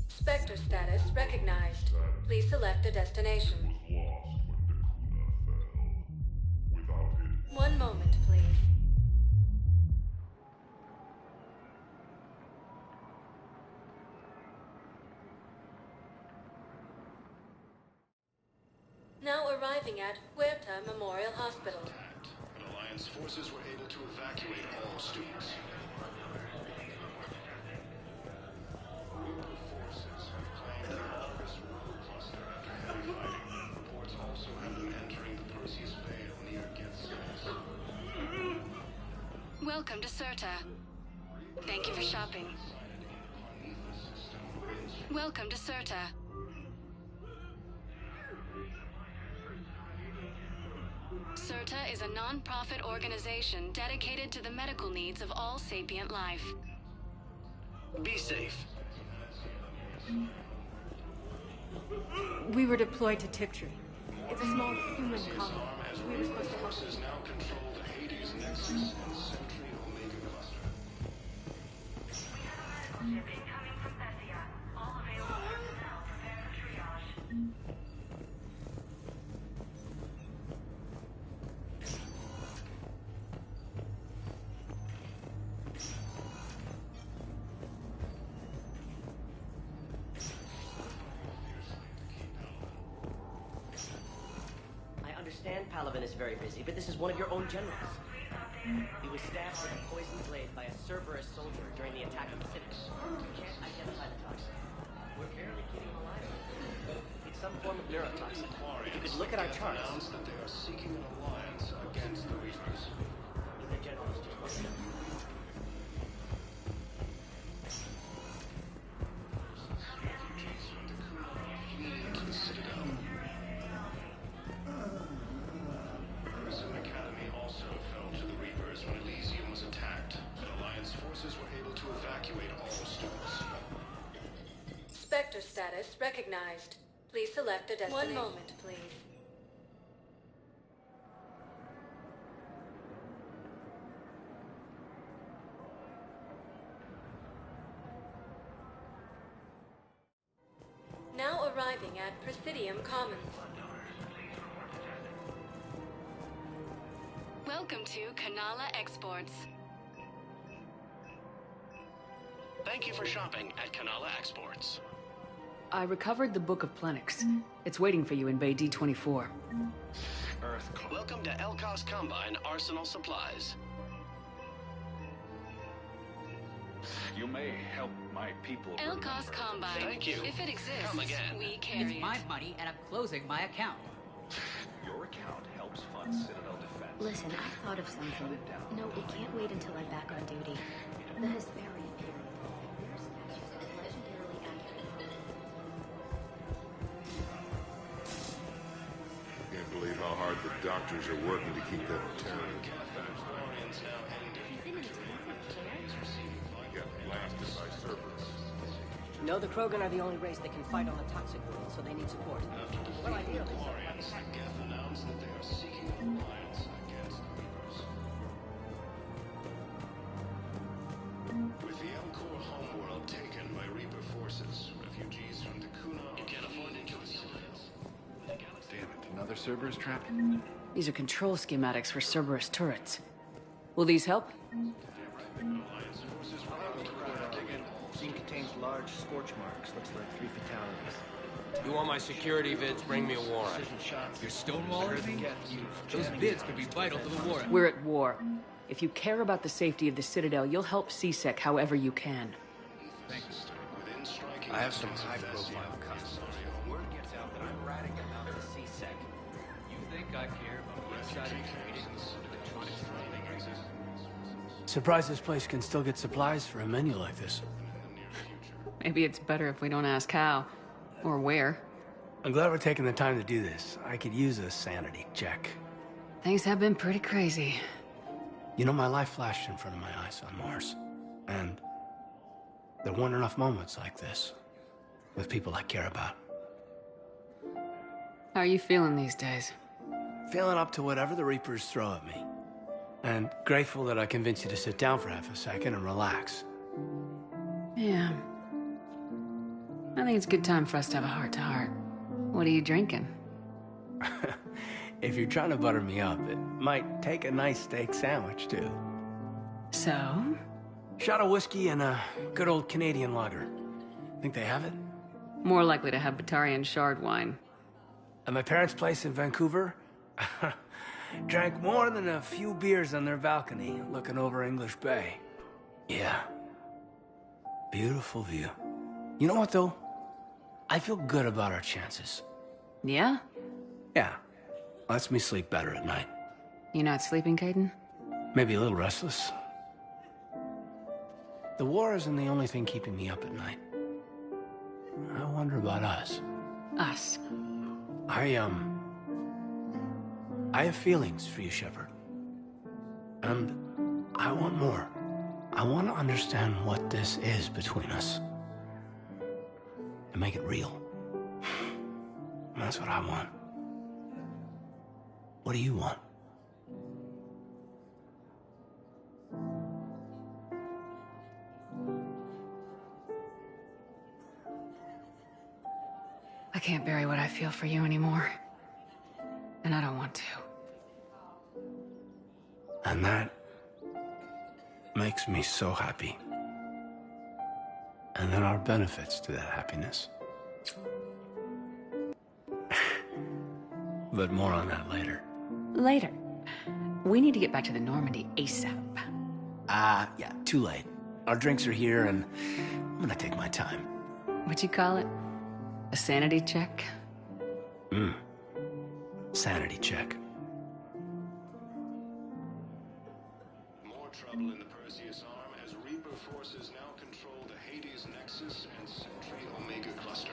X: Spectre status recognized. Please select a destination. One moment, please. Now arriving at Huerta Memorial Hospital.
I: And Alliance forces were able to evacuate all students. Reaper forces have claimed the Walrus Road cluster after heavy fighting. Reports also have them entering the Perseus Vale near Gethsemane.
C: Welcome to Serta. Thank you for shopping. Welcome to Serta.
X: CERTA is a non-profit organization dedicated to the medical needs of all sapient life.
U: Be safe.
K: We were deployed to Tiptree. It's a small human colony. We were supposed to help
I: Forces now control the Hades Nexus and Sentry Omega cluster.
E: Incoming from Thessia. All available personnel prepare for triage.
D: I understand Palaven is very busy, but this is one of your own generals. He was stabbed with a poisoned blade by a Cerberus soldier during the attack of the city. We can't identify the toxin. We're barely keeping him alive. It's some form of neurotoxin. If you could look at our charts.
I: Announced that they are seeking an alliance against the Reapers.
D: The general is just looking.
I: Refugees from Dakuna are fleeing to the Citadel. Prison Academy also fell to the Reapers when Elysium was attacked, and Alliance forces were able to evacuate all students.
X: Spectre status recognized. Please select a destination. 1 moment, please. Now arriving at Presidium Commons. Welcome to Kanala Exports.
U: Thank you for shopping at Kanala Exports.
A: I recovered the Book of Plenix. It's waiting for you in Bay D24.
U: Welcome to Elkos Combine Arsenal Supplies.
H: You may help my people.
X: Elkos Combine.
U: Thank you.
X: If it exists,
U: Come again.
X: we carry
J: It's my money, and I'm closing my account.
H: Your account helps fund Citadel defense.
V: Listen, I thought of something. No, it can't wait until I'm back on duty. The Hesperian period. Their statues of legendarily accurate.
O: Can't believe how hard the doctors are working to keep that terror. Got blasted by Cerberus.
D: No, the Krogan are the only race that can fight on the toxic world, so they need support. Well, ideally,
I: Geth announced that they are seeking an alliance against the Reapers. With the Elcor homeworld taken by Reaper forces, refugees from Dakuna
U: You can't afford to join the Alliance.
H: Damn it, another Cerberus trap?
A: These are control schematics for Cerberus turrets. Will these help?
T: Scene contains large scorch marks. Looks like 3 fatalities.
L: You want my security vids? Bring me a warrant.
J: You're stonewalling me? Those bids could be vital to the war.
A: We're at war. If you care about the safety of the Citadel, you'll help CSEC however you can.
H: Thanks.
U: I have some high-profile customers.
T: Word gets out that I'm ratting them out to CSEC.
J: You think I care about the inside of trading electronics?
M: Surprised this place can still get supplies for a menu like this.
A: Maybe it's better if we don't ask how. Or where.
M: I'm glad we're taking the time to do this. I could use a sanity check.
A: Things have been pretty crazy.
M: You know, my life flashed in front of my eyes on Mars. And there weren't enough moments like this with people I care about.
A: How are you feeling these days?
M: Feeling up to whatever the Reapers throw at me. And grateful that I convinced you to sit down for half a second and relax.
A: Yeah. I think it's a good time for us to have a heart-to-heart. What are you drinking?
M: If you're trying to butter me up, it might take a nice steak sandwich, too.
A: So?
M: Shot of whiskey and a good old Canadian lager. Think they have it?
A: More likely to have Batarian shard wine.
M: At my parents' place in Vancouver, drank more than a few beers on their balcony, looking over English Bay. Yeah. Beautiful view. You know what, though? I feel good about our chances.
A: Yeah?
M: Yeah. Lets me sleep better at night.
A: You not sleeping, Caden?
M: Maybe a little restless. The war isn't the only thing keeping me up at night. I wonder about us.
A: Us?
M: I I have feelings for you, Shepard. And I want more. I want to understand what this is between us. And make it real. That's what I want. What do you want?
B: I can't bury what I feel for you anymore. And I don't want to.
M: And that makes me so happy. And there are benefits to that happiness. But more on that later.
B: Later. We need to get back to the Normandy ASAP.
M: Yeah, too late. Our drinks are here and I'm gonna take my time.
B: What'd you call it? A sanity check?
M: Sanity check.
I: More trouble in the Perseus arm as Reaper forces now control the Hades Nexus and Sentry Omega cluster.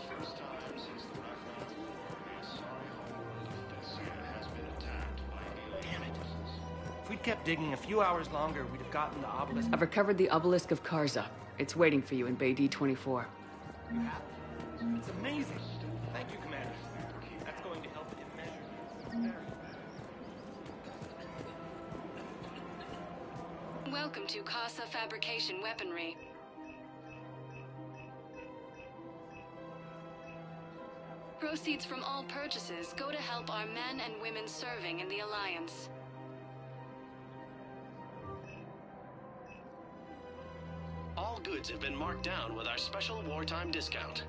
I: First time since the Ragnarok War, the Asari homeworld of Thessia has been attacked by alien.
T: Damn it. If we'd kept digging a few hours longer, we'd have gotten the obelisk.
B: I've recovered the obelisk of Karza. It's waiting for you in Bay D-24.
T: You have? It's amazing. Thank you, Commander. That's going to help immeasurably.
X: Welcome to Casa Fabrication Weaponry. Proceeds from all purchases go to help our men and women serving in the Alliance.
U: All goods have been marked down with our special wartime discount.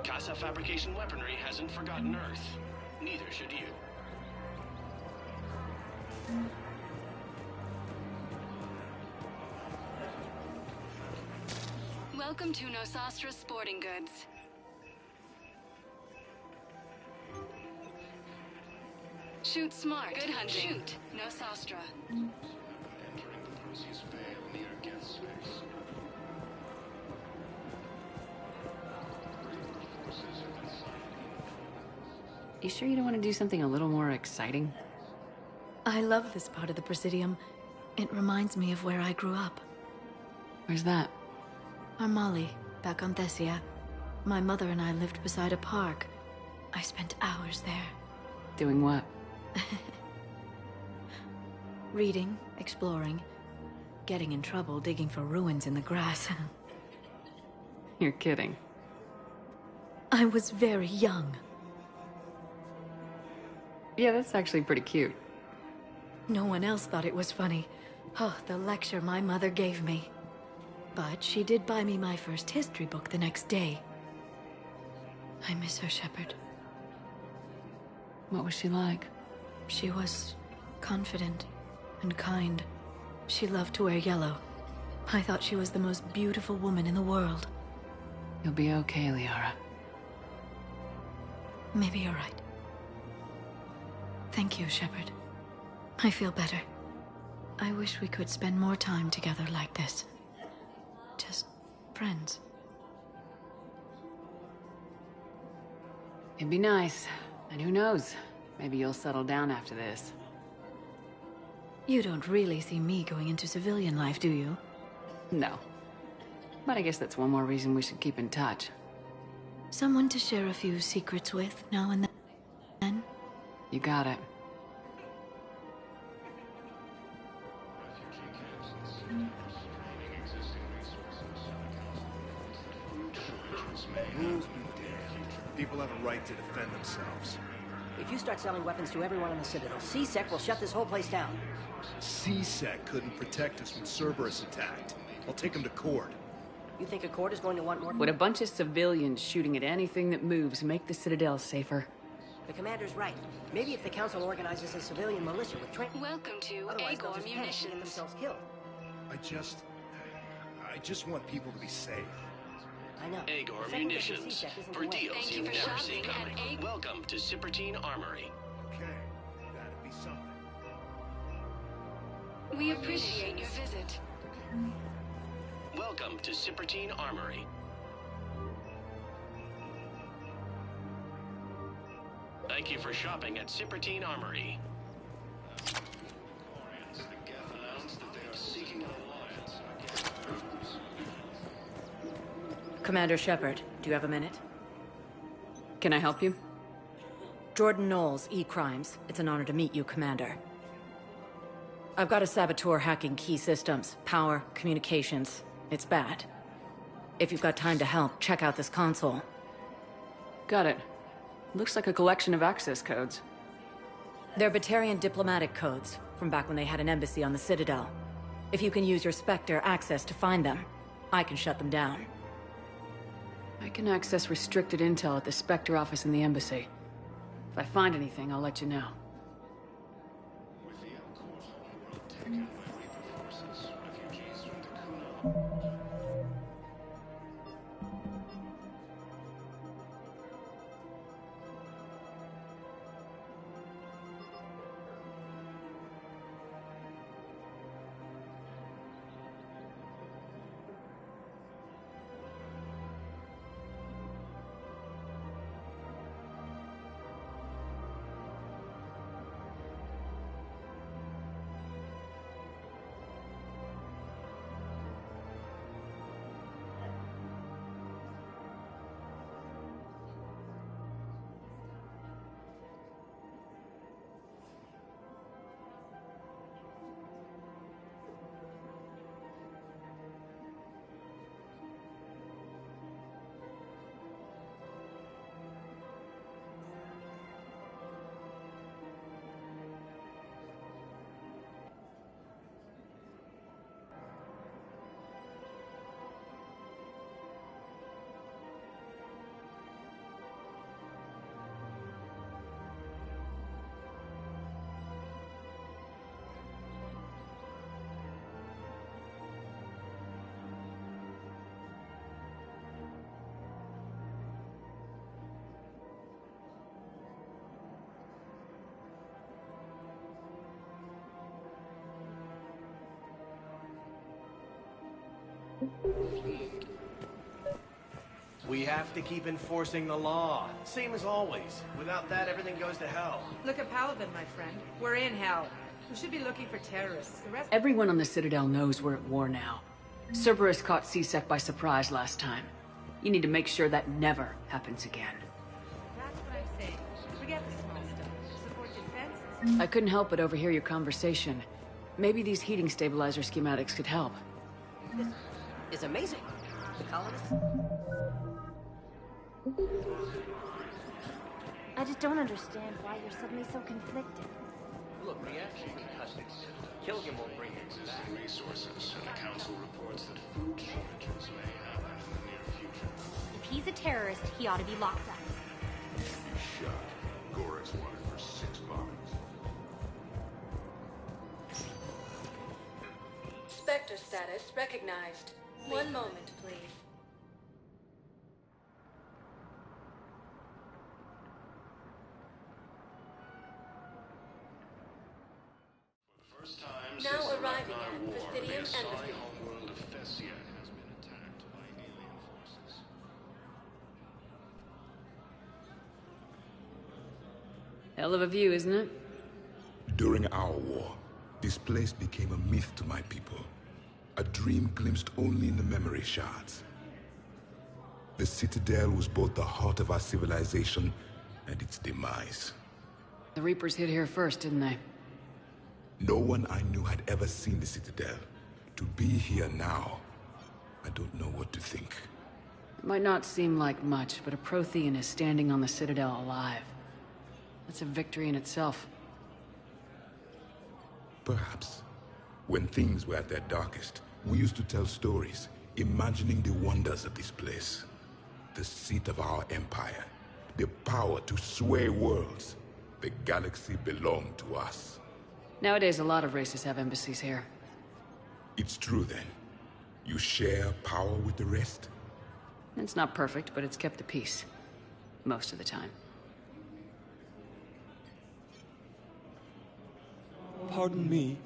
U: Casa Fabrication Weaponry hasn't forgotten Earth. Neither should you.
X: Welcome to Nosastra Sporting Goods. Shoot smart. Good hunting. Shoot. Nosastra.
I: Entering the Perseus Veil near Geth space. Reaper forces have been sighted.
B: You sure you don't want to do something a little more exciting?
G: I love this part of the Presidium. It reminds me of where I grew up.
B: Where's that?
G: Armali, back on Thessia. My mother and I lived beside a park. I spent hours there.
B: Doing what?
G: Reading, exploring, getting in trouble digging for ruins in the grass.
B: You're kidding.
G: I was very young.
B: Yeah, that's actually pretty cute.
G: No one else thought it was funny. Oh, the lecture my mother gave me. But she did buy me my first history book the next day. I miss her, Shepard.
B: What was she like?
G: She was confident and kind. She loved to wear yellow. I thought she was the most beautiful woman in the world.
B: You'll be okay, Liara.
G: Maybe you're right. Thank you, Shepard. I feel better. I wish we could spend more time together like this. Just friends.
B: It'd be nice. And who knows? Maybe you'll settle down after this.
G: You don't really see me going into civilian life, do you?
B: No. But I guess that's one more reason we should keep in touch.
G: Someone to share a few secrets with now and then?
B: You got it.
N: Rules be damned. People have a right to defend themselves.
D: If you start selling weapons to everyone on the Citadel, C-Sec will shut this whole place down.
N: C-Sec couldn't protect us when Cerberus attacked. I'll take them to court.
D: You think Accord is going to want more?
B: Would a bunch of civilians shooting at anything that moves make the Citadel safer?
D: The commander's right. Maybe if the Council organizes a civilian militia with training...
X: Welcome to
D: Otherwise, they'll
X: Agor
D: just panic and get
X: Munitions.
D: themselves killed.
N: I just want people to be safe.
D: I know.
U: Agor
D: Second
U: Munitions.
D: C-Sec isn't
U: For
D: the way.
U: deals
X: Thank you
U: you've
X: for
U: never seen
X: shopping
U: coming.
X: at
U: Welcome to Cipertine Armory.
N: Okay, that'd be something.
X: We appreciate your visit.
U: Welcome to Cipertine Armory.
I: you for shopping at Cipertine Armory. The Geth announced that they are seeking an alliance against.
V: Commander Shepard, do you have a minute?
B: Can I help you?
V: Jordan Knowles, E-Crimes. It's an honor to meet you, Commander. I've got a saboteur hacking key systems, power, communications. It's bad. If you've got time to help, check out this console.
B: Got it. Looks like a collection of access codes.
V: They're Batarian diplomatic codes, from back when they had an embassy on the Citadel. If you can use your Spectre access to find them, I can shut them down.
B: I can access restricted intel at the Spectre office in the embassy. If I find anything, I'll let you know.
I: With the Elcor homeworld taken by Reaper forces, refugees from Takuna.
T: We have to keep enforcing the law. Same as always. Without that, everything goes to hell.
K: Look at Paladin, my friend. We're in hell. We should be looking for terrorists. The rest...
B: Everyone on the Citadel knows we're at war now. Cerberus caught C-Sec by surprise last time. You need to make sure that never happens again.
K: That's what I'm saying. Forget the small stuff. Support defense.
B: I couldn't help but overhear your conversation. Maybe these heating stabilizer schematics could help.
D: This is amazing. The colonists...
V: I just don't understand why you're suddenly so conflicted.
D: Look, we actually custody. Killigan won't bring him back.
I: Resources, and the council reports that food shortages may happen in the near future.
V: If he's a terrorist, he ought to be locked up.
O: Shot. Gorex wanted for 6 bombings.
X: Spectre status recognized. One moment, please. Now arriving at Presidium Embassy.
I: Homeworld of Thessian has been attacked by alien forces.
B: Hell of a view, isn't it?
O: During our war, this place became a myth to my people. A dream glimpsed only in the memory shards. The Citadel was both the heart of our civilization and its demise.
B: The Reapers hit here first, didn't they?
O: No one I knew had ever seen the Citadel. To be here now, I don't know what to think.
B: It might not seem like much, but a Prothean is standing on the Citadel alive. That's a victory in itself.
O: Perhaps. When things were at their darkest, we used to tell stories, imagining the wonders of this place. The seat of our empire. The power to sway worlds. The galaxy belonged to us.
B: Nowadays, a lot of races have embassies here.
O: It's true, then. You share power with the rest?
B: It's not perfect, but it's kept the peace. Most of the time.
P: Pardon me.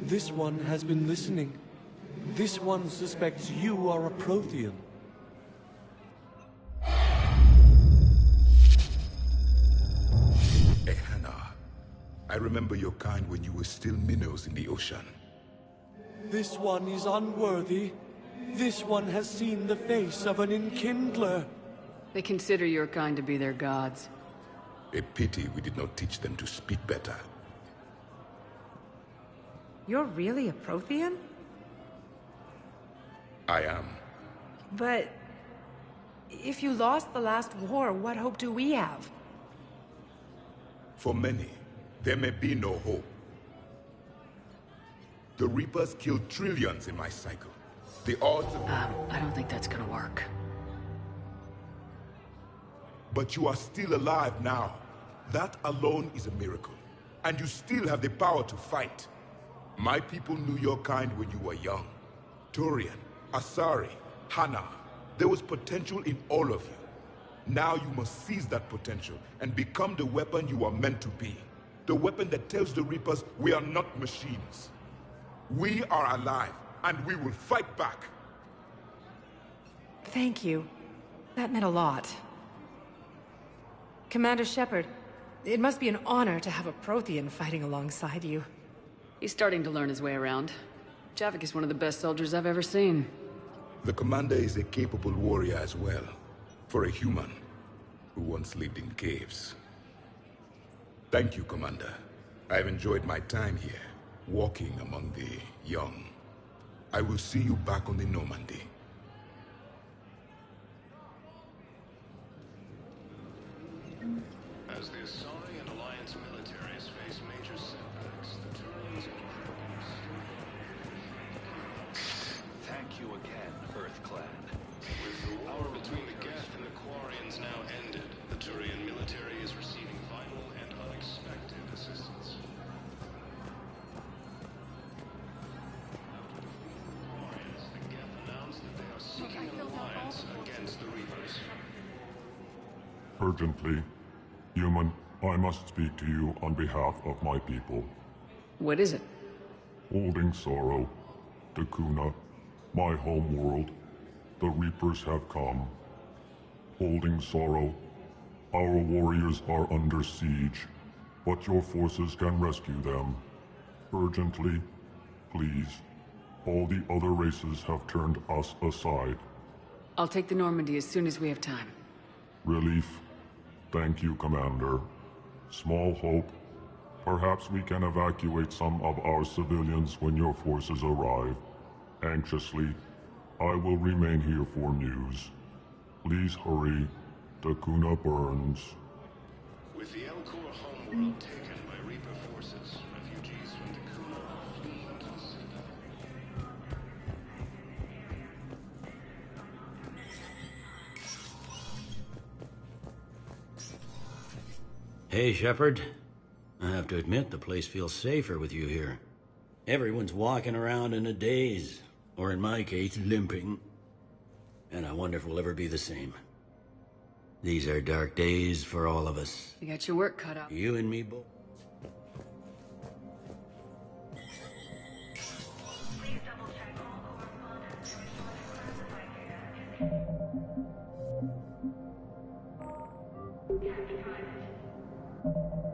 P: This one has been listening. This one suspects you are a Prothean.
O: remember your kind when you were still minnows in the ocean.
P: This one is unworthy. This one has seen the face of an enkindler.
B: They consider your kind to be their gods.
O: A pity we did not teach them to speak better.
K: You're really a Prothean?
O: I am.
K: But... if you lost the last war, what hope do we have?
O: For many, there may be no hope. The Reapers killed trillions in my cycle. The odds of...
B: I don't think that's gonna work.
O: But you are still alive now. That alone is a miracle. And you still have the power to fight. My people knew your kind when you were young. Turian, Asari, Hana. There was potential in all of you. Now you must seize that potential and become the weapon you are meant to be. The weapon that tells the Reapers we are not machines. We are alive, and we will fight back.
K: Thank you. That meant a lot. Commander Shepard, it must be an honor to have a Prothean fighting alongside you.
B: He's starting to learn his way around. Javik is one of the best soldiers I've ever seen.
O: The commander is a capable warrior as well, for a human who once lived in caves. Thank you, Commander. I've enjoyed my time here, walking among the young. I will see you back on the Normandy.
I: As the Asari and Alliance militaries face major setbacks, the Turians and Kronos...
H: Thank you again, EarthClan.
I: With the war between the Geth and the Quarians now ended, the Turian military is receiving vital and unexpected assistance. Quarians, the Geth announced that they are seeking an alliance against the Reapers.
Q: Urgently, human, I must speak to you on behalf of my people.
B: What is it?
Q: Holding sorrow, Dakuna, my home world, the Reapers have come. Holding sorrow, our warriors are under siege, but your forces can rescue them. Urgently, please. All the other races have turned us aside.
B: I'll take the Normandy as soon as we have time.
Q: Relief. Thank you, Commander. Small hope. Perhaps we can evacuate some of our civilians when your forces arrive. Anxiously, I will remain here for news. Please hurry. Dakuna burns.
I: With the Elcor homeworld taken by Reaper forces, refugees from Dakuna are fleeing to the Citadel.
R: Hey, Shepard. I have to admit, the place feels safer with you here. Everyone's walking around in a daze, or in my case, limping. And I wonder if we'll ever be the same. These are dark days for all of us.
B: You got your work cut out.
R: You and me both.
E: Thank you.